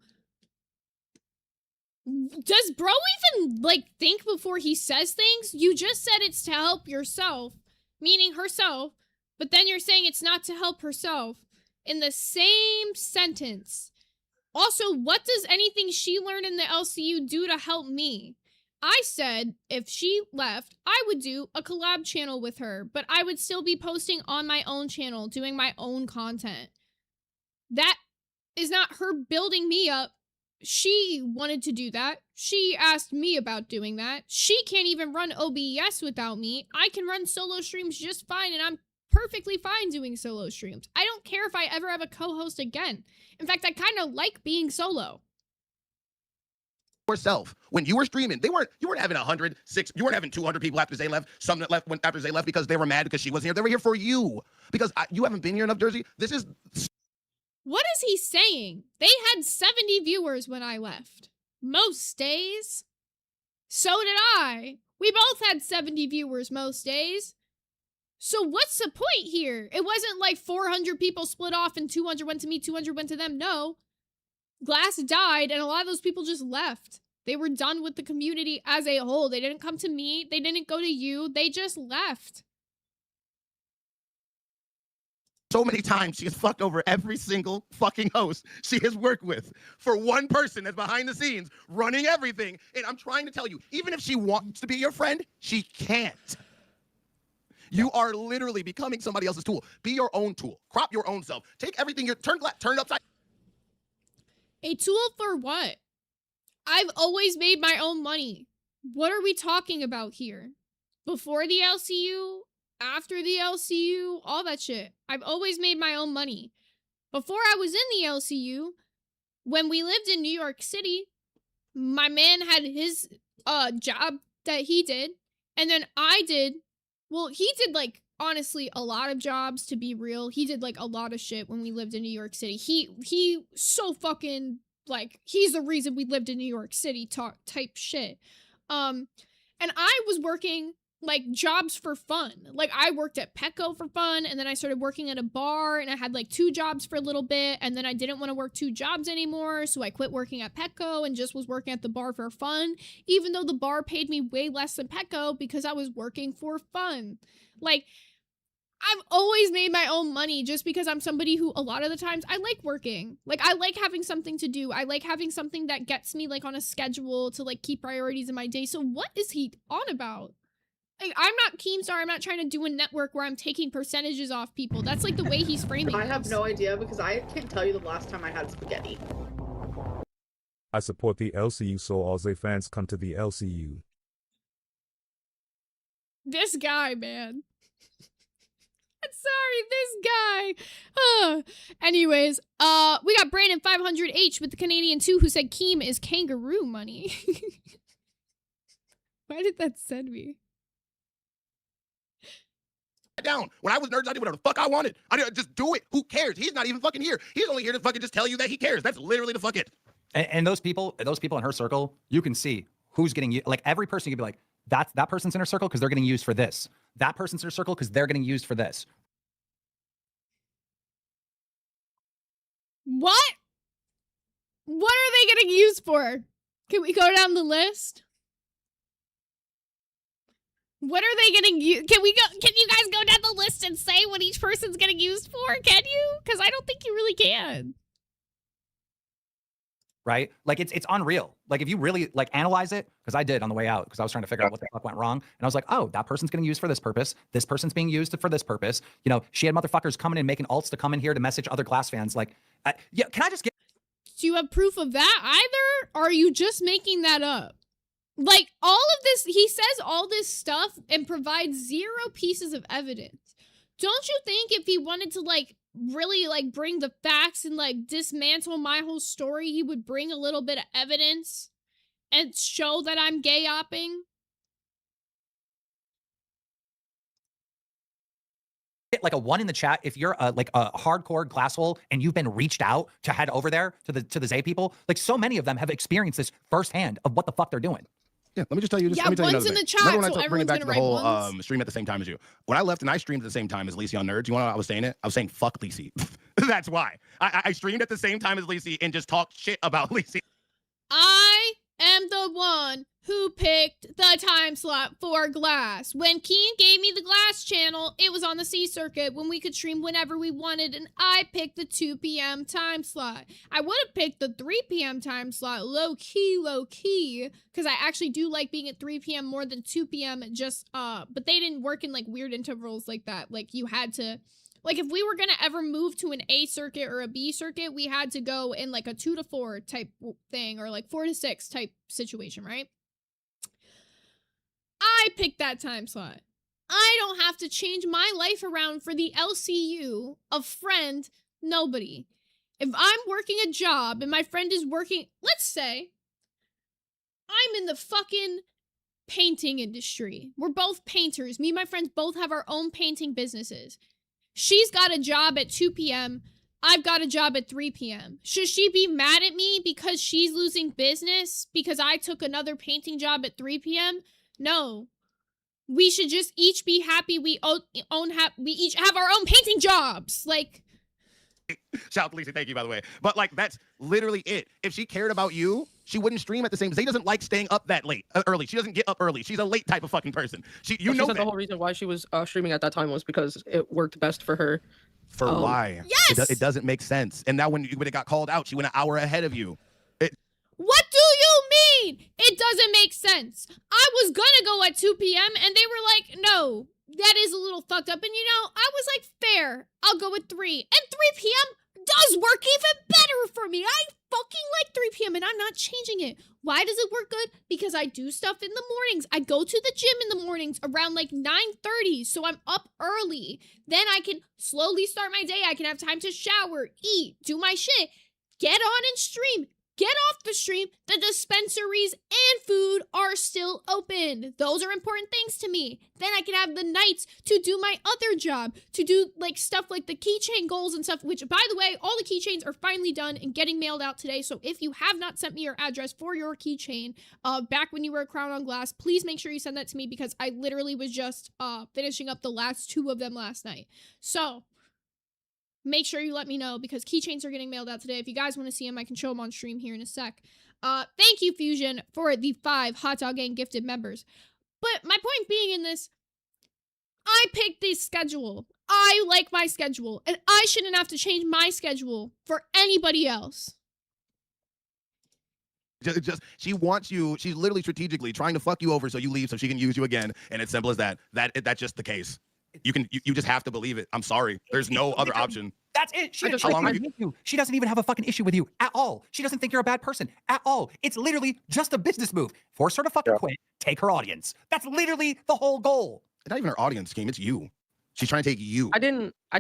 Does bro even, like, think before he says things? You just said it's to help yourself, meaning herself, but then you're saying it's not to help herself in the same sentence. Also, what does anything she learned in the LCU do to help me? I said if she left, I would do a collab channel with her, but I would still be posting on my own channel, doing my own content. That is not her building me up. She wanted to do that. She asked me about doing that. She can't even run OBS without me. I can run solo streams just fine, and I'm perfectly fine doing solo streams. I don't care if I ever have a co-host again. In fact, I kind of like being solo. yourself. When you were streaming, you weren't having 100, 6, you weren't having 200 people after Zay left. Some that left after Zay left because they were mad because she wasn't here. They were here for you because you haven't been here enough, Jersey. This is. What is he saying? They had 70 viewers when I left. Most days. So did I. We both had 70 viewers most days. So what's the point here? It wasn't like 400 people split off and 200 went to me, 200 went to them. No. Glass died and a lot of those people just left. They were done with the community as a whole. They didn't come to me. They didn't go to you. They just left. So many times she has fucked over every single fucking host she has worked with for one person that's behind the scenes running everything. And I'm trying to tell you, even if she wants to be your friend, she can't. You are literally becoming somebody else's tool. Be your own tool. Crop your own self. Take everything you're turn upside. A tool for what? I've always made my own money. What are we talking about here? Before the LCU? After the LCU? All that shit. I've always made my own money. Before I was in the LCU, when we lived in New York City, my man had his job that he did. And then I did, well, he did like, honestly, a lot of jobs, to be real. He did like a lot of shit when we lived in New York City. He so fucking, like, he's the reason we lived in New York City type shit. And I was working like jobs for fun. Like I worked at Petco for fun, and then I started working at a bar, and I had like 2 jobs for a little bit, and then I didn't want to work 2 jobs anymore, so I quit working at Petco and just was working at the bar for fun, even though the bar paid me way less than Petco because I was working for fun. Like, I've always made my own money just because I'm somebody who a lot of the times I like working. Like I like having something to do. I like having something that gets me like on a schedule to like keep priorities in my day. So what is he on about? Like, I'm not Keemstar. I'm not trying to do a network where I'm taking percentages off people. That's like the way he's framing I have this. no idea because I can't tell you the last time I had spaghetti. I support the LCU, so all Zay fans come to the LCU. This guy, man. I'm sorry, this guy. Anyways, we got Brandon 500H with the Canadian 2 who said Keem is kangaroo money. Why did that send me? Down. When I was nerds, I did whatever the fuck I wanted. I did just do it. Who cares? He's not even fucking here. He's only here to fucking just tell you that he cares. That's literally the fuck it. And those people in her circle, you can see who's getting, like every person, you can be like, that person's in her circle because they're getting used for this. That person's in her circle because they're getting used for this. What? What are they getting used for? Can we go down the list? What are they getting used? Can you guys go down the list and say what each person's getting used for? Can you? Because I don't think you really can. Right? Like it's unreal. Like if you really like analyze it, because I did on the way out, because I was trying to figure out what the fuck went wrong. And I was like, oh, that person's getting used for this purpose. This person's being used for this purpose. You know, she had motherfuckers coming in making alts to come in here to message other Glass fans. Like, yeah, can I just get... Do you have proof of that either? Or are you just making that up? Like, all of this, he says all this stuff and provides 0 pieces of evidence. Don't you think if he wanted to, like, really, like, bring the facts and, like, dismantle my whole story, he would bring a little bit of evidence and show that I'm gay-opping? Like a 1 in the chat if you're like a hardcore glasshole and you've been reached out to head over there to the Zay people. Like, so many of them have experienced this firsthand of what the fuck they're doing. Yeah, let me just tell you this. Yeah, let me tell you one's another in the thing. chat, Remember when so I bring it everyone's back to the gonna whole write ones? stream at the same time as you? When I left and I streamed at the same time as Lacey on Nerds, you want to know I was saying it? I was saying fuck Lacey. That's why. I streamed at the same time as Lacey and just talked shit about Lacey. I am the one who picked the time slot for Glass. When Keen gave me the Glass channel, it was on the C circuit when we could stream whenever we wanted, and I picked the 2 p.m. time slot. I would have picked the 3 p.m. time slot, low key, because I actually do like being at 3 p.m. more than 2 p.m. Just, but they didn't work in, like, weird intervals like that. Like, you had to, like, if we were gonna ever move to an A circuit or a B circuit, we had to go in, like, a 2 to 4 type thing, or, like, 4 to 6 type situation, right? I picked that time slot. I don't have to change my life around for the LCU of friend nobody. If I'm working a job and my friend is working, let's say I'm in the fucking painting industry. We're both painters. Me and my friends both have our own painting businesses. She's got a job at 2 p.m. I've got a job at 3 p.m. Should she be mad at me because she's losing business because I took another painting job at 3 p.m.? No. We should just each be happy we each have our own painting jobs. Like, Shout out to Lacey, thank you, by the way. But, like, that's literally it. If she cared about you, she wouldn't stream at the same. Zay doesn't like staying up that late, early. She doesn't get up early. She's a late type of fucking person. You She know said that. the whole reason why she was streaming at that time was because it worked best for her. For why? Yes! It doesn't make sense. And now when it got called out, she went an hour ahead of you. what do you mean? It doesn't make sense. I was gonna go at 2 p.m. and they were like, no, that is a little fucked up. And, you know, I was like, fair, I'll go at 3. And 3 p.m. does work even better for me. I fucking like 3 p.m. and I'm not changing it. Why does it work good? Because I do stuff in the mornings. I go to the gym in the mornings around like 9:30, so I'm up early. Then I can slowly start my day. I can have time to shower, eat, do my shit, get on and stream. Get off the stream. The dispensaries and food are still open. Those are important things to me. Then I can have the nights to do my other job, to do like stuff like the keychain goals and stuff, which, by the way, all the keychains are finally done and getting mailed out today. So if you have not sent me your address for your keychain back when you were a Crown on Glass, please make sure you send that to me because I literally was just finishing up the last 2 of them last night. So make sure you let me know because keychains are getting mailed out today. If you guys want to see them, I can show them on stream here in a sec. Thank you, Fusion, for the 5 Hot Dog Gang gifted members. But my point being in this, I picked this schedule. I like my schedule, and I shouldn't have to change my schedule for anybody else. Just she wants you. She's literally strategically trying to fuck you over so you leave so she can use you again. And it's simple as that. That's just the case. You just have to believe it. I'm sorry. There's no other option. That's it. She doesn't even have a fucking issue with you at all. She doesn't think you're a bad person at all. It's literally just a business move. Force her to fucking quit. Take her audience. That's literally the whole goal. It's not even her audience, Game. It's you. She's trying to take you.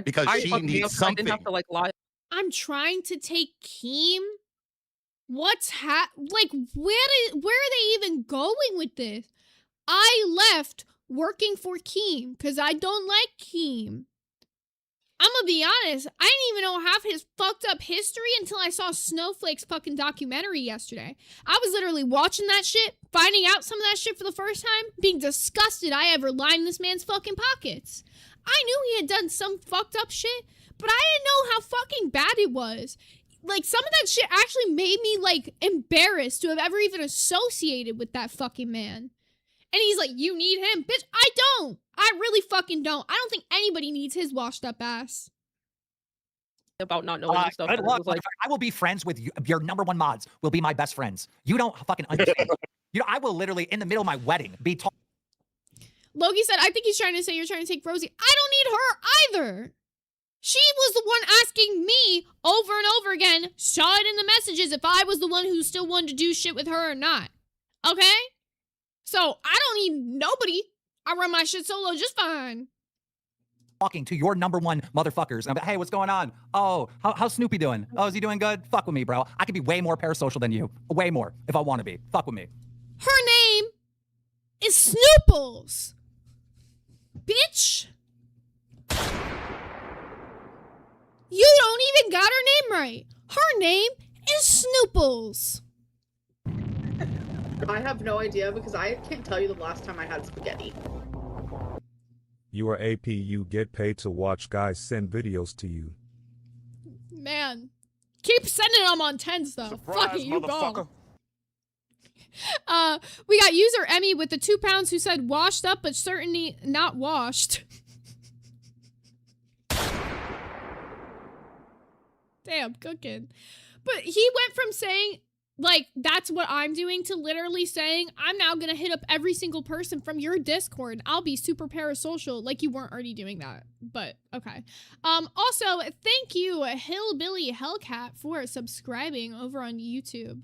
Because she needs something. I didn't have to like lie. I'm trying to take Keem. What's like? Where are they even going with this? I left working for Keem because I don't like Keem. I'm gonna be honest, I didn't even know half his fucked up history until I saw Snowflake's fucking documentary yesterday. I was literally watching that shit, finding out some of that shit for the first time, being disgusted I ever lined this man's fucking pockets. I knew he had done some fucked up shit, but I didn't know how fucking bad it was. Like, some of that shit actually made me, like, embarrassed to have ever even associated with that fucking man. And he's like, you need him? Bitch, I don't. I really fucking don't. I don't think anybody needs his washed up ass. About not knowing and stuff. Good luck. Like, I will be friends with you. Your number 1 mods will be my best friends. You don't fucking understand. I will literally, in the middle of my wedding, be talking. Loki said, I think he's trying to say you're trying to take Rosie. I don't need her either. She was the one asking me over and over again, saw it in the messages, if I was the one who still wanted to do shit with her or not. Okay? So I don't need nobody. I run my shit solo just fine. Talking to your number one motherfuckers. And I'm like, hey, what's going on? Oh, how's Snoopy doing? Oh, is he doing good? Fuck with me, bro. I could be way more parasocial than you. Way more if I want to be. Fuck with me. Her name is Snooples. Bitch. You don't even got her name right. Her name is Snooples. I have no idea because I can't tell you the last time I had spaghetti. You are AP, you get paid to watch guys send videos to you. Man. Keep sending them on 10s though. Fuck it, you go. We got user Emmy with the 2 pounds who said washed up but certainly not washed. Damn, cooking. But he went from saying, like, that's what I'm doing to literally saying, I'm now gonna hit up every single person from your Discord. I'll be super parasocial, like you weren't already doing that. But, okay. Also, thank you, Hillbilly Hellcat, for subscribing over on YouTube.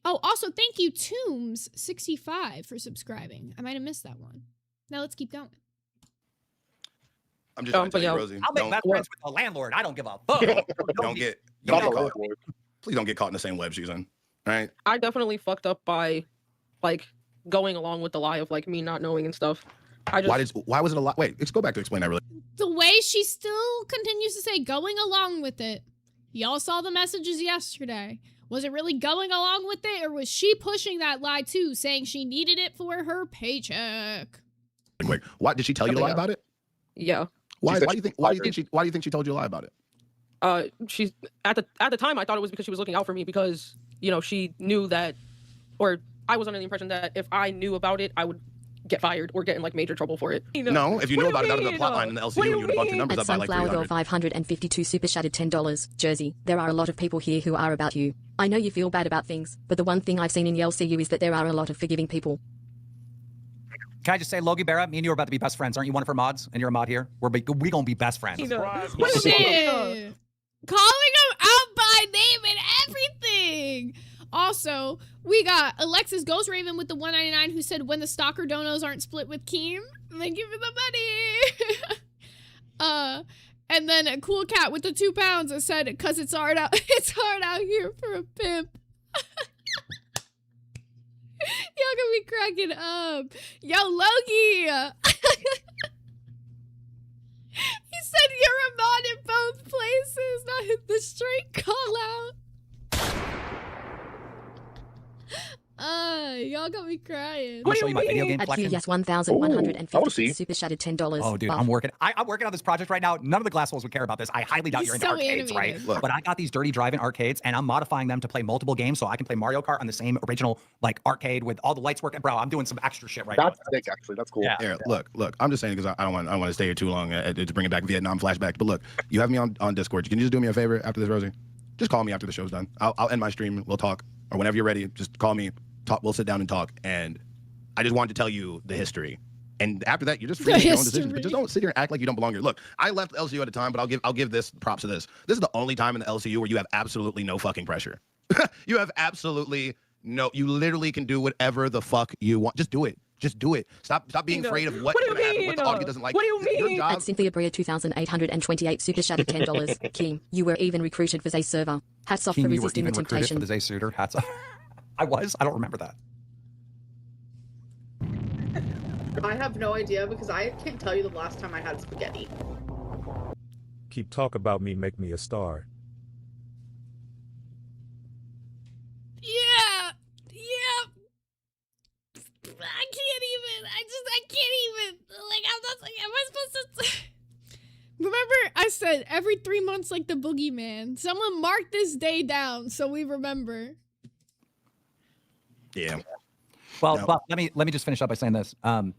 Oh, also, thank you, Tombs65, for subscribing. I might have missed that one. Now let's keep going. I'm just trying to tell you, Rosie. I'll make best friends with the landlord. I don't give a fuck. Don't get caught. Please don't get caught in the same web she's in. All right. I definitely fucked up by, like, going along with the lie of, like, me not knowing and stuff. I just Why was it a lie? Wait, let's go back to explain that really. The way she still continues to say going along with it. Y'all saw the messages yesterday. Was it really going along with it, or was she pushing that lie too, saying she needed it for her paycheck? Wait, why did she tell you to lie about it? Yeah. Why do you think she told you to lie about it? She's at the time I thought it was because she was looking out for me because, you know, she knew that, or I was under the impression that if I knew about it, I would get fired or get in like major trouble for it. You know? No, if you knew about it, that was a plot line in the LCU and you would have bumped your numbers At up by like Sunflower Girl 300. 552 super shattered $10. Jersey, there are a lot of people here who are about you. I know you feel bad about things, but the one thing I've seen in the LCU is that there are a lot of forgiving people. Can I just say, Logie Barra, me and you are about to be best friends. Aren't you one of her mods? And you're a mod here? We gonna be best friends. Shit. Calling him out by name and everything. Also, we got Alexis Ghost Raven with the 199 who said when the stalker donos aren't split with Keem, thank you for the money. And then a Cool Cat with the 2 pounds that said cause it's hard out here for a pimp. Y'all gonna be cracking up. Yo, Logie. He said you're a mod in both places, not hit the straight call out. Y'all got me crying. I'm gonna show you my video game At collection. yes 1,150 super shattered $10. Oh, dude, Buff. I'm working on this project right now. None of the glass holes would care about this. I highly doubt He's you're into so arcades, right? animated. Look. But I got these dirty drive-in arcades, and I'm modifying them to play multiple games, so I can play Mario Kart on the same original like arcade with all the lights working. Bro, I'm doing some extra shit right That's now. sick, actually. That's cool. Yeah. Here, look. I'm just saying because I don't want to stay here too long to bring it back Vietnam flashback. But look, you have me on Discord. Can you just do me a favor after this, Rosie? Just call me after the show's done. I'll end my stream. We'll talk, or whenever you're ready, just call me. We'll sit down and talk. And I just wanted to tell you the history. And after that, you're just free to make your own decisions. But just don't sit here and act like you don't belong here. Look, I left LCU at a time, but I'll give this props to this. This is the only time in the LCU where you have absolutely no fucking pressure. You have absolutely no. You literally can do whatever the fuck you want. Just do it. Just do it. Stop being afraid of what's going to happen, what the audience doesn't like. What do you mean? Your job. At Cynthia Brea 2,828 super shattered $10. Keem, you were even recruited for Zay server. Hats off for King, you were resisting the even recruited for temptation. the Zay Suitor. Hats off. I don't remember that. I have no idea because I can't tell you the last time I had spaghetti. Keep talk about me, make me a star. Yeah. I can't even. Like, I'm not like, am I supposed to? Remember, I said every 3 months, like the boogeyman. Someone mark this day down so we remember. Yeah. Well, No. but let me just finish up by saying this. You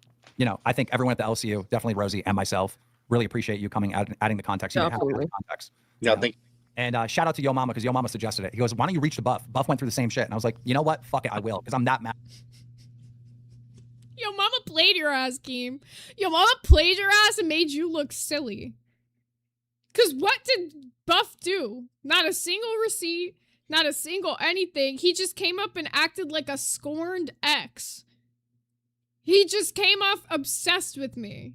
know, I think everyone at the LCU, definitely Rosie and myself, really appreciate you coming out and adding the context. You Yeah, didn't have to add absolutely. the context. Yeah, you know? thank And shout out to Yo Mama because Yo Mama suggested it. He goes, "Why don't you reach the Buff?" Buff went through the same shit, and I was like, you know what? Fuck it, I will because I'm that mad. Yo, mama played your ass, Keem. Yo, mama played your ass and made you look silly. Cause what did Buff do? Not a single receipt, Not a single anything. He just came up and acted like a scorned ex. He just came off obsessed with me.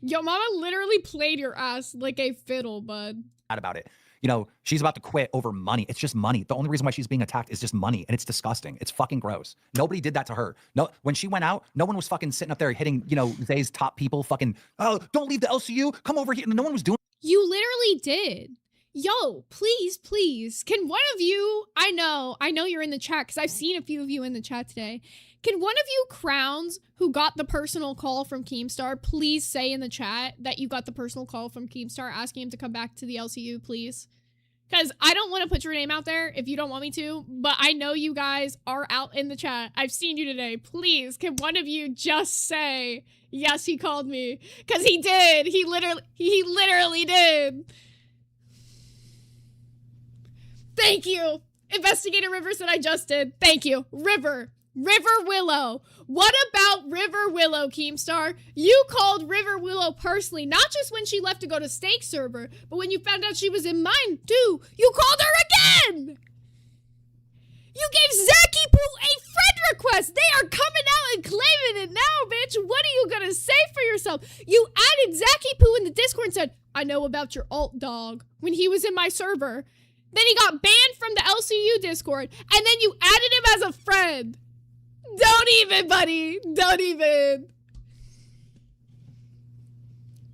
Yo, mama literally played your ass like a fiddle, bud. About it. You know, she's about to quit over money. It's just money. The only reason why she's being attacked is just money, and it's disgusting. It's fucking gross. Nobody did that to her. No, when she went out, no one was fucking sitting up there hitting, you know, Zay's top people fucking, oh, don't leave the LCU. Come over here. No one was doing. You literally did. Yo, please, please. Can one of you, I know you're in the chat because I've seen a few of you in the chat today. Can one of you crowns who got the personal call from Keemstar please say in the chat that you got the personal call from Keemstar asking him to come back to the LCU, please? Because I don't want to put your name out there if you don't want me to, but I know you guys are out in the chat. I've seen you today. Please, can one of you just say, yes, he called me? Because he did. He literally did. Thank you. Investigator River said I just did. Thank you. River Willow. What about River Willow, Keemstar? You called River Willow personally, not just when she left to go to Stake server, but when you found out she was in mine too. You called her again! You gave Zaki Poo a friend request! They are coming out and claiming it now, bitch! What are you gonna say for yourself? You added Zaki Poo in the Discord and said, I know about your alt dog, when he was in my server. Then he got banned from the LCU Discord, and then you added him as a friend. Don't even, buddy. Don't even.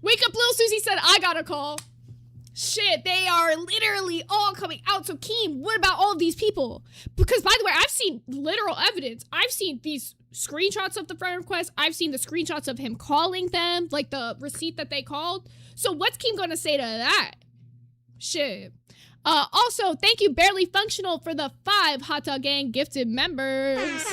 Wake Up Lil Susie said, I got a call. Shit, they are literally all coming out. So, Keem, what about all of these people? Because, by the way, I've seen literal evidence. I've seen these screenshots of the friend request. I've seen the screenshots of him calling them, like the receipt that they called. So, what's Keem going to say to that? Shit. Also, thank you, Barely Functional, for the 5 Hot Dog Gang gifted members.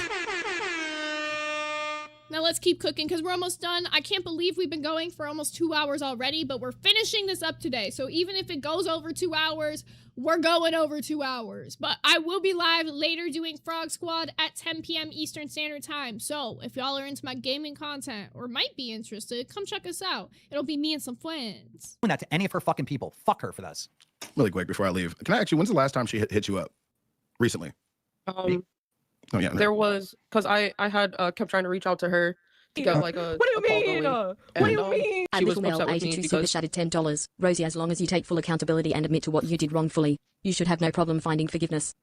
Now let's keep cooking because we're almost done. I can't believe we've been going for almost 2 hours already, but we're finishing this up today. So even if it goes over 2 hours, we're going over 2 hours. But I will be live later doing Frog Squad at 10 p.m. Eastern Standard Time. So if y'all are into my gaming content or might be interested, come check us out. It'll be me and some friends. Doing that to any of her fucking people. Fuck her for this. Really quick before I leave, can I actually? When's the last time she hit you up? Recently? Oh yeah. There was because I had kept trying to reach out to her to get like a. What do you mean? What do you mean? She was Little Mel upset with me 82 because super chatted $10. Rosie, as long as you take full accountability and admit to what you did wrongfully, you should have no problem finding forgiveness.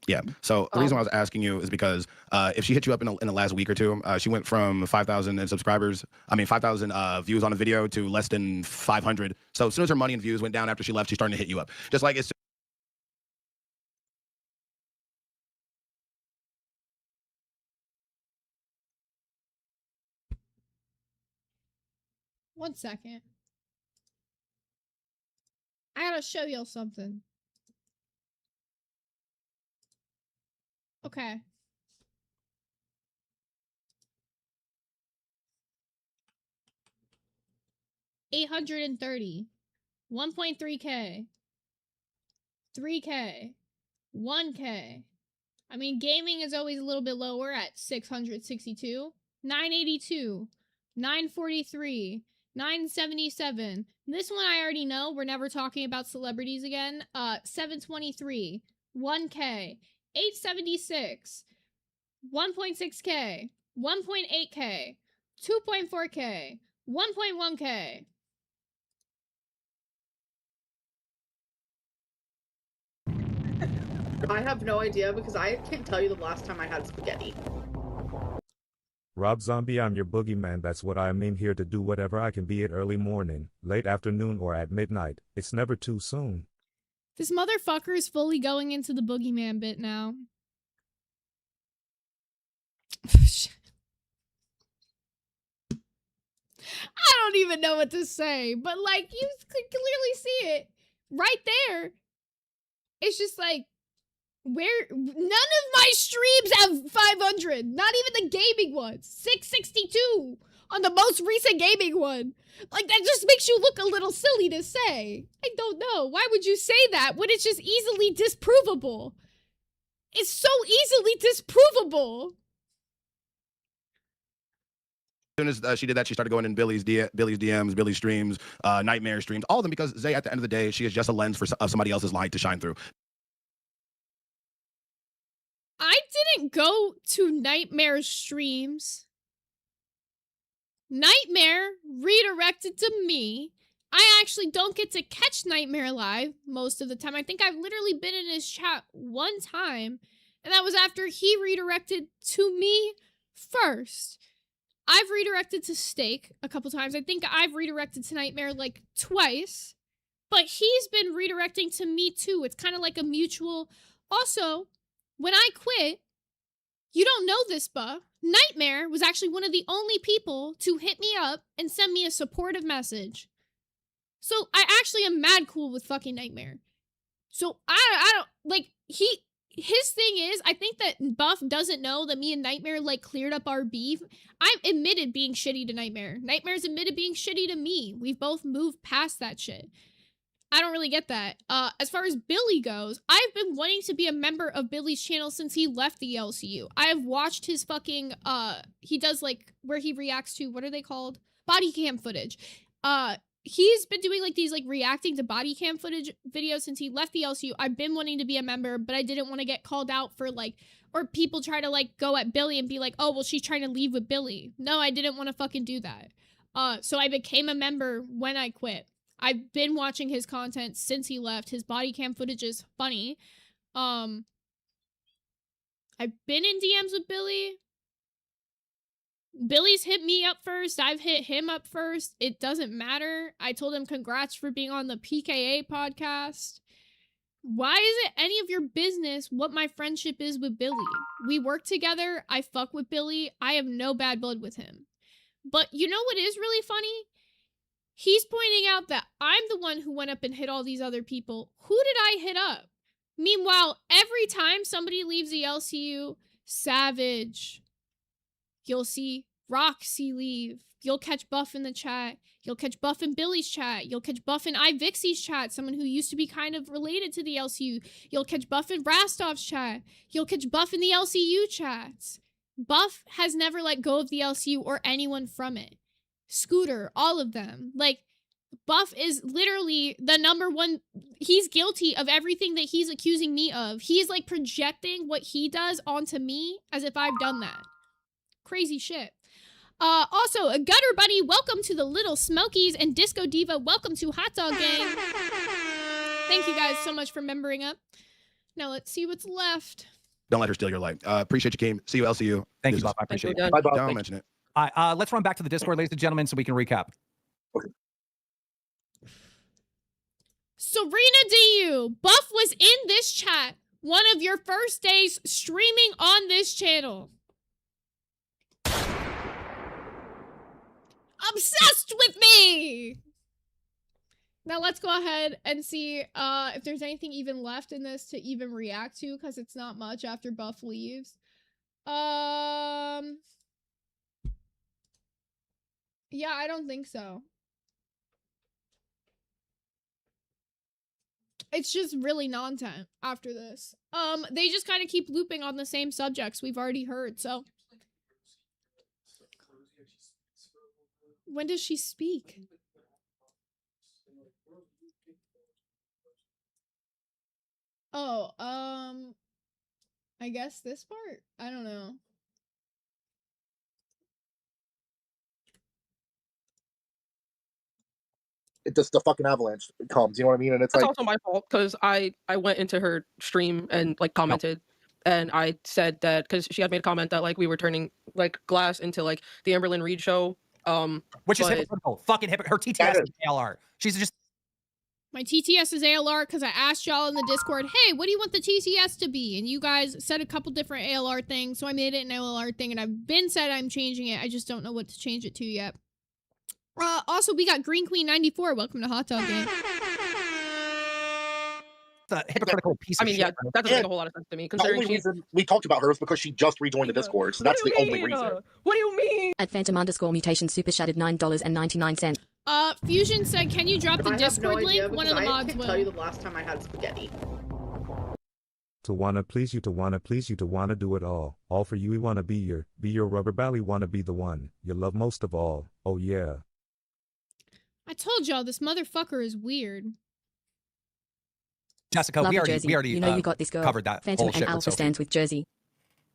Yeah. So the reason why I was asking you is because if she hit you up in the last week or two, she went from 5,000 subscribers, 5,000 views on a video to less than 500. So as soon as her money and views went down after she left, she's starting to hit you up. Just like it's. One second. I gotta show y'all something. Okay. $830. 1.3K. 3K. 1K. I mean, gaming is always a little bit lower at 662. 982. 943. 977. This one I already know. We're never talking about celebrities again. 723. 1K. 876. 1.6K. 1.8K. 2.4K. 1.1K. I have no idea because I can't tell you the last time I had spaghetti. Rob Zombie, I'm your boogeyman. That's what I mean, here to do whatever I can be at early morning, late afternoon, or at midnight. It's never too soon. This motherfucker is fully going into the boogeyman bit now. I don't even know what to say, but like, you can clearly see it right there. It's just like, where none of my streams have 500, not even the gaming ones. 662 on the most recent gaming one. Like, that just makes you look a little silly to say. I don't know. Why would you say that when it's just easily disprovable? It's so easily disprovable. soon as she did that, she started going in Billy's DMs, Billy's streams, Nightmare streams, all of them, because Zay, at the end of the day, she is just a lens for somebody else's light to shine through. I didn't go to Nightmare streams. Nightmare redirected to me. I actually don't get to catch Nightmare live most of the time. I think I've literally been in his chat one time, and that was after he redirected to me first. I've redirected to Steak a couple times. I think I've redirected to Nightmare like twice, but he's been redirecting to me too. It's kind of like a mutual. Also, when I quit, you don't know this, but Nightmare was actually one of the only people to hit me up and send me a supportive message. So I actually am mad cool with fucking Nightmare. So I don't, like, his thing is, I think that Buff doesn't know that me and Nightmare, like, cleared up our beef. I've admitted being shitty to Nightmare. Nightmare's admitted being shitty to me. We've both moved past that shit. I don't really get that. As far as Billy goes, I've been wanting to be a member of Billy's channel since he left the LCU. I have watched his fucking, he does, like, where he reacts to, what are they called? Body cam footage. He's been doing, like, these, like, reacting to body cam footage videos since he left the LCU. I've been wanting to be a member, but I didn't want to get called out for, like, or people try to, like, go at Billy and be like, oh, well, she's trying to leave with Billy. No, I didn't want to fucking do that. So I became a member when I quit. I've been watching his content since he left. His body cam footage is funny. I've been in DMs with Billy. Billy's hit me up first. I've hit him up first. It doesn't matter. I told him congrats for being on the PKA podcast. Why is it any of your business what my friendship is with Billy? We work together. I fuck with Billy. I have no bad blood with him. But you know what is really funny? He's pointing out that I'm the one who went up and hit all these other people. Who did I hit up? Meanwhile, every time somebody leaves the LCU, Savage, you'll see Roxy leave. You'll catch Buff in the chat. You'll catch Buff in Billy's chat. You'll catch Buff in iVixie's chat, someone who used to be kind of related to the LCU. You'll catch Buff in Rastov's chat. You'll catch Buff in the LCU chats. Buff has never let go of the LCU or anyone from it. Scooter, all of them. Like, Buff is literally the number one. He's guilty of everything that he's accusing me of. He's, like, projecting what he does onto me as if I've done that. Crazy shit. Also, a Gutter Buddy, welcome to the Little Smokies, and Disco Diva, welcome to Hot Dog Gang. Thank you guys so much for membering up. Now let's see what's left. Don't let her steal your life. Appreciate you, Game. See you, LCU. Thank you, Bob. I appreciate it. Bye, Bob. Don't mention it. All right, let's run back to the Discord, ladies and gentlemen, so we can recap. Serena DU, Buff was in this chat one of your first days streaming on this channel. Obsessed with me! Now let's go ahead and see if there's anything even left in this to even react to, because it's not much after Buff leaves. Yeah, I don't think so. It's just really nonsense after this. They just kind of keep looping on the same subjects we've already heard, so. When does she speak? Oh, I guess this part? I don't know. The fucking avalanche comes, you know what I mean? And it's That's like, also my fault, because I went into her stream and, like, commented, and I said that, because she had made a comment that, like, we were turning, like, Glass into, like, the Amberlynn Reed show. Which is but- hypocritical. Fucking hypocritical. Her TTS is ALR. She's just. My TTS is ALR because I asked y'all in the Discord, hey, what do you want the TTS to be? And you guys said a couple different ALR things, so I made it an ALR thing, and I've been said I'm changing it. I just don't know what to change it to yet. Also, we got Green Queen 94. Welcome to Hot Dog Game. A hypocritical piece I of mean, shit. yeah, bro. that doesn't make a whole lot of sense to me, the considering only she's... reason we talked about her is because she just rejoined the Discord, so that's the only reason. What do you mean? At Phantom_mutation super shattered $9.99. Fusion said, can you drop the I have no Discord idea link? One of the because mods I can't will. tell you the last time I had spaghetti. To wanna please you, to wanna please you, to wanna do it all. All for you, we wanna be your rubber belly, wanna be the one you love most of all. Oh yeah. I told y'all this motherfucker is weird. Jessica, Love we you, already Jersey. You know you got this girl. covered that Phantom whole and shit with Alpha Sophie. stands with Jersey.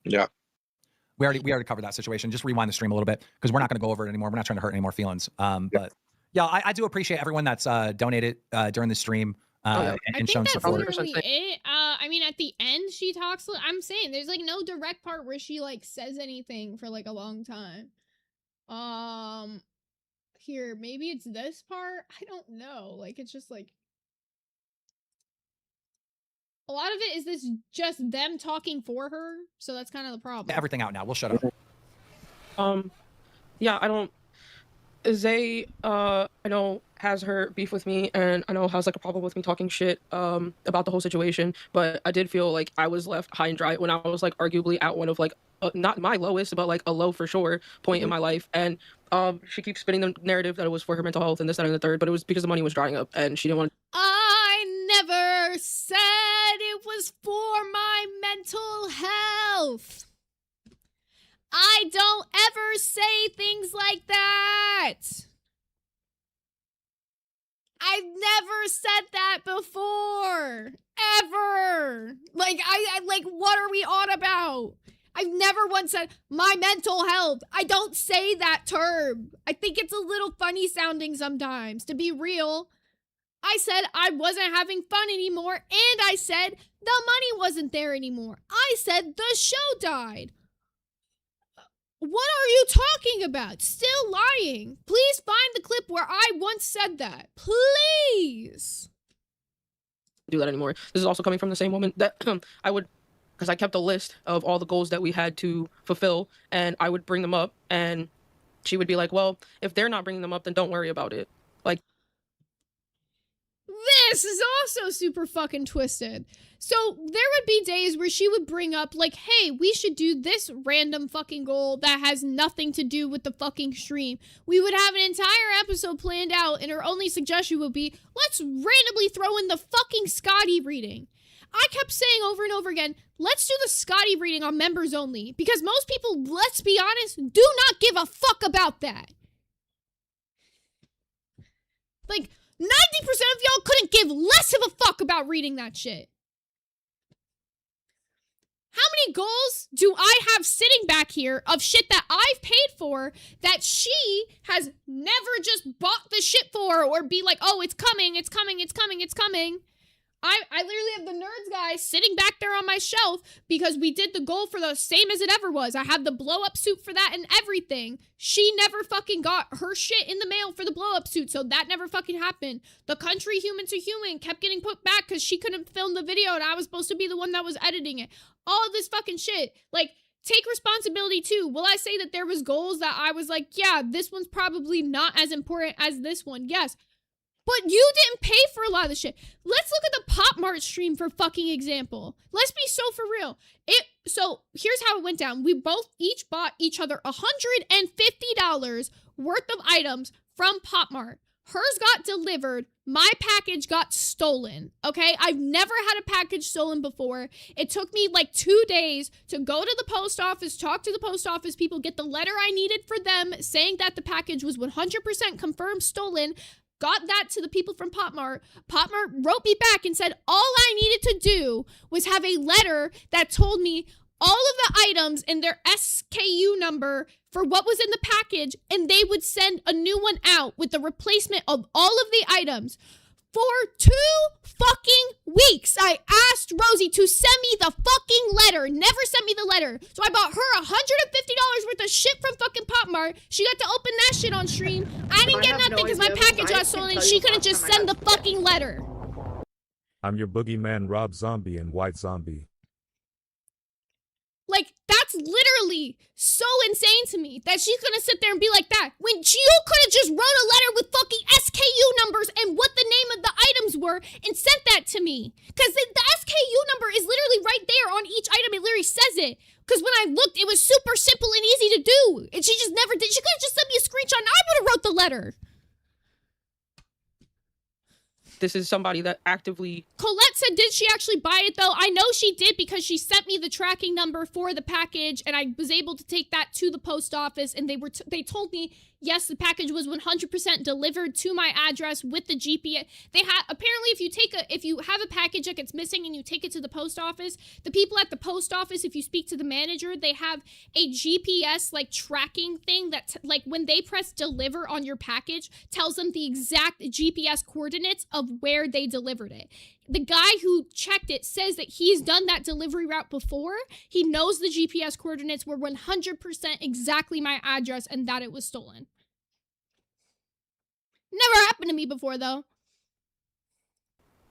Yeah. We already covered that situation. Just rewind the stream a little bit because we're not going to go over it anymore. We're not trying to hurt any more feelings. But yeah, I do appreciate everyone that's donated during the stream and I think shown that's support. literally it. I mean, at the end, she talks. I'm saying there's like no direct part where she like says anything for like a long time. Here, maybe it's this part. I don't know. Like, it's just like a lot of it is this just them talking for her. So that's kind of the problem. Everything out now. We'll shut up. Yeah, I don't. Zay, I know has her beef with me, and I know has like a problem with me talking shit about the whole situation. But I did feel like I was left high and dry when I was like arguably at one of like not my lowest, but like a low for sure point in my life. And she keeps spinning the narrative that it was for her mental health and this, that, and the third, but it was because the money was drying up and she didn't want. I never said it was for my mental health. I don't ever say things like that. I've never said that before. Ever. Like, I like, what are we on about? I've never once said my mental health. I don't say that term. I think it's a little funny sounding sometimes, to be real. I said I wasn't having fun anymore, and I said the money wasn't there anymore. I said the show died. What are you talking about? Still lying. Please find the clip where I once said that. Please. Do that anymore. This is also coming from the same woman that I would, because I kept a list of all the goals that we had to fulfill, and I would bring them up, and she would be like, well, if they're not bringing them up, then don't worry about it. Like, this is also super fucking twisted. So there would be days where she would bring up like, hey, we should do this random fucking goal that has nothing to do with the fucking stream. We would have an entire episode planned out, and her only suggestion would be, let's randomly throw in the fucking Scotty reading. I kept saying over and over again, let's do the Scotty reading on members only, because most people, let's be honest, do not give a fuck about that. Like, 90% of y'all couldn't give less of a fuck about reading that shit. How many goals do I have sitting back here of shit that I've paid for that she has never just bought the shit for or be like, oh, it's coming, it's coming, it's coming, it's coming. I literally have the Nerds guy sitting back there on my shelf because we did the goal for the same as it ever was. I have the blow up suit for that and everything. She never fucking got her shit in the mail for the blow up suit, so that never fucking happened. The country human to human kept getting put back because she couldn't film the video and I was supposed to be the one that was editing it. All of this fucking shit. Like, take responsibility too. Will I say that there was goals that I was like, yeah, this one's probably not as important as this one? Yes. But you didn't pay for a lot of the shit. Let's look at the Pop Mart stream for fucking example. Let's be so for real. So here's how it went down. We both each bought each other $150 worth of items from Pop Mart. Hers got delivered. My package got stolen. Okay? I've never had a package stolen before. It took me like 2 days to go to the post office, talk to the post office people, get the letter I needed for them saying that the package was 100% confirmed stolen. Got that to the people from Pop Mart. Pop Mart wrote me back and said all I needed to do was have a letter that told me all of the items and their SKU number for what was in the package, and they would send a new one out with the replacement of all of the items. For 2 fucking weeks, I asked Rosie to send me the fucking letter. Never sent me the letter. So I bought her $150 worth of shit from fucking Pop Mart. She got to open that shit on stream. I didn't get nothing because my package got stolen and she couldn't just send the fucking letter. I'm your boogeyman, Rob Zombie and White Zombie. Like, that's literally so insane to me that she's gonna sit there and be like that when you could have just wrote a letter with fucking SKU numbers and what the name of the items were and sent that to me. Because the SKU number is literally right there on each item. It literally says it. Because when I looked, it was super simple and easy to do. And she just never did. She could have just sent me a screenshot and I would have wrote the letter. this is somebody that actively. Colette said, did she actually buy it though? I know she did because she sent me the tracking number for the package, and I was able to take that to the post office, and they told me, yes, the package was 100% delivered to my address with the GPS. They have, apparently if you have a package that gets missing and you take it to the post office, the people at the post office, if you speak to the manager, they have a GPS like tracking thing that like when they press deliver on your package, tells them the exact GPS coordinates of where they delivered it. The guy who checked it says that he's done that delivery route before. He knows the GPS coordinates were 100% exactly my address and that it was stolen. Never happened to me before, though.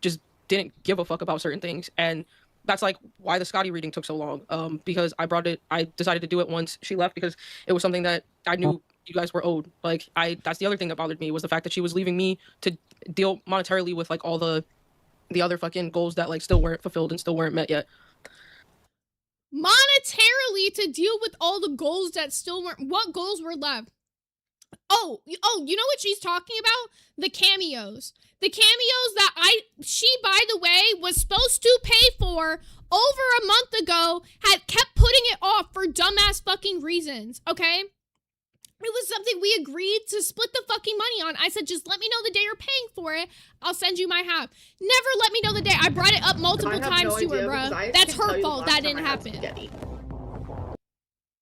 Just didn't give a fuck about certain things, and that's like why the Scotty reading took so long. Because I decided to do it once she left because it was something that I knew you guys were owed. Like that's the other thing that bothered me was the fact that she was leaving me to deal monetarily with like all the other fucking goals that like still weren't fulfilled and still weren't met yet. Monetarily to deal with all the goals that still weren't. What goals were left? Oh, you know what she's talking about? The cameos. The cameos that she, by the way, was supposed to pay for over a month ago, had kept putting it off for dumbass fucking reasons, okay? It was something we agreed to split the fucking money on. I said, just let me know the day you're paying for it. I'll send you my half. Never let me know the day. I brought it up multiple times to her, bruh. That's her fault that didn't happen.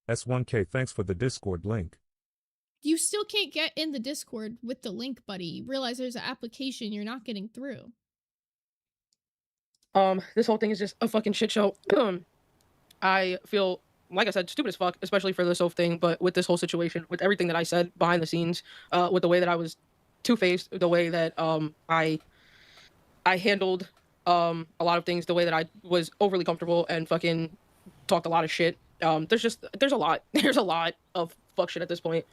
S1K, thanks for the Discord link. You still can't get in the Discord with the link, buddy. You realize there's an application you're not getting through. This whole thing is just a fucking shit show. I feel, like I said, stupid as fuck, especially for the Soph thing, but with this whole situation, with everything that I said behind the scenes, with the way that I was two-faced, the way that I handled a lot of things, the way that I was overly comfortable and fucking talked a lot of shit. There's a lot of fuck shit at this point.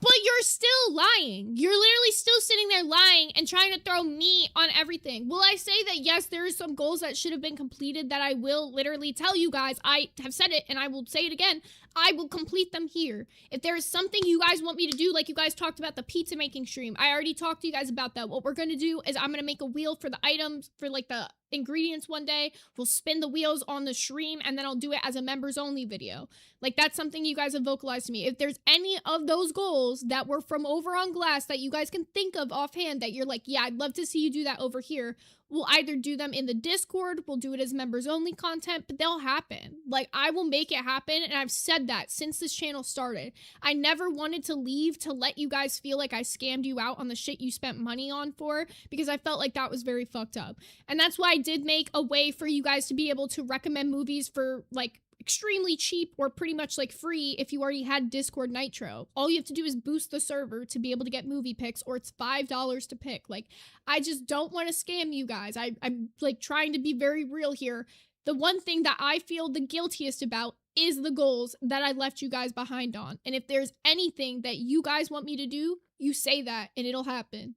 But you're still lying. You're literally still sitting there lying and trying to throw me on everything. Will I say that, yes, there are some goals that should have been completed that I will literally tell you guys? I have said it and I will say it again. I will complete them here. If there is something you guys want me to do, like you guys talked about the pizza making stream, I already talked to you guys about that. What we're going to do is I'm going to make a wheel for the items, for like the ingredients one day. We'll spin the wheels on the stream and then I'll do it as a members only video. Like that's something you guys have vocalized to me. If there's any of those goals that were from over on Glass that you guys can think of offhand that you're like, yeah, I'd love to see you do that over here, we'll either do them in the Discord, we'll do it as members only content, but they'll happen. Like I will make it happen, and I've said that since this channel started. I never wanted to leave to let you guys feel like I scammed you out on the shit you spent money on for, because I felt like that was very fucked up. And that's why I did make a way for you guys to be able to recommend movies for like extremely cheap or pretty much like free if you already had Discord Nitro. All you have to do is boost the server to be able to get movie picks, or it's $5 to pick. Like, I just don't want to scam you guys. I'm like trying to be very real here. The one thing that I feel the guiltiest about is the goals that I left you guys behind on. And if there's anything that you guys want me to do, you say that and it'll happen.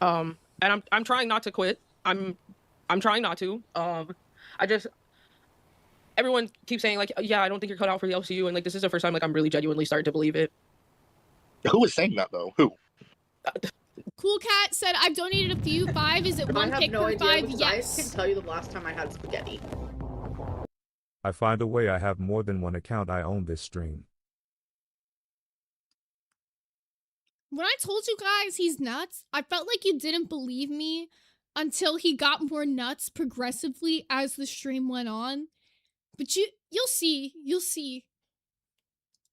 And I'm trying not to quit. I'm trying not to. Everyone keeps saying like, yeah, I don't think you're cut out for the LCU, and like this is the first time like I'm really genuinely starting to believe it. Who was saying that though? Who? Cool Cat said, I've donated a few. 5, is it one pick per 5? Yes. I can tell you the last time I had spaghetti. I find a way. I have more than one account. I own this stream. When I told you guys he's nuts, I felt like you didn't believe me until he got more nuts progressively as the stream went on. But you'll see.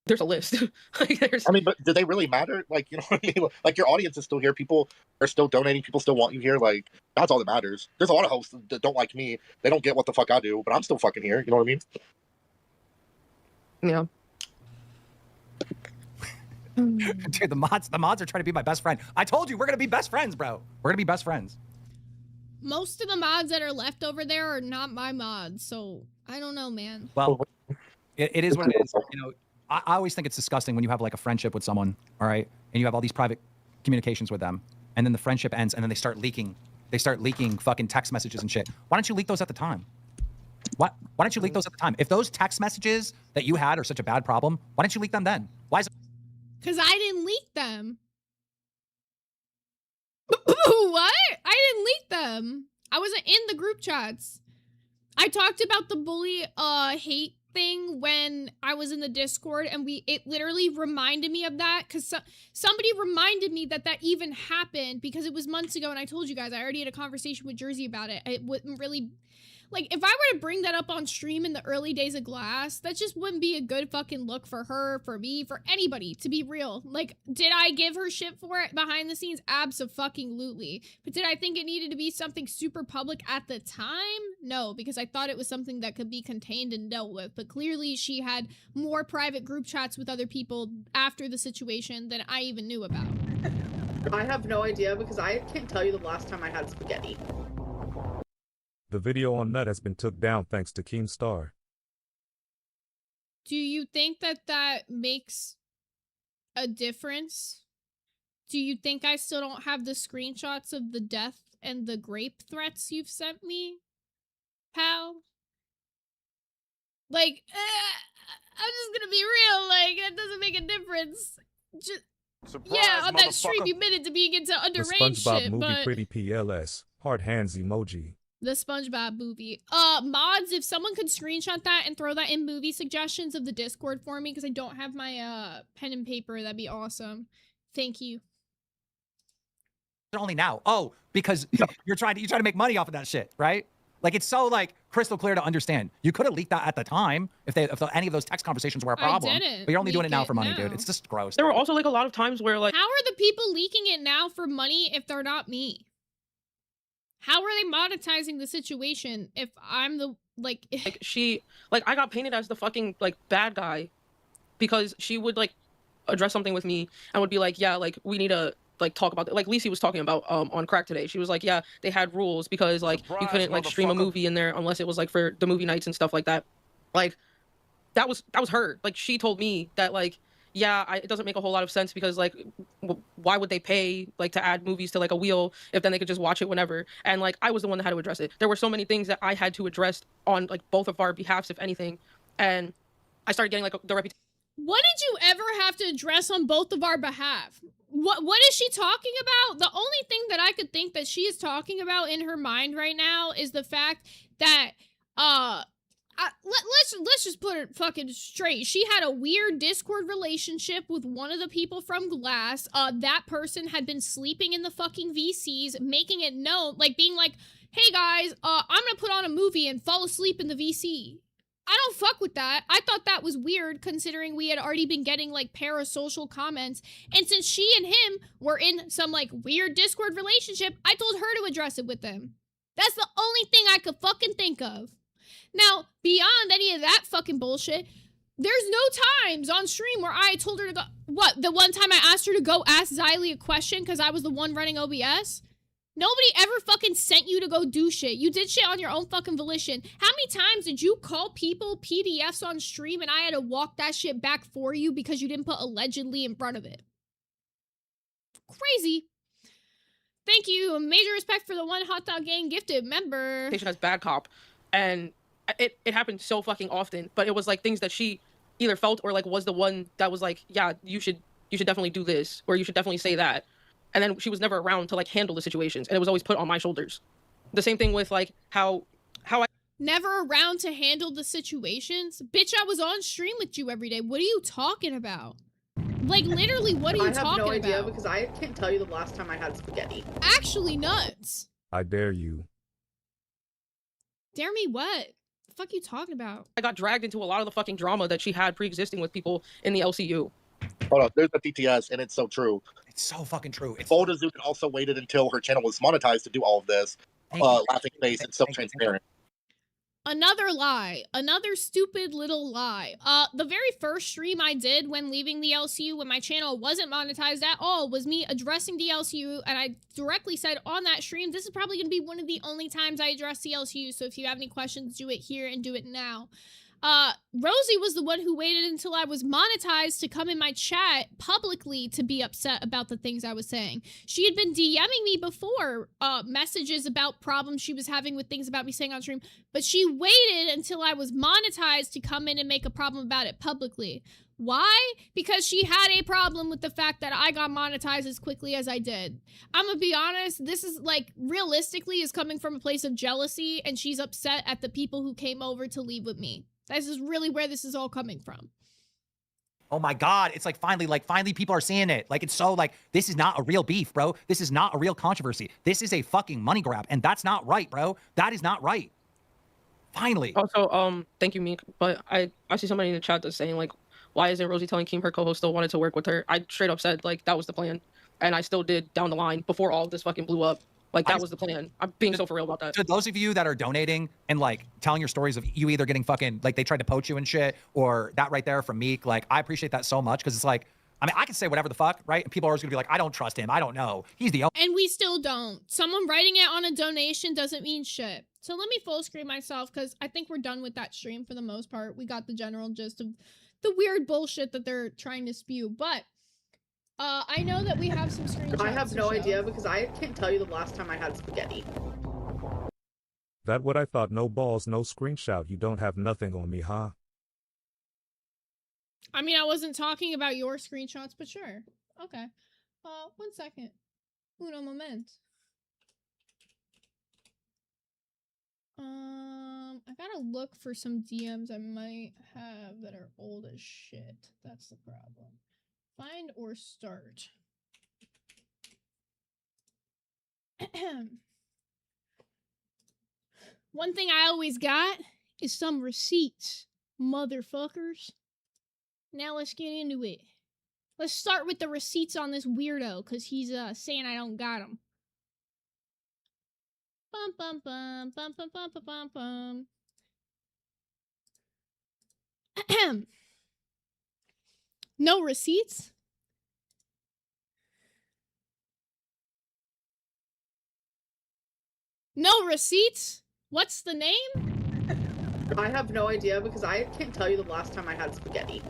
There's a list. I mean, but do they really matter? Like, you know what I mean? Like, your audience is still here. People are still donating. People still want you here. Like, that's all that matters. There's a lot of hosts that don't like me. They don't get what the fuck I do, but I'm still fucking here. You know what I mean? Yeah. Dude, the mods are trying to be my best friend. I told you, we're gonna be best friends, bro. We're gonna be best friends. Most of the mods that are left over there are not my mods, so I don't know, man. Well, it is what it is. You know, I always think it's disgusting when you have like a friendship with someone, all right, and you have all these private communications with them, and then the friendship ends, and then they start leaking fucking text messages and shit. Why don't you leak those at the time? Why don't you leak those at the time? If those text messages that you had are such a bad problem, why don't you leak them then? Why is it? Because I didn't leak them. What? I didn't leak them. I wasn't in the group chats. I talked about the bully hate thing when I was in the Discord, and it literally reminded me of that because somebody reminded me that even happened because it was months ago, and I told you guys I already had a conversation with Jersey about it. It wouldn't really, like, if I were to bring that up on stream in the early days of Glass, that just wouldn't be a good fucking look for her, for me, for anybody, to be real. Like, did I give her shit for it behind the scenes? Abso-fucking-lutely. But did I think it needed to be something super public at the time? No, because I thought it was something that could be contained and dealt with. But clearly she had more private group chats with other people after the situation than I even knew about. I have no idea because I can't tell you the last time I had spaghetti. The video on Nut has been took down thanks to Keemstar. Do you think that makes a difference? Do you think I still don't have the screenshots of the death and the grape threats you've sent me, pal? Like, I'm just gonna be real, like, that doesn't make a difference. Yeah, on that stream you admitted to being into The underage SpongeBob shit, movie but... pretty PLS. Heart hands emoji. The SpongeBob movie. Mods, if someone could screenshot that and throw that in movie suggestions of the Discord for me, because I don't have my pen and paper, that'd be awesome. Thank you. Only now. Oh, because you're trying to make money off of that shit, right? Like, it's so like crystal clear to understand. You could have leaked that at the time if any of those text conversations were a problem. didn't But you're only doing it now leak for money, now. dude. It's just gross. There were also like a lot of times where like How are the people leaking it now for money if they're not me? How are they monetizing the situation if I'm the, like she, like, I got painted as the fucking, like, bad guy because she would, like, address something with me and would be like, yeah, like, we need to, like, talk about it. Like Lisi was talking about on Crack today. She was like, yeah, they had rules because, like, you couldn't, like, stream a movie in there unless it was, like, for the movie nights and stuff like that. Like, that was her. Like, she told me that, like, yeah, it doesn't make a whole lot of sense because, like, why would they pay, like, to add movies to, like, a wheel if then they could just watch it whenever? And, like, I was the one that had to address it. There were so many things that I had to address on, like, both of our behalfs, if anything. And I started getting, like, the reputation. What did you ever have to address on both of our behalf? What is she talking about? The only thing that I could think that she is talking about in her mind right now is the fact that, let's just put it fucking straight. She had a weird Discord relationship with one of the people from Glass. That person had been sleeping in the fucking VCs, making it known, like being like, hey guys, I'm gonna put on a movie and fall asleep in the VC. I don't fuck with that. I thought that was weird considering we had already been getting like parasocial comments. And since she and him were in some like weird Discord relationship, I told her to address it with them. That's the only thing I could fucking think of. Now, beyond any of that fucking bullshit, there's no times on stream where I told her to go... What, the one time I asked her to go ask Xylee a question because I was the one running OBS? Nobody ever fucking sent you to go do shit. You did shit on your own fucking volition. How many times did you call people PDFs on stream and I had to walk that shit back for you because you didn't put allegedly in front of it? Crazy. Thank you. Major respect for the one hot dog gang gifted member. As bad cop. And it happened so fucking often, but it was like things that she either felt or like was the one that was like, yeah, you should definitely do this or you should definitely say that. And then she was never around to like handle the situations and it was always put on my shoulders. The same thing with like how I never around to handle the situations. Bitch, I was on stream with you every day. What are you talking about? Like literally, what are you talking about? I have no idea because I can't tell you the last time I had spaghetti. Actually nuts. I dare you. Dare me what? The fuck you talking about? I got dragged into a lot of the fucking drama that she had pre-existing with people in the LCU. Hold on, there's the TTS, and it's so true. It's so fucking true. It's Bolda Zook also waited until her channel was monetized to do all of this. Laughing face, it's so transparent. Another lie. Another stupid little lie. The very first stream I did when leaving the LCU, when my channel wasn't monetized at all, was me addressing the LCU, and I directly said on that stream, this is probably going to be one of the only times I address the LCU, so if you have any questions, do it here and do it now. Rosie was the one who waited until I was monetized to come in my chat publicly to be upset about the things I was saying. She had been DMing me before, messages about problems she was having with things about me saying on stream, but she waited until I was monetized to come in and make a problem about it publicly. Why? Because she had a problem with the fact that I got monetized as quickly as I did. I'm gonna be honest, this is like, realistically is coming from a place of jealousy, and she's upset at the people who came over to leave with me. This is really where this is all coming from. Oh my God, it's like finally people are seeing it. Like, it's so like, this is not a real beef, bro. This is not a real controversy. This is a fucking money grab, and that's not right, bro. That is not right. Finally. Also, thank you, Meek, but I see somebody in the chat that's saying, like, why isn't Rosie telling Keem her co-host still wanted to work with her? I straight up said, like, that was the plan. And I still did down the line before all of this fucking blew up. Like, that was the plan. I'm being so for real about that. To those of you that are donating and, like, telling your stories of you either getting fucking, like, they tried to poach you and shit, or that right there from Meek, like, I appreciate that so much, because it's like, I mean, I can say whatever the fuck, right? And people are always gonna be like, I don't trust him. I don't know. He's the only. And we still don't. Someone writing it on a donation doesn't mean shit. So let me full screen myself, because I think we're done with that stream for the most part. We got the general gist of the weird bullshit that they're trying to spew, but I know that we have some screenshots. I have no idea, because I can't tell you the last time I had spaghetti. That what I thought. No balls, no screenshot. You don't have nothing on me, huh? I mean, I wasn't talking about your screenshots, but sure. Okay. 1 second. Uno moment. I gotta look for some DMs I might have that are old as shit. That's the problem. Find or start. One thing I always got is some receipts, motherfuckers. Now let's get into it. Let's start with the receipts on this weirdo, because he's saying I don't got them. Bum bum bum bum bum bum bum bum bum. No receipts? No receipts? What's the name? I have no idea, because I can't tell you the last time I had spaghetti.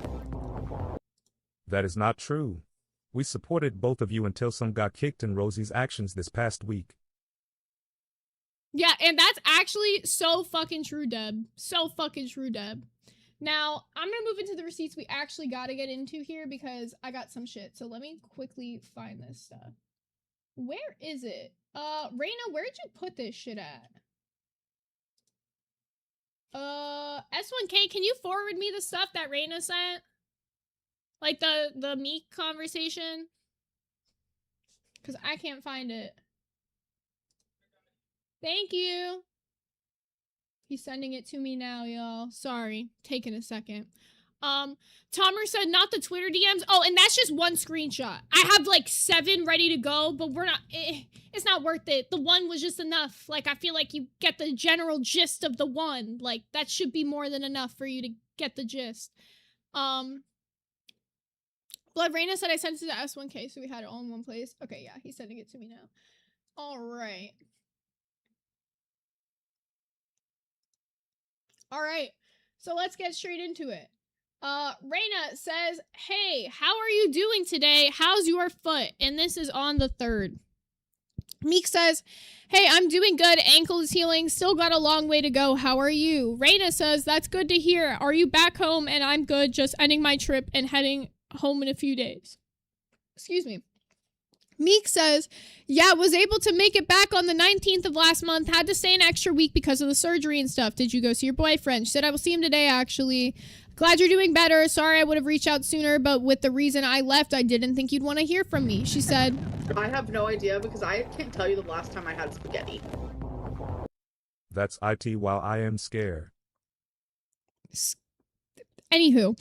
That is not true. We supported both of you until some got kicked in Rosie's actions this past week. Yeah, and that's actually so fucking true, Deb. So fucking true, Deb. Now, I'm gonna move into the receipts we actually gotta get into here, because I got some shit. So let me quickly find this stuff. Where is it? Raina, where'd you put this shit at? S1K, can you forward me the stuff that Raina sent? Like the Meek conversation? Because I can't find it. Thank you. He's sending it to me now, y'all. Sorry, taking a second. Tomer said not the Twitter DMs. Oh, and that's just one screenshot. I have like 7 ready to go, but we're not, it's not worth it. The one was just enough. Like, I feel like you get the general gist of the one. Like, that should be more than enough for you to get the gist. Blood Raina said I sent it to S1K, so we had it all in one place. Okay, yeah, he's sending it to me now. All right. All right, so let's get straight into it. Raina says, hey, how are you doing today? How's your foot? And this is on the 3rd. Meek says, hey, I'm doing good. Ankle is healing. Still got a long way to go. How are you? Raina says, that's good to hear. Are you back home? And I'm good. Just ending my trip and heading home in a few days. Excuse me. Meek says, yeah, was able to make it back on the 19th of last month. Had to stay an extra week because of the surgery and stuff. Did you go see your boyfriend? She said, I will see him today, actually. Glad you're doing better. Sorry I would have reached out sooner, but with the reason I left, I didn't think you'd want to hear from me. She said, I have no idea, because I can't tell you the last time I had spaghetti. That's IT while I am scared. Anywho,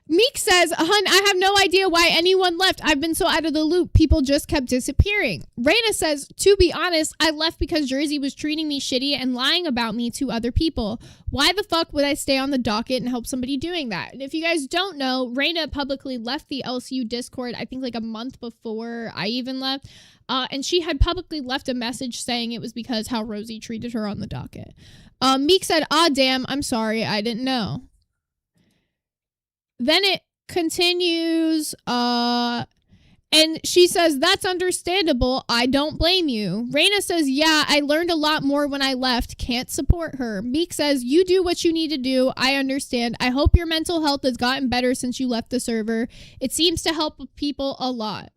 Meek says, "Hun, I have no idea why anyone left. I've been so out of the loop. People just kept disappearing." Raina says, "To be honest, I left because Jersey was treating me shitty and lying about me to other people. Why the fuck would I stay on the docket and help somebody doing that?" And if you guys don't know, Raina publicly left the LCU Discord, I think like a month before I even left. And she had publicly left a message saying it was because how Rosie treated her on the docket. Meek said, "Ah, damn, I'm sorry. I didn't know." Then it continues, and she says, "That's understandable. I don't blame you." Raina says, "Yeah, I learned a lot more when I left. Can't support her." Meek says, "You do what you need to do. I understand. I hope your mental health has gotten better since you left the server. It seems to help people a lot."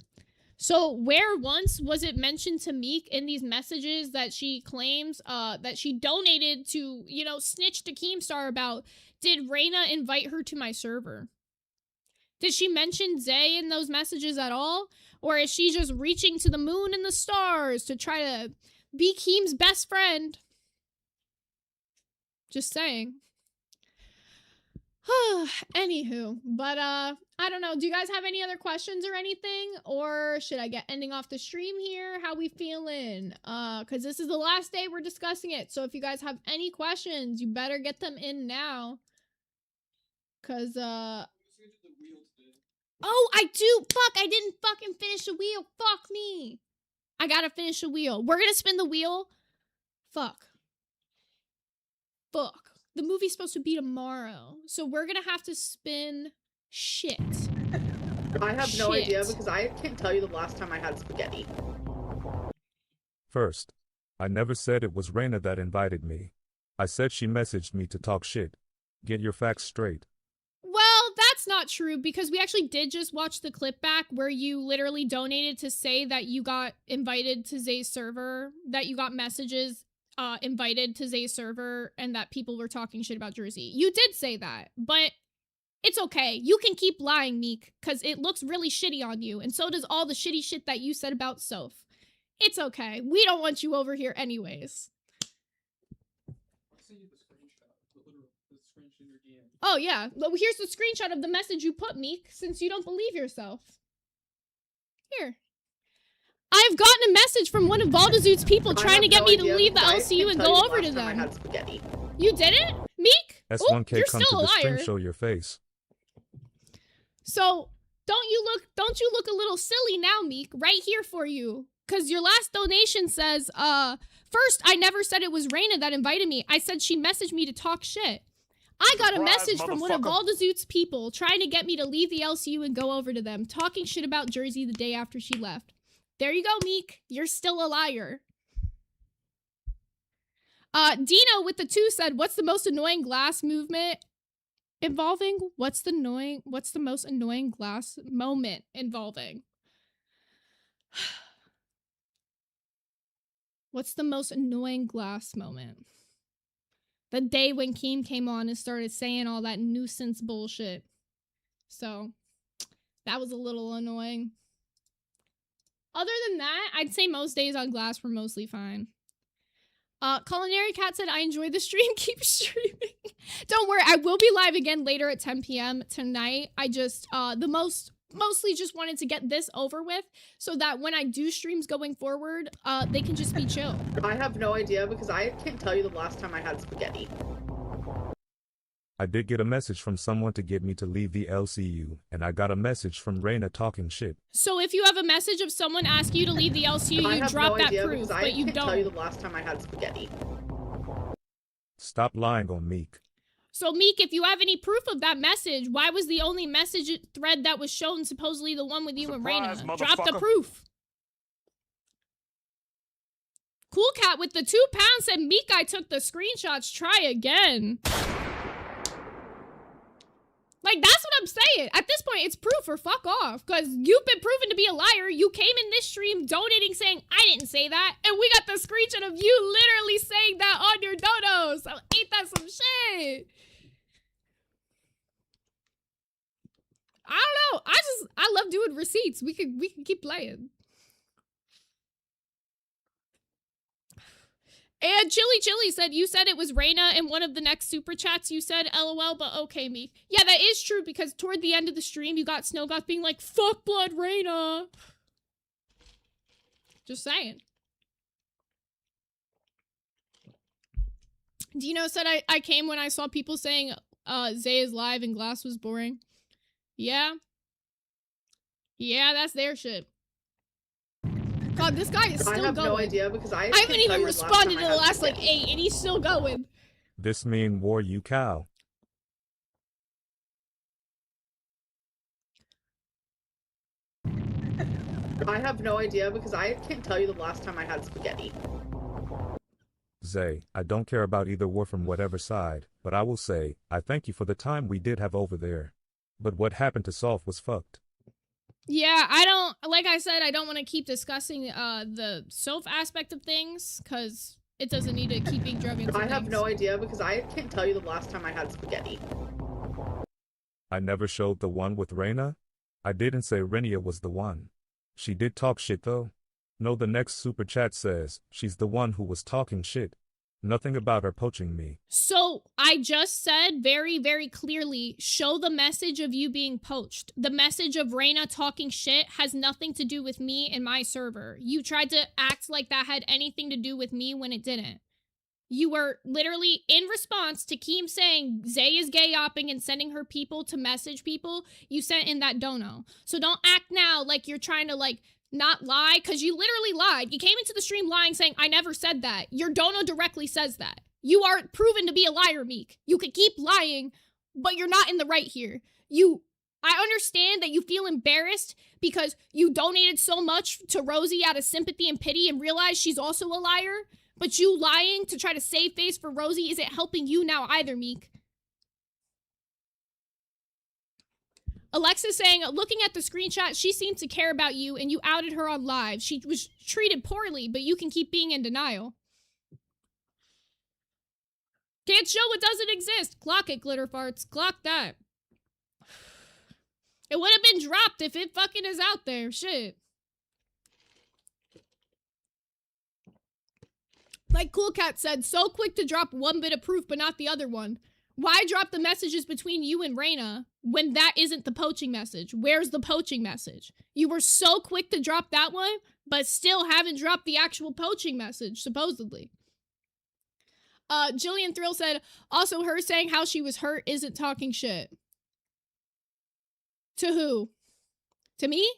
So where once was it mentioned to Meek in these messages that she claims that she donated to, you know, snitch to Keemstar about, did Raina invite her to my server? Did she mention Zay in those messages at all? Or is she just reaching to the moon and the stars to try to be Keem's best friend? Just saying. Anywho, but I don't know. Do you guys have any other questions or anything? Or should I get ending off the stream here? How we feeling? Because this is the last day we're discussing it. So if you guys have any questions, you better get them in now. Because, oh, I do. Fuck, I didn't fucking finish the wheel. Fuck me. I gotta finish the wheel. We're gonna spin the wheel. Fuck. The movie's supposed to be tomorrow. So we're gonna have to spin shit. I have no idea because I can't tell you the last time I had spaghetti. First, I never said it was Raina that invited me. I said she messaged me to talk shit. Get your facts straight. Well, that's not true because we actually did just watch the clip back where you literally donated to say that you got invited to Zay's server, that you got messages invited to Zay's server, and that people were talking shit about Jersey. You did say that, but it's okay. You can keep lying, Meek, because it looks really shitty on you, and so does all the shitty shit that you said about Soph. It's okay. We don't want you over here anyways. Oh, yeah. Well, here's the screenshot of the message you put, Meek, since you don't believe yourself. Here. I've gotten a message from one of Valdazoot's people trying to get me to leave the LCU and go over to them. You didn't? Meek? S1K you're come to still the a stream, liar. show your face. So, don't you look a little silly now, Meek? Right here for you. Because your last donation says, first, I never said it was Raina that invited me. I said she messaged me to talk shit. I got a message from one of Valdazoot's people trying to get me to leave the LCU and go over to them, talking shit about Jersey the day after she left. There you go, Meek. You're still a liar. Dino with the 2 said, "What's the most annoying glass movement involving? What's the most annoying glass moment involving?" What's the most annoying glass moment? The day when Keem came on and started saying all that nuisance bullshit. So, that was a little annoying. Other than that, I'd say most days on glass were mostly fine. Culinary Cat said, "I enjoyed the stream. Keep streaming." Don't worry, I will be live again later at 10 p.m. tonight. I just, mostly just wanted to get this over with so that when I do streams going forward, they can just be chill. I have no idea because I can't tell you the last time I had spaghetti. I did get a message from someone to get me to leave the LCU, and I got a message from Raina talking shit. So if you have a message of someone asking you to leave the LCU, you drop that proof, but you don't. I can't tell you the last time I had spaghetti. Stop lying on Meek. So Meek, if you have any proof of that message, why was the only message thread that was shown supposedly the one with you and Raina? Drop the proof. Cool Cat with the 2 pounds said, "Meek, I took the screenshots. Try again." Like, that's what I'm saying. At this point, it's proof or fuck off. Because you've been proven to be a liar. You came in this stream donating saying, "I didn't say that." And we got the screenshot of you literally saying that on your donos. So ain't that some shit? I don't know. I love doing receipts. We can keep playing. And Chili said, you said it was Reina in one of the next super chats. You said LOL, but okay, me. Yeah, that is true because toward the end of the stream, you got Snowgoth being like, fuck Blood Reina. Just saying. Dino said, I came when I saw people saying Zay is live and Glass was boring. Yeah. Yeah, that's their shit. God, this guy is still going. I have no idea because I haven't even responded to the last like 8 and he's still going. This mean war, you cow. I have no idea because I can't tell you the last time I had spaghetti. Zay, I don't care about either war from whatever side, but I will say, I thank you for the time we did have over there. But what happened to Soph was fucked. Yeah, I don't, like I said, I don't want to keep discussing the Soph aspect of things, because it doesn't need to keep being drug into I have things. no idea because I can't tell you the last time I had spaghetti. I never showed the one with Reina. I didn't say Renia was the one. She did talk shit though. No, the next super chat says, she's the one who was talking shit. Nothing about her poaching me. So, I just said very, very clearly, show the message of you being poached. The message of Reina talking shit has nothing to do with me and my server. You tried to act like that had anything to do with me when it didn't. You were literally, in response to Keem saying Zay is gay-opping and sending her people to message people, you sent in that dono. So don't act now like you're trying to, like, not lie, because you literally lied. You came into the stream lying, saying, I never said that. Your dono directly says that. You are proven to be a liar, Meek. You could keep lying, but you're not in the right here. I understand that you feel embarrassed because you donated so much to Rosie out of sympathy and pity and realize she's also a liar, but you lying to try to save face for Rosie isn't helping you now either, Meek. Alexis saying, looking at the screenshot, she seemed to care about you and you outed her on live. She was treated poorly, but you can keep being in denial. Can't show what doesn't exist. Clock it, glitter farts. Clock that. It would have been dropped if it fucking is out there. Shit. Like Cool Cat said, so quick to drop one bit of proof but not the other one. Why drop the messages between you and Reina when that isn't the poaching message? Where's the poaching message? You were so quick to drop that one, but still haven't dropped the actual poaching message, supposedly. Jillian Thrill said, also her saying how she was hurt isn't talking shit. To who? To me?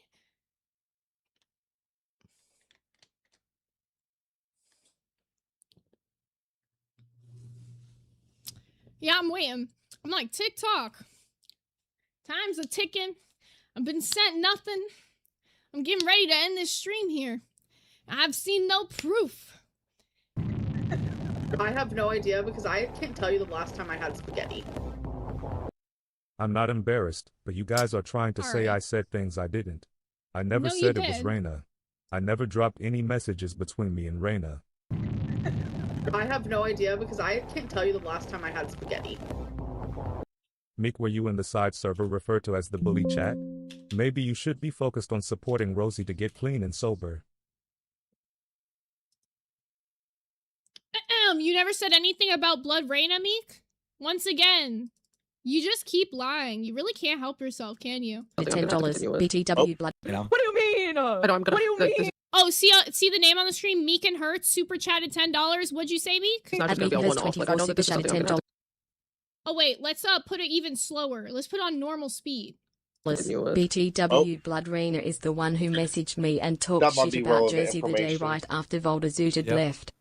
Yeah, I'm waiting. I'm like, TikTok. Time's a ticking. I've been sent nothing. I'm getting ready to end this stream here. I've seen no proof. I have no idea because I can't tell you the last time I had spaghetti. I'm not embarrassed, but you guys are trying to say I said things I didn't. I never No, you said it was did. Reina. I never dropped any messages between me and Reina. I have no idea because I can't tell you the last time I had spaghetti. Meek, were you in the side server referred to as the bully chat? Maybe you should be focused on supporting Rosie to get clean and sober. You never said anything about Blood Reina, Meek? Once again, you just keep lying. You really can't help yourself, can you? Okay, I'm gonna have to $10 continue with- BTW blood. You know? What do you mean? I know I'm gonna. What do you like, mean? Oh, see the name on the stream? Meek and Hertz super chatted $10. What'd you say, Meek? It's not just gonna be a Admin has one-off. Like, I know 24 that this is super something I'm chatted gonna have $10. Oh wait, let's put it even slower. Let's put on normal speed. continue with. BTW Blood Reina is the one who messaged me and talked That might shit be about relevant Jersey the day information. right after Voldazooted Yep. left.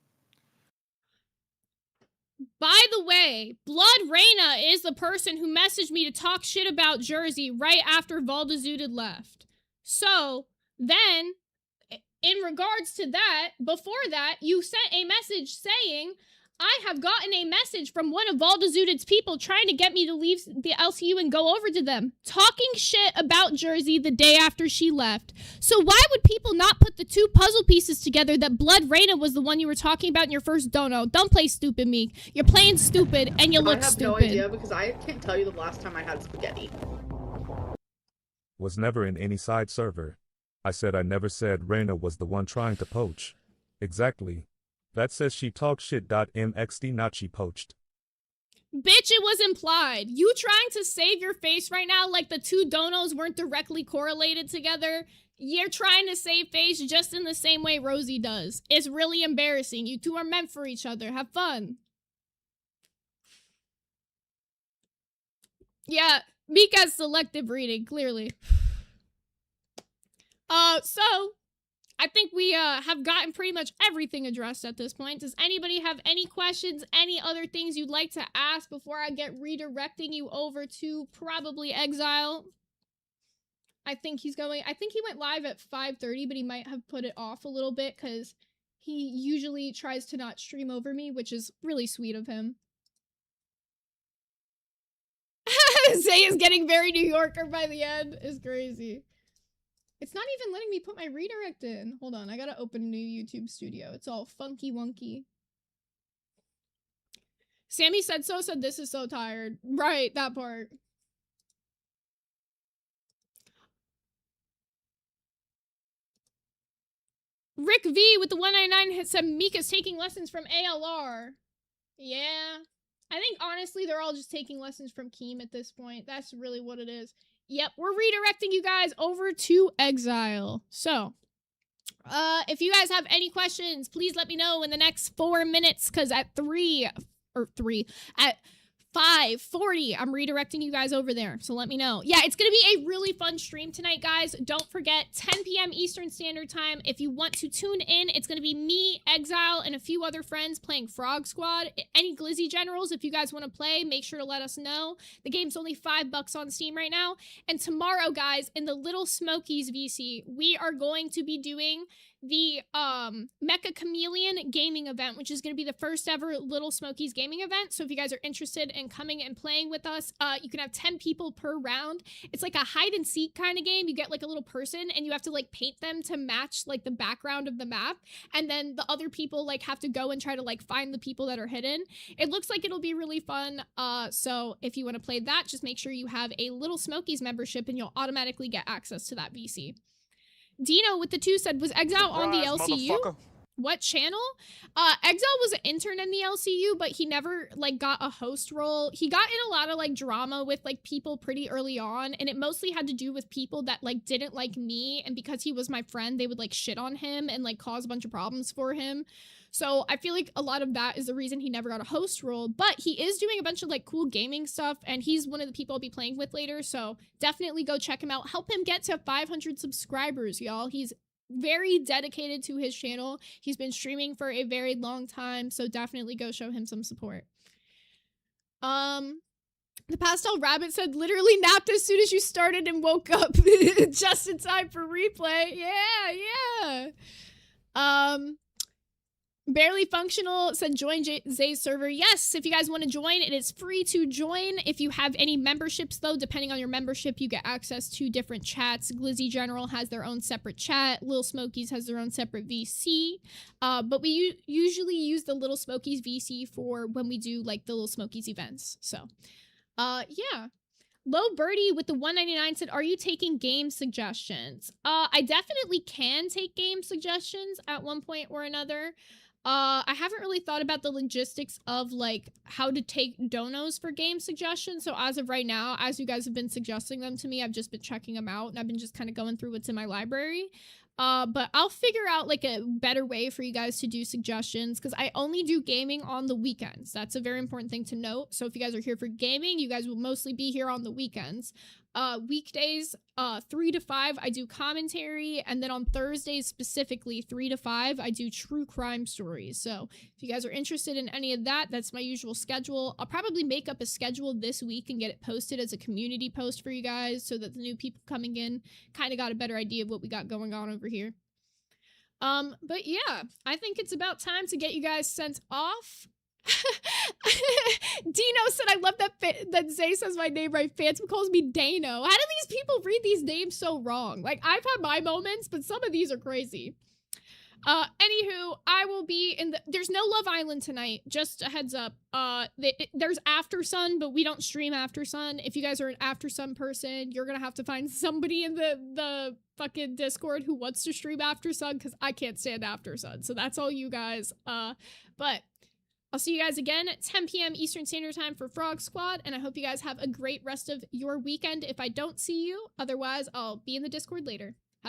By the way, Blood Reina is the person who messaged me to talk shit about Jersey right after Voldazooted left. So, then, in regards to that, before that, you sent a message saying, I have gotten a message from one of Voldazuted's people trying to get me to leave the LCU and go over to them, talking shit about Jersey the day after she left. So why would people not put the two puzzle pieces together that Blood Reina was the one you were talking about in your first dono? Don't play stupid, Meek. You're playing stupid and you look I have stupid. no idea because I can't tell you the last time I had spaghetti. Was never in any side server. I said I never said Reina was the one trying to poach. Exactly. That says she talk shit. MXD not she poached. Bitch, it was implied. You trying to save your face right now like the two donos weren't directly correlated together? You're trying to save face just in the same way Rosie does. It's really embarrassing. You two are meant for each other. Have fun. Yeah, Mika's selective reading, clearly. So, I think we have gotten pretty much everything addressed at this point. Does anybody have any questions, any other things you'd like to ask before I get redirecting you over to probably Exile? I think he went live at 5:30, but he might have put it off a little bit because he usually tries to not stream over me, which is really sweet of him. Zay is getting very New Yorker by the end. Is crazy. It's not even letting me put my redirect in. Hold on, I gotta open a new YouTube studio. It's all funky wonky. Sammy said this is so tired. Right, that part. Rick V with the 199 said Mika's taking lessons from ALR. Yeah. I think honestly they're all just taking lessons from Keem at this point. That's really what it is. Yep, we're redirecting you guys over to Exile. So, if you guys have any questions, please let me know in the next 4 minutes, because at 5:40, I'm redirecting you guys over there, so let me know. Yeah, it's gonna be a really fun stream tonight, guys. Don't forget, 10 p.m. Eastern Standard Time. If you want to tune in, it's gonna be me, Exile, and a few other friends playing Frog Squad. Any Glizzy Generals, if you guys want to play, make sure to let us know. The game's only $5 on Steam right now. And tomorrow, guys, in the Little Smokies VC, we are going to be doing the Mecha Chameleon gaming event, which is going to be the first ever Little Smokies gaming event. So if you guys are interested in coming and playing with us, you can have 10 people per round. It's like a hide and seek kind of game. You get like a little person and you have to like paint them to match like the background of the map, and then the other people like have to go and try to like find the people that are hidden. It looks like it'll be really fun. So if you want to play that, just make sure you have a Little Smokies membership and you'll automatically get access to that VC. Dino with the 2 said, was Exile on the LCU? What channel? Exile was an intern in the LCU, but he never like got a host role. He got in a lot of like drama with like people pretty early on, and it mostly had to do with people that like didn't like me, and because he was my friend, they would like shit on him and like cause a bunch of problems for him. So I feel like a lot of that is the reason he never got a host role, but he is doing a bunch of like cool gaming stuff, and he's one of the people I'll be playing with later. So definitely go check him out. Help him get to 500 subscribers, y'all. He's very dedicated to his channel. He's been streaming for a very long time, so definitely go show him some support. The Pastel Rabbit said, literally napped as soon as you started and woke up just in time for replay. Yeah. Barely Functional said, join Zay's server. Yes, if you guys want to join, it is free to join. If you have any memberships, though, depending on your membership, you get access to different chats. Glizzy General has their own separate chat. Little Smokies has their own separate VC. But we usually use the Little Smokies VC for when we do, like, the Little Smokies events. So, yeah. Low Birdie with the 199 said, are you taking game suggestions? I definitely can take game suggestions at one point or another. I haven't really thought about the logistics of like how to take donos for game suggestions. So as of right now, as you guys have been suggesting them to me, I've just been checking them out and I've been just kind of going through what's in my library. But I'll figure out like a better way for you guys to do suggestions, because I only do gaming on the weekends. That's a very important thing to note. So if you guys are here for gaming, you guys will mostly be here on the weekends. Weekdays, 3 to 5, I do commentary, and then on Thursdays specifically, 3 to 5, I do true crime stories. So if you guys are interested in any of that, that's my usual schedule. I'll probably make up a schedule this week and get it posted as a community post for you guys, so that the new people coming in kind of got a better idea of what we got going on over here. But yeah, I think it's about time to get you guys sent off. Dino said, I love that Zay says my name right. Phantom calls me Dano. How do these people read these names so wrong? Like, I've had my moments, but some of these are crazy. Anywho, I will be in there's no Love Island tonight, just a heads up. There's After Sun, but we don't stream After Sun. If you guys are an After Sun person, you're gonna have to find somebody in the fucking Discord who wants to stream After Sun, because I can't stand After Sun. So that's all you guys. But I'll see you guys again at 10 p.m. Eastern Standard Time for Frog Squad, and I hope you guys have a great rest of your weekend if I don't see you. Otherwise, I'll be in the Discord later.